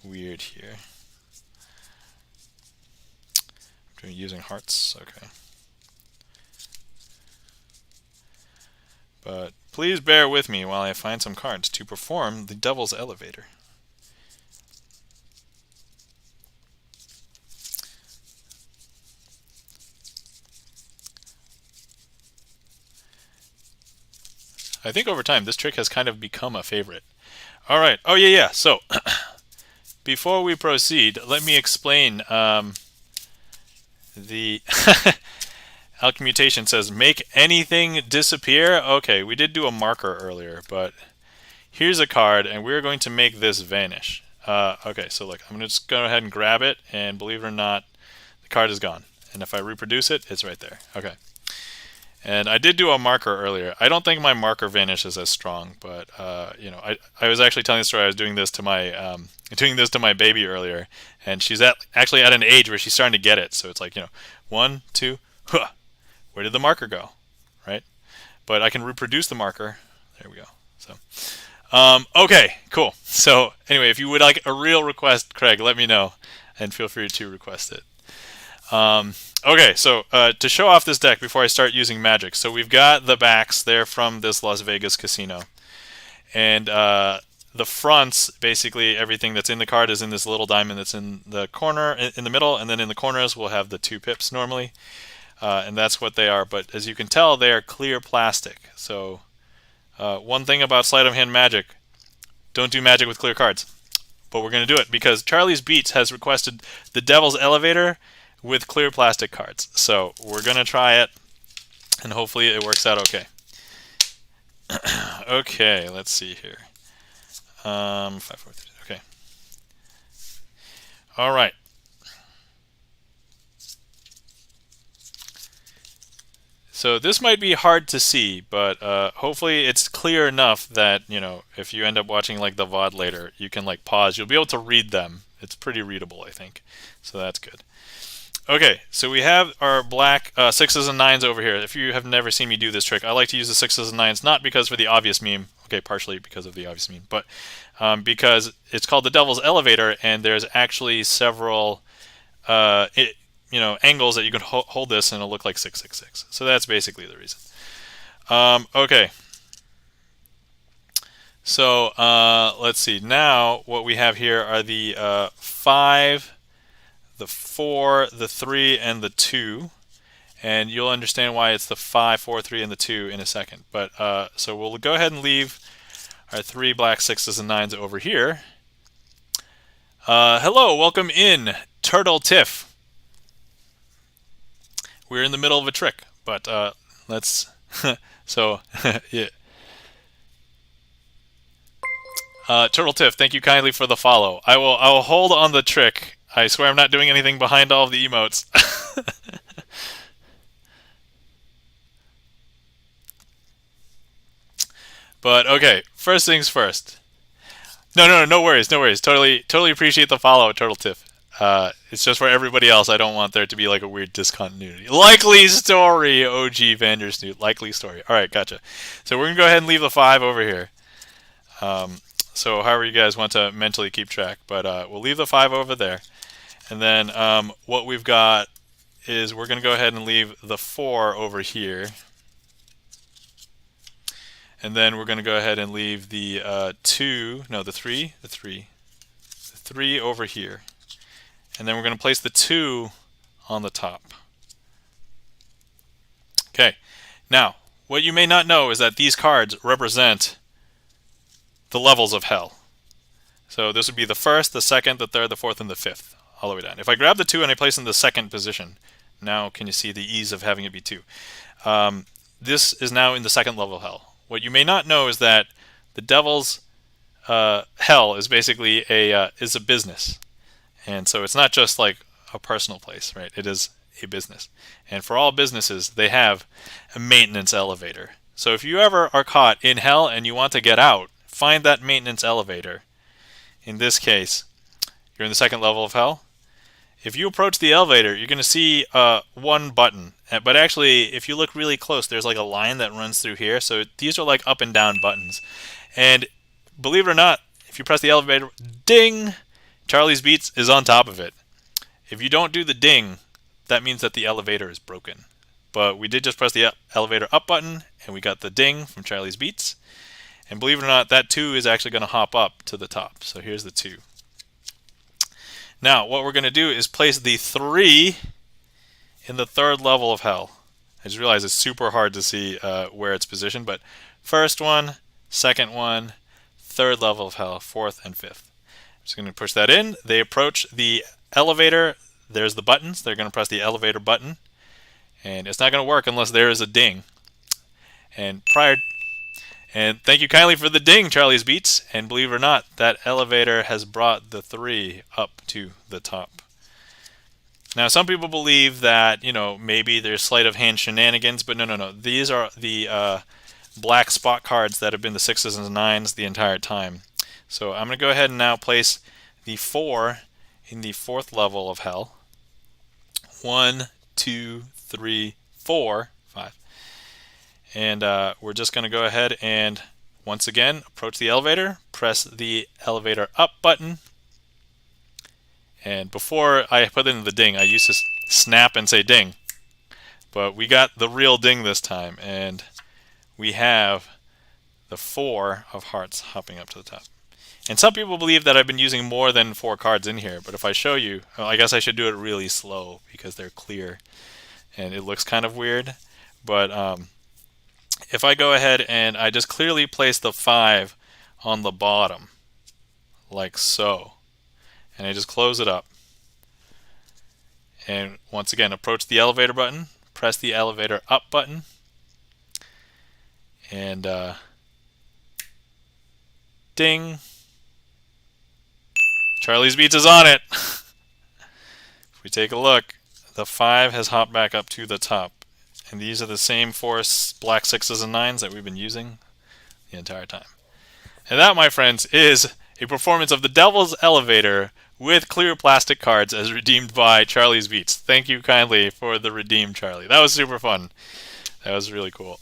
weird here. I'm using hearts, okay. But please bear with me while I find some cards to perform the Devil's Elevator. I think over time this trick has kind of become a favorite. All right. Oh yeah. So before we proceed, let me explain. The Alchemmutation says make anything disappear. Okay, we did do a marker earlier, but here's a card, and we're going to make this vanish. Okay, so look, I'm going to just go ahead and grab it, and believe it or not, the card is gone. And if I reproduce it, it's right there. Okay. And I did do a marker earlier. I don't think my marker vanish is as strong, but you know, I was actually telling the story. I was doing this to my baby earlier, and she's actually at an age where she's starting to get it. So it's like, you know, 1, 2, huh, where did the marker go, right? But I can reproduce the marker. There we go. So okay, cool. So anyway, if you would like a real request, Craig, let me know, and feel free to request it. Okay, so to show off this deck before I start using magic, so we've got the backs there from this Las Vegas casino, and the fronts, basically everything that's in the card is in this little diamond that's in the corner, in the middle, and then in the corners we'll have the 2 pips normally, and that's what they are. But as you can tell, they are clear plastic. So one thing about sleight of hand magic, don't do magic with clear cards. But we're going to do it because Charlie's Beats has requested the Devil's Elevator with clear plastic cards. So we're going to try it, and hopefully it works out okay. Okay, let's see here. 5, 4, 3, okay. All right. So this might be hard to see, but hopefully it's clear enough that, you know, if you end up watching like the VOD later, you can like pause. You'll be able to read them. It's pretty readable, I think. So that's good. Okay, so we have our black 6s and 9s over here. If you have never seen me do this trick, I like to use the 6s and 9s, not because for the obvious meme, okay, partially because of the obvious meme, but because it's called the Devil's Elevator, and there's actually several angles that you can hold this, and it'll look like 666. So that's basically the reason. Okay. So let's see. Now what we have here are the 5, the 4, the 3, and the 2. And you'll understand why it's the 5, 4, 3, and the 2 in a second. But so we'll go ahead and leave our 3 black 6s and 9s over here. Hello, welcome in, Turtle Tiff. We're in the middle of a trick, but let's so yeah. Turtle Tiff, thank you kindly for the follow. I will hold on the trick. I swear I'm not doing anything behind all of the emotes. But okay, first things first. No worries, no worries. Totally appreciate the follow, Turtle Tiff. It's just for everybody else. I don't want there to be like a weird discontinuity. Likely story, OG Vandersnoot. Likely story. All right, gotcha. So we're gonna go ahead and leave the 5 over here. So however you guys want to mentally keep track, but we'll leave the 5 over there. And then what we've got is we're going to go ahead and leave the 4 over here. And then we're going to go ahead and leave the 3 over here. And then we're going to place the 2 on the top. Okay, now what you may not know is that these cards represent the levels of hell. So this would be the 1st, the 2nd, the 3rd, the 4th, and the 5th, all the way down. If I grab the 2 and I place it in the 2nd position, now can you see the ease of having it be 2? this is now in the second level of hell. What you may not know is that the devil's hell is basically a business, and so it's not just like a personal place, right? It is a business, and for all businesses, they have a maintenance elevator. So if you ever are caught in hell and you want to get out, find that maintenance elevator. In this case, you're in the second level of hell. If you approach the elevator, you're going to see one button. But actually, if you look really close, there's like a line that runs through here. So these are like up and down buttons. And believe it or not, if you press the elevator, ding, Charlie's Beats is on top of it. If you don't do the ding, that means that the elevator is broken. But we did just press the elevator up button, and we got the ding from Charlie's Beats. And believe it or not, that 2 is actually going to hop up to the top. So here's the 2. Now, what we're going to do is place the 3 in the third level of hell. I just realized it's super hard to see where it's positioned, but first one, second one, third level of hell, fourth and fifth. I'm just going to push that in. They approach the elevator. There's the buttons. They're going to press the elevator button, and it's not going to work unless there is a ding. And thank you kindly for the ding, Charlie's Beats. And believe it or not, that elevator has brought the 3 up to the top. Now, some people believe that, maybe there's sleight of hand shenanigans, but no. These are the black spot cards that have been the 6s and 9s the entire time. So I'm going to go ahead and now place the 4 in the fourth level of hell. 1, 2, 3, 4, 5. And we're just going to go ahead and once again approach the elevator, press the elevator up button. And before I put in the ding, I used to snap and say ding. But we got the real ding this time, and we have the 4 of hearts hopping up to the top. And some people believe that I've been using more than 4 cards in here, but if I show you, I guess I should do it really slow because they're clear and it looks kind of weird. But if I go ahead and I just clearly place the 5 on the bottom, like so, and I just close it up, and once again approach the elevator button, press the elevator up button, and ding, Charlie's Beats is on it. If we take a look, the 5 has hopped back up to the top. And these are the same 4 black 6s and 9s that we've been using the entire time. And that, my friends, is a performance of the Devil's Elevator with clear plastic cards as redeemed by Charlie's Beats. Thank you kindly for the redeem, Charlie. That was super fun. That was really cool.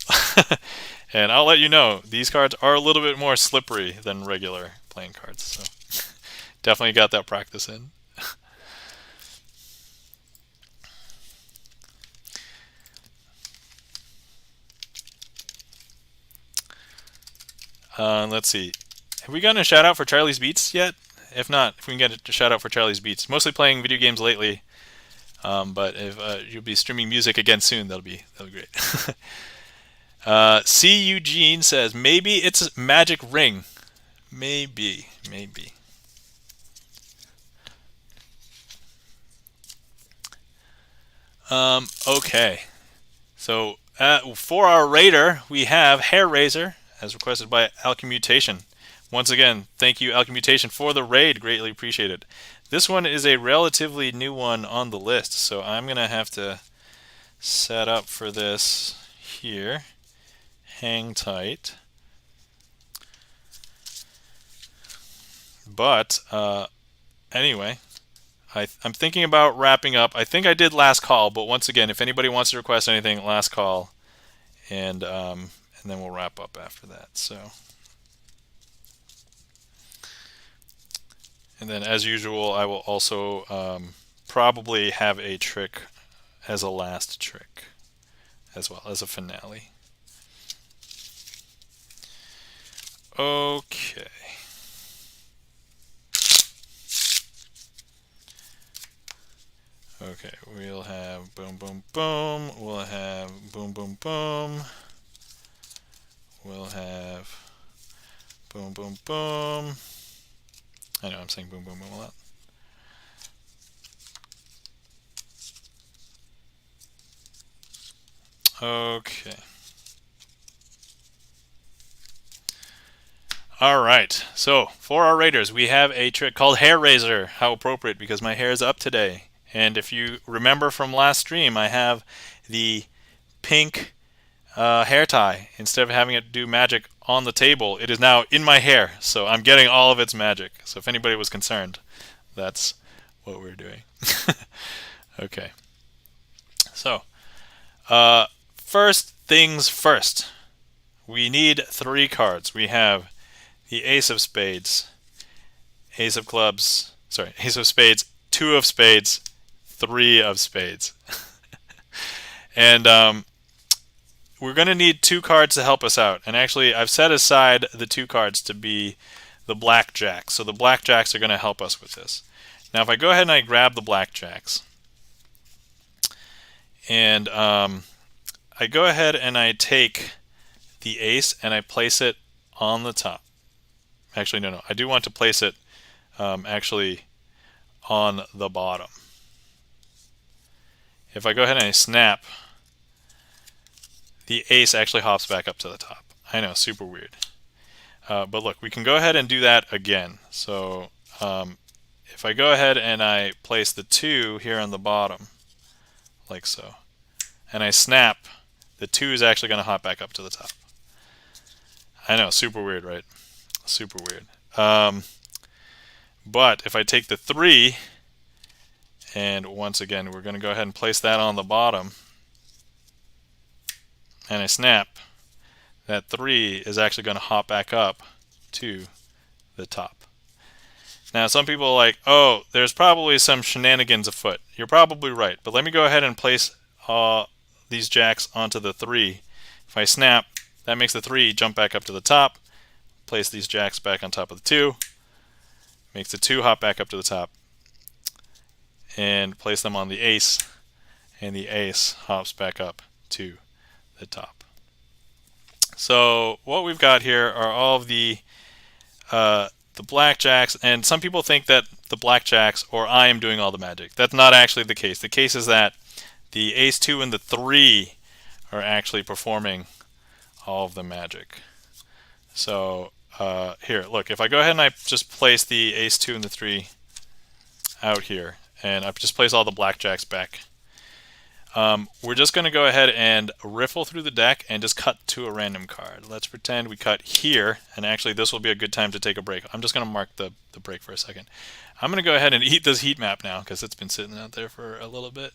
And I'll let you know, these cards are a little bit more slippery than regular playing cards. So definitely got that practice in. Let's see. Have we gotten a shout out for Charlie's Beats yet? If not, if we can get a shout out for Charlie's Beats. Mostly playing video games lately, but if you'll be streaming music again soon, that'll be great. C. Eugene says maybe it's Magic Ring. Maybe. Okay. So for our raider, we have Hair Razor, as requested by Alchemmutation. Once again, thank you, Alchemmutation, for the raid. Greatly appreciated. This one is a relatively new one on the list, so I'm going to have to set up for this here. Hang tight. But anyway, I'm thinking about wrapping up. I think I did last call, but once again, if anybody wants to request anything, last call, and then we'll wrap up after that. So, and then as usual, I will also probably have a trick as a last trick, as well as a finale. Okay. Okay, we'll have boom, boom, boom. We'll have boom, boom, boom. We'll have boom, boom, boom. I know I'm saying boom, boom, boom a lot. Okay. All right, so for our raiders, we have a trick called Hair Raiser. How appropriate, because my hair is up today. And if you remember from last stream, I have the pink hair tie. Instead of having it do magic on the table, it is now in my hair, so I'm getting all of its magic. So if anybody was concerned, that's what we're doing. Okay, so first things first, we need 3 cards. We have the Ace of Spades, Ace of Clubs, sorry, Ace of Spades, 2 of Spades, 3 of Spades. And we're going to need 2 cards to help us out. And actually, I've set aside the 2 cards to be the blackjacks. So the blackjacks are going to help us with this. Now, if I go ahead and I grab the blackjacks, and I go ahead and I take the ace and I place it on the top. Actually, no. I do want to place it actually on the bottom. If I go ahead and I snap, the ace actually hops back up to the top. I know, super weird. But look, we can go ahead and do that again. So if I go ahead and I place the 2 here on the bottom, like so, and I snap, the 2 is actually going to hop back up to the top. I know, super weird, right? Super weird. But if I take the 3, and once again, we're going to go ahead and place that on the bottom, and I snap, that 3 is actually going to hop back up to the top. Now, some people are like, oh, there's probably some shenanigans afoot. You're probably right, but let me go ahead and place these jacks onto the 3. If I snap, that makes the 3 jump back up to the top. Place these jacks back on top of the 2. Makes the 2 hop back up to the top. And place them on the ace. And the ace hops back up to the top. So what we've got here are all of the blackjacks, and some people think that the blackjacks or I am doing all the magic. That's not actually the case. The case is that the ace 2 and the 3 are actually performing all of the magic. So here, look, if I go ahead and I just place the ace 2 and the 3 out here, and I just place all the blackjacks back, we're just going to go ahead and riffle through the deck and just cut to a random card. Let's pretend we cut here, and actually this will be a good time to take a break. I'm just going to mark the break for a second. I'm going to go ahead and eat this heat map now because it's been sitting out there for a little bit.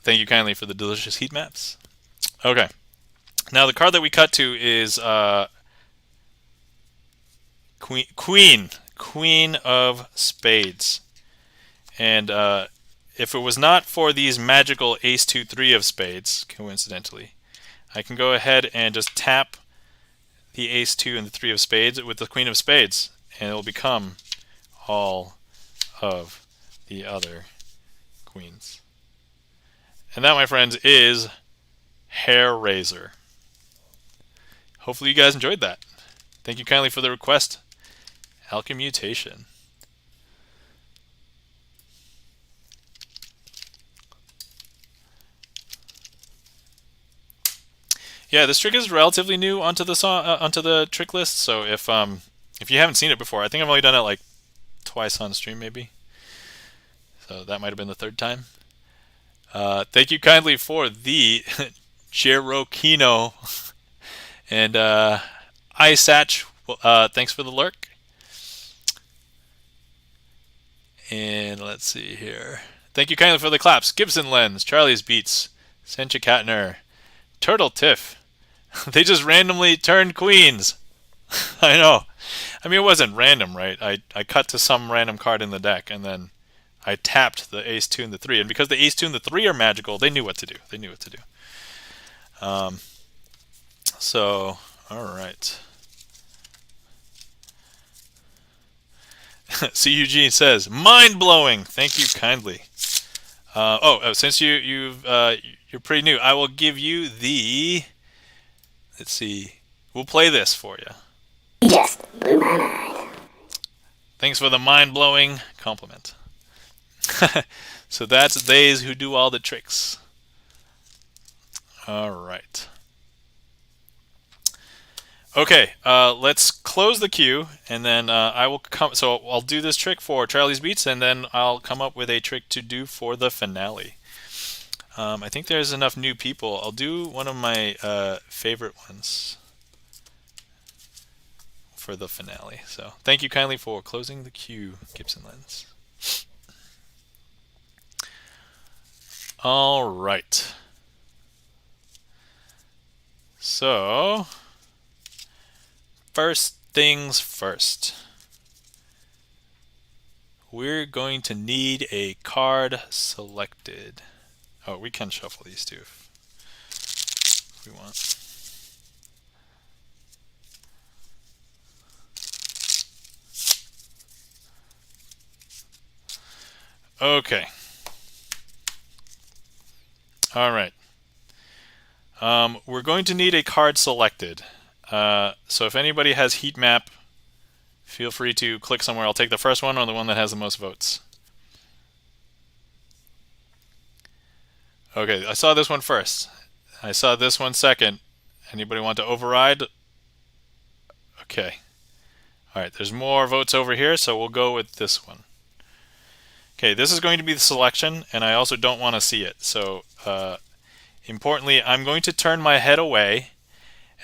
Thank you kindly for the delicious heat maps. Okay. Now the card that we cut to is Queen of Spades. And if it was not for these magical ace 2 3 of spades, coincidentally, I can go ahead and just tap the ace 2 and the 3 of spades with the Queen of Spades, and it will become all of the other queens. And that, my friends, is Hair Raiser. Hopefully you guys enjoyed that. Thank you kindly for the request, Alchemutation. Yeah, this trick is relatively new onto the trick list. So if you haven't seen it before, I think I've only done it like twice on stream, maybe. So that might have been the 3rd time. Thank you kindly for the Cherokino and Isatch. Thanks for the lurk. And let's see here. Thank you kindly for the claps. Gibson Lens, Charlie's Beats, Sencha Katner, Turtle Tiff. They just randomly turned queens. I know. I mean, it wasn't random, right? I cut to some random card in the deck, and then I tapped the ace 2 and the 3. And because the ace 2 and the 3 are magical, they knew what to do. They knew what to do. So, all right. See, Eugene says, mind-blowing. Thank you kindly. Since you're pretty new, I will give you the... Let's see. We'll play this for you. Just blew my mind. Thanks for the mind-blowing compliment. So that's they's who do all the tricks. All right. Okay, let's close the queue, and then I will come. So I'll do this trick for Charlie's Beats, and then I'll come up with a trick to do for the finale. I think there's enough new people. I'll do one of my favorite ones for the finale. So thank you kindly for closing the queue, Gibson Lens. All right. So first things first. We're going to need a card selected. Oh, we can shuffle these too if we want. Okay. All right. We're going to need a card selected. So if anybody has heat map, feel free to click somewhere. I'll take the first one or the one that has the most votes. Okay, I saw this one first. I saw this one second. Anybody want to override? Okay. All right, there's more votes over here, so we'll go with this one. Okay, this is going to be the selection, and I also don't want to see it. So, importantly, I'm going to turn my head away,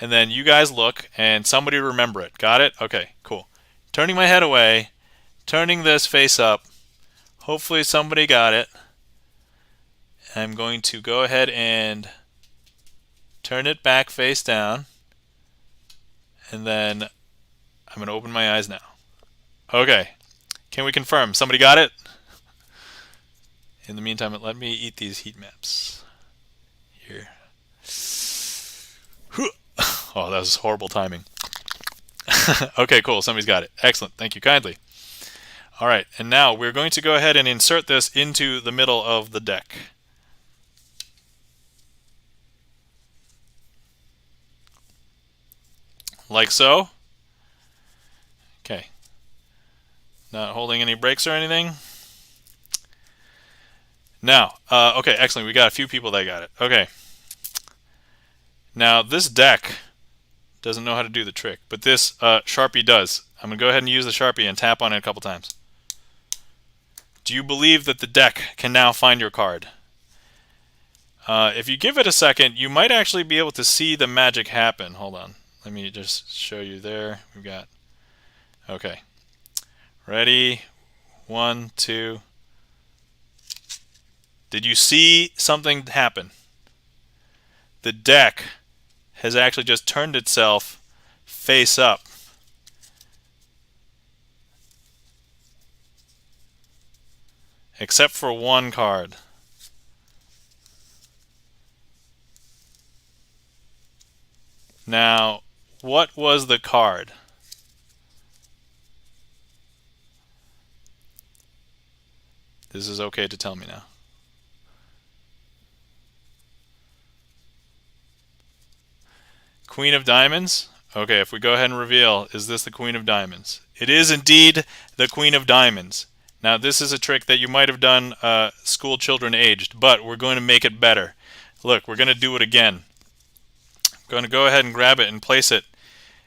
and then you guys look, and somebody remember it. Got it? Okay, cool. Turning my head away, turning this face up. Hopefully somebody got it. I'm going to go ahead and turn it back face down, and then I'm going to open my eyes now. Okay, can we confirm? Somebody got it? In the meantime, let me eat these heat maps. Here. Oh, that was horrible timing. Okay, cool. Somebody's got it. Excellent. Thank you kindly. All right, and now we're going to go ahead and insert this into the middle of the deck. Like so. Okay. Not holding any breaks or anything. Now, okay, excellent. We got a few people that got it. Okay. Now, this deck doesn't know how to do the trick, but this Sharpie does. I'm going to go ahead and use the Sharpie and tap on it a couple times. Do you believe that the deck can now find your card? If you give it a second, you might actually be able to see the magic happen. Hold on. Let me just show you there. We've got... Okay. Ready? 1, 2... Did you see something happen? The deck has actually just turned itself face up. Except for one card. Now, what was the card? This is okay to tell me now. Queen of Diamonds? Okay, if we go ahead and reveal, is this the Queen of Diamonds? It is indeed the Queen of Diamonds. Now, this is a trick that you might have done school children aged, but we're going to make it better. Look, we're going to do it again. I'm going to go ahead and grab it and place it.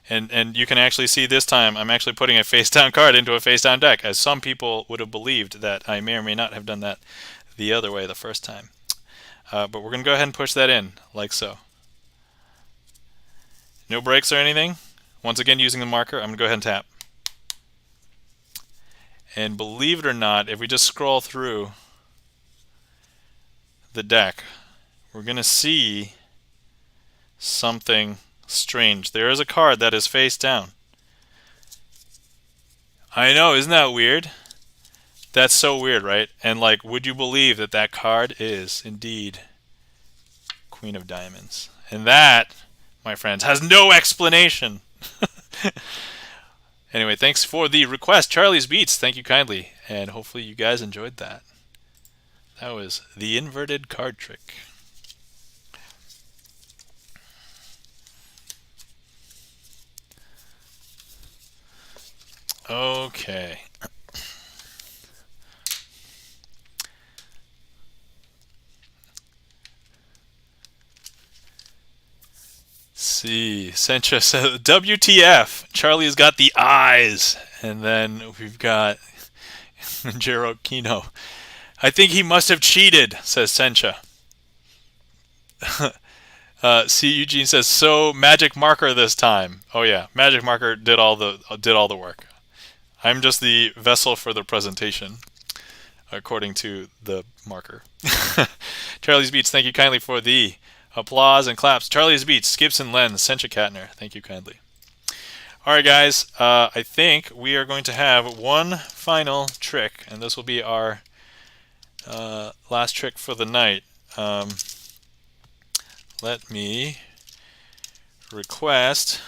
And you can actually see this time I'm actually putting a face-down card into a face-down deck, as some people would have believed that I may or may not have done that the other way the first time. But we're going to go ahead and push that in, like so. No breaks or anything. Once again, using the marker, I'm going to go ahead and tap. And believe it or not, if we just scroll through the deck, we're going to see something strange. There is a card that is face down. I know, isn't that weird? That's so weird, right? And like, would you believe that that card is indeed Queen of Diamonds? And that, my friends, has no explanation. Anyway, thanks for the request, Charlie's Beats. Thank you kindly, and hopefully you guys enjoyed that. That was the inverted card trick. Okay. see. Sencha says, WTF? Charlie's got the eyes. And then we've got Jiro Kino. I think he must have cheated, says Sencha. See, Eugene says, so magic marker this time. Oh yeah, magic marker did all the work. I'm just the vessel for the presentation, according to the marker. Charlie's Beats, thank you kindly for the applause and claps. Charlie's Beats, Gibson Lens, Sencha Katner, thank you kindly. All right, guys, I think we are going to have one final trick, and this will be our last trick for the night. Let me request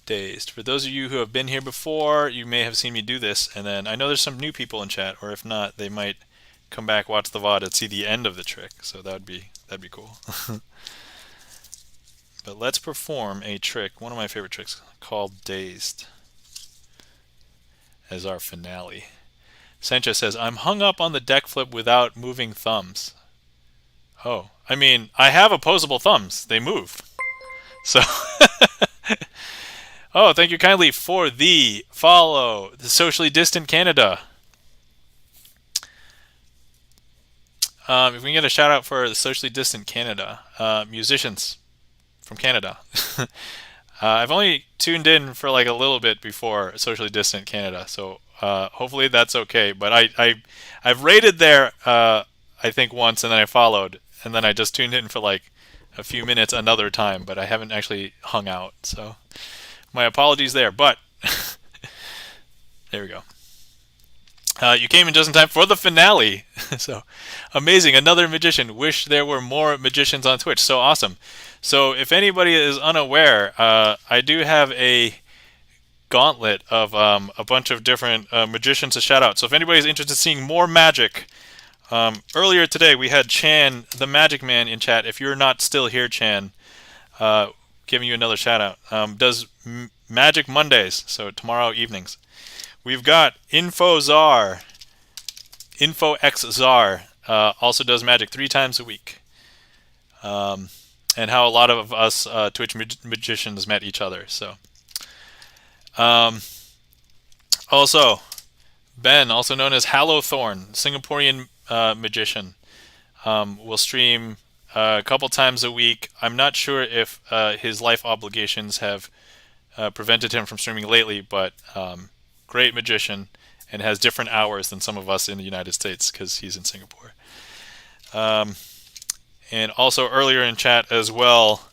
Dazed. For those of you who have been here before, you may have seen me do this, and then I know there's some new people in chat, or if not, they might come back, watch the VOD, and see the end of the trick. So that'd be cool. But let's perform a trick, one of my favorite tricks, called Dazed, as our finale. Sencha says, I'm hung up on the deck flip without moving thumbs. Oh, I mean, I have opposable thumbs. They move. So, oh, thank you kindly for the follow, the Socially Distant Canada. If we can get a shout out for the Socially Distant Canada, musicians from Canada. I've only tuned in for like a little bit before Socially Distant Canada, so hopefully that's okay. But I've rated there, I think once, and then I followed, and then I just tuned in for like a few minutes another time, but I haven't actually hung out. So my apologies there, but there we go. You came in just in time for the finale. So amazing. Another magician. Wish there were more magicians on Twitch. So awesome. So if anybody is unaware, I do have a gauntlet of a bunch of different magicians to shout out. So if anybody's interested in seeing more magic, earlier today we had Chan, the Magic Man, in chat. If you're not still here, Chan, giving you another shout out. Does Magic Mondays, so tomorrow evenings. We've got InfoXzar, also does magic 3 times a week. And how a lot of us Twitch magicians met each other. So, also Ben, also known as Hallowthorn, Singaporean magician, will stream a couple times a week. I'm not sure if his life obligations have prevented him from streaming lately, but great magician and has different hours than some of us in the United States because he's in Singapore. And also earlier in chat as well,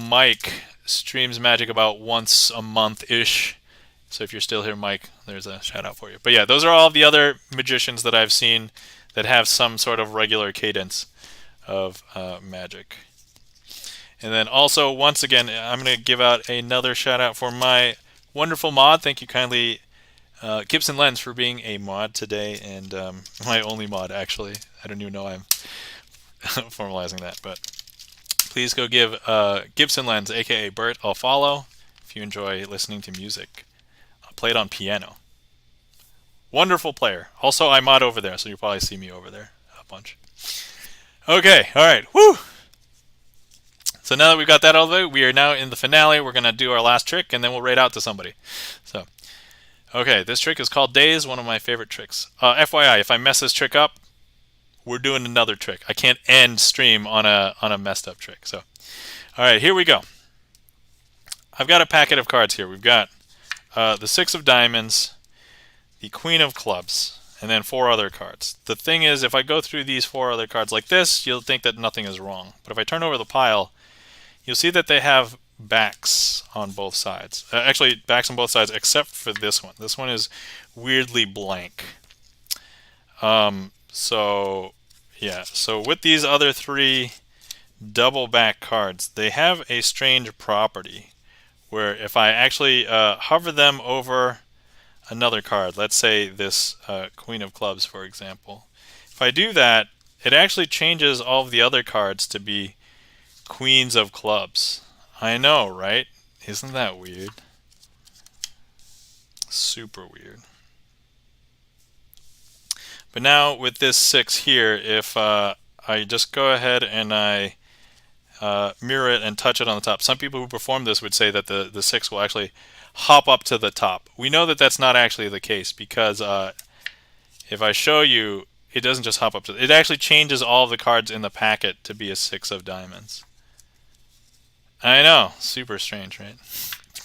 Mike streams magic about once a month-ish. So if you're still here, Mike, there's a shout out for you. But yeah, those are all the other magicians that I've seen that have some sort of regular cadence of magic. And then also, once again, I'm going to give out another shout out for my wonderful mod. Thank you kindly, Gibson Lens, for being a mod today, and my only mod, actually. I don't even know I'm formalizing that, but please go give Gibson Lens, aka Bert, a follow if you enjoy listening to music. Played on piano. Wonderful player. Also, I mod over there, so you'll probably see me over there a bunch. Okay, all right, woo! So now that we've got that out of the way, we are now in the finale. We're going to do our last trick, and then we'll raid out to somebody. So, okay, this trick is called Daze, one of my favorite tricks. FYI, if I mess this trick up, we're doing another trick. I can't end stream on a messed up trick. So, all right, here we go. I've got a packet of cards here. We've got the 6 of diamonds, the Queen of clubs, and then 4 other cards. The thing is, if I go through these 4 other cards like this, you'll think that nothing is wrong. But if I turn over the pile, you'll see that they have backs on both sides. Actually, backs on both sides except for this one. This one is weirdly blank. So, yeah. So with these other 3 double back cards, they have a strange property where if I actually hover them over another card, let's say this Queen of Clubs, for example. If I do that, it actually changes all of the other cards to be Queens of Clubs. I know, right? Isn't that weird? Super weird. But now with this 6 here, if I just go ahead and I mirror it and touch it on the top. Some people who perform this would say that the 6 will actually hop up to the top. We know that that's not actually the case because if I show you, it doesn't just hop up to it actually changes all of the cards in the packet to be a 6 of diamonds. I know, super strange, right?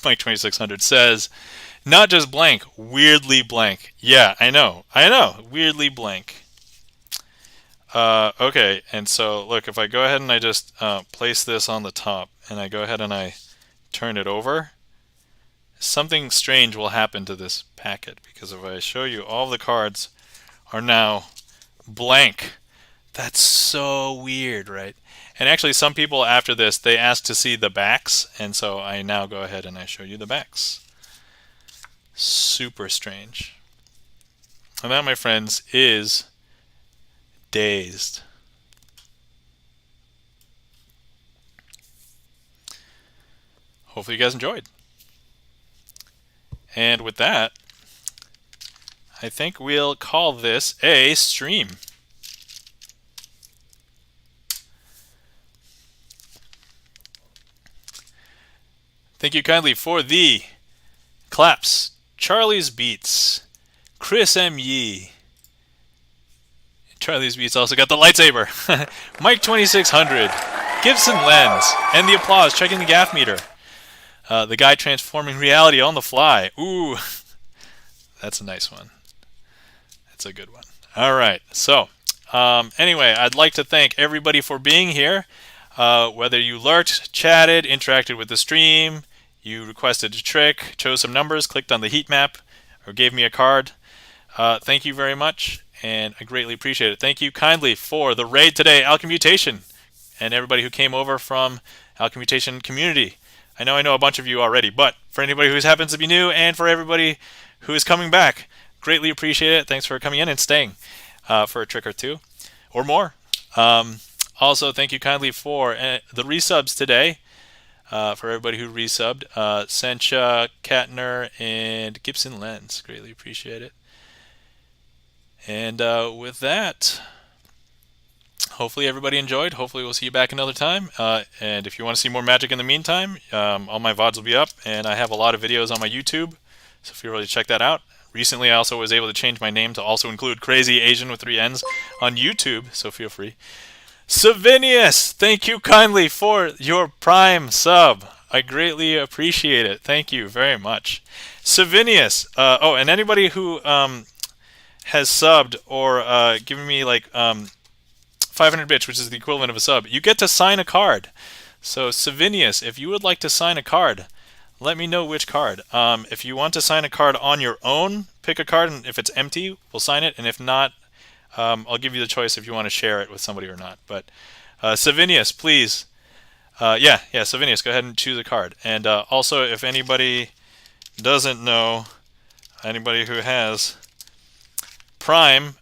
Mike 2600 says, not just blank, weirdly blank. Yeah, I know, weirdly blank. Okay, and so look, if I go ahead and I just place this on the top and I go ahead and I turn it over, something strange will happen to this packet, because if I show you, all the cards are now blank. That's so weird, right? And actually some people after this, they ask to see the backs, and so I now go ahead and I show you the backs. Super strange. And that, my friends, is Dazed. Hopefully you guys enjoyed. And with that, I think we'll call this a stream. Thank you kindly for the claps. Charlie's Beats, Chris M. Yee. Charlie's Beats also got the lightsaber. Mike 2600, Gibson Lens, and the applause, checking the gaff meter. The guy transforming reality on the fly. Ooh, that's a nice one. That's a good one. All right, so anyway, I'd like to thank everybody for being here. Whether you lurked, chatted, interacted with the stream, you requested a trick, chose some numbers, clicked on the heat map, or gave me a card, thank you very much, and I greatly appreciate it. Thank you kindly for the raid today, Alchemmutation, and everybody who came over from Alchemmutation community. I know a bunch of you already, but for anybody who happens to be new, and for everybody who is coming back, greatly appreciate it. Thanks for coming in and staying for a trick or two, or more. Also, thank you kindly for the resubs today. For everybody who resubbed, Sencha, Katner, and Gibson Lens. Greatly appreciate it. And with that, hopefully everybody enjoyed. Hopefully we'll see you back another time. And if you want to see more magic in the meantime, all my VODs will be up, and I have a lot of videos on my YouTube, so feel free to check that out. Recently, I also was able to change my name to also include Crazy Asian with 3 N's on YouTube, so feel free. Savinius, thank you kindly for your Prime sub. I greatly appreciate it. Thank you very much. Savinius, oh, and anybody who has subbed or given me like 500 bits, which is the equivalent of a sub, you get to sign a card. So Savinius, if you would like to sign a card, let me know which card. If you want to sign a card on your own, pick a card, and if it's empty, we'll sign it, and if not, I'll give you the choice if you want to share it with somebody or not. But Savinius, please. Savinius, go ahead and choose a card. And also, if anybody doesn't know, anybody who has Prime,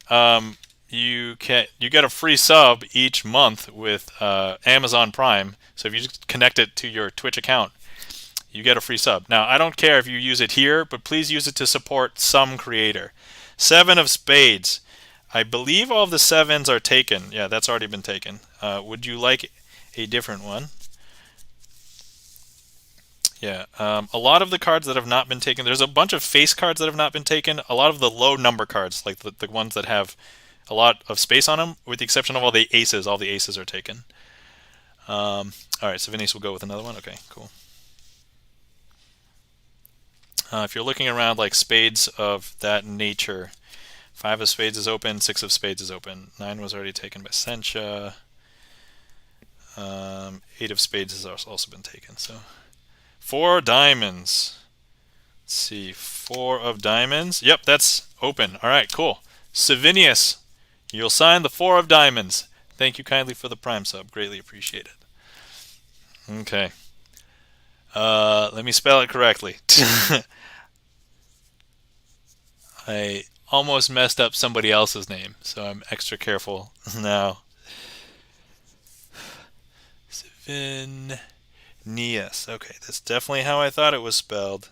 you get a free sub each month with Amazon Prime. So if you just connect it to your Twitch account, you get a free sub. Now, I don't care if you use it here, but please use it to support some creator. 7 of Spades. I believe all of the 7s are taken. Yeah, that's already been taken. Would you like a different one? Yeah, a lot of the cards that have not been taken, there's a bunch of face cards that have not been taken. A lot of the low number cards, like the ones that have a lot of space on them, with the exception of all the aces are taken. All right, so Vinny's will go with another one. Okay, cool. If you're looking around like spades of that nature, 5 of spades is open, 6 of spades is open. 9 was already taken by Sencha. 8 of spades has also been taken. So 4 diamonds. Let's see, 4 of diamonds. Yep, that's open. All right, cool. Savinius, you'll sign the 4 of diamonds. Thank you kindly for the Prime sub. Greatly appreciate it. Okay. Let me spell it correctly. I almost messed up somebody else's name, so I'm extra careful now. Savinius. Okay, that's definitely how I thought it was spelled.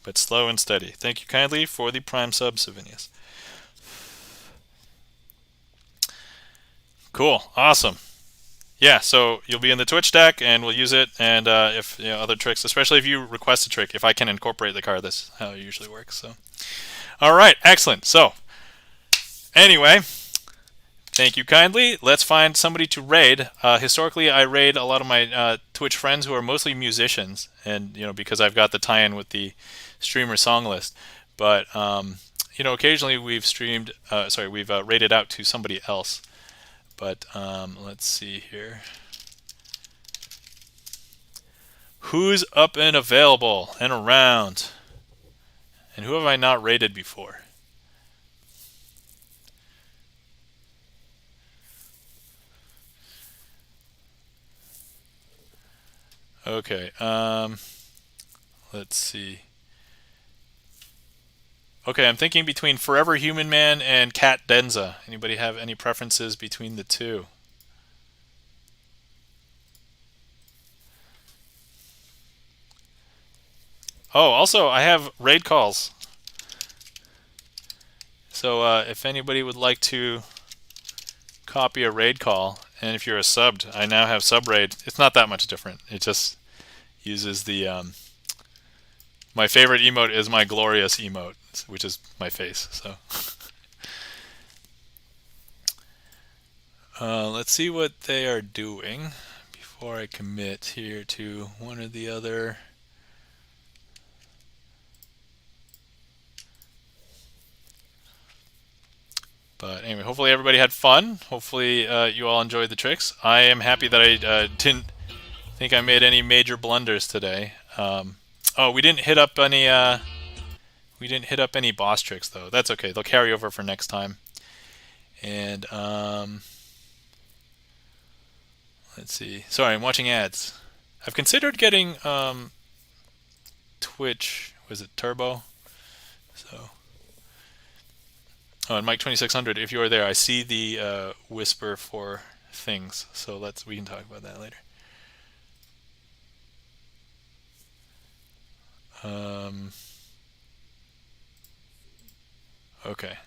But slow and steady. Thank you kindly for the Prime sub, Savinius. Cool. Awesome. Yeah, so you'll be in the Twitch deck, and we'll use it. And if other tricks, especially if you request a trick, if I can incorporate the card, that's how it usually works. So, all right, excellent. So, anyway, thank you kindly. Let's find somebody to raid. Historically, I raid a lot of my Twitch friends who are mostly musicians, and because I've got the tie-in with the StreamerSonglist. But occasionally we've we've raided out to somebody else. But let's see here. Who's up and available and around? And who have I not raided before? Okay, let's see. Okay, I'm thinking between Forever Human Man and Cat Denza. Anybody have any preferences between the two? Oh, also, I have raid calls. So if anybody would like to copy a raid call, and if you're a subbed, I now have sub raid. It's not that much different. It just uses the my favorite emote is my glorious emote, which is my face. So let's see what they are doing before I commit here to one or the other. But anyway, hopefully everybody had fun. Hopefully you all enjoyed the tricks. I am happy that I didn't think I made any major blunders today. Oh, we didn't hit up any boss tricks though. That's okay. They'll carry over for next time. And let's see. Sorry, I'm watching ads. I've considered getting Twitch. Was it Turbo? So. Oh, and Mike 2600. If you are there, I see the whisper for things. So we can talk about that later. Okay.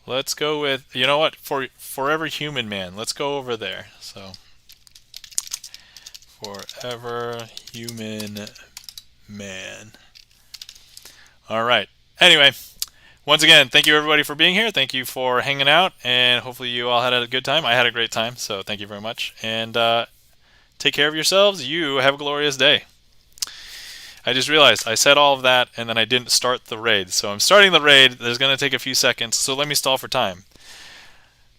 Let's go with, you know what, for Forever Human Man. Let's go over there. So, Forever Human Man. All right. Anyway, once again, thank you everybody for being here. Thank you for hanging out, and hopefully you all had a good time. I had a great time, so thank you very much. And take care of yourselves. You have a glorious day. I just realized I said all of that and then I didn't start the raid. So I'm starting the raid. There's going to take a few seconds, so let me stall for time.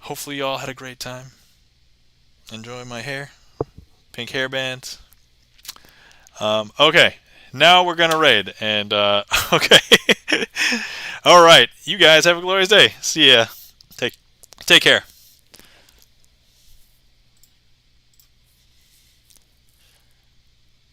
Hopefully you all had a great time. Enjoy my hair. Pink hairband. Okay, now we're going to raid. And, okay. All right, you guys have a glorious day. See ya. Take care.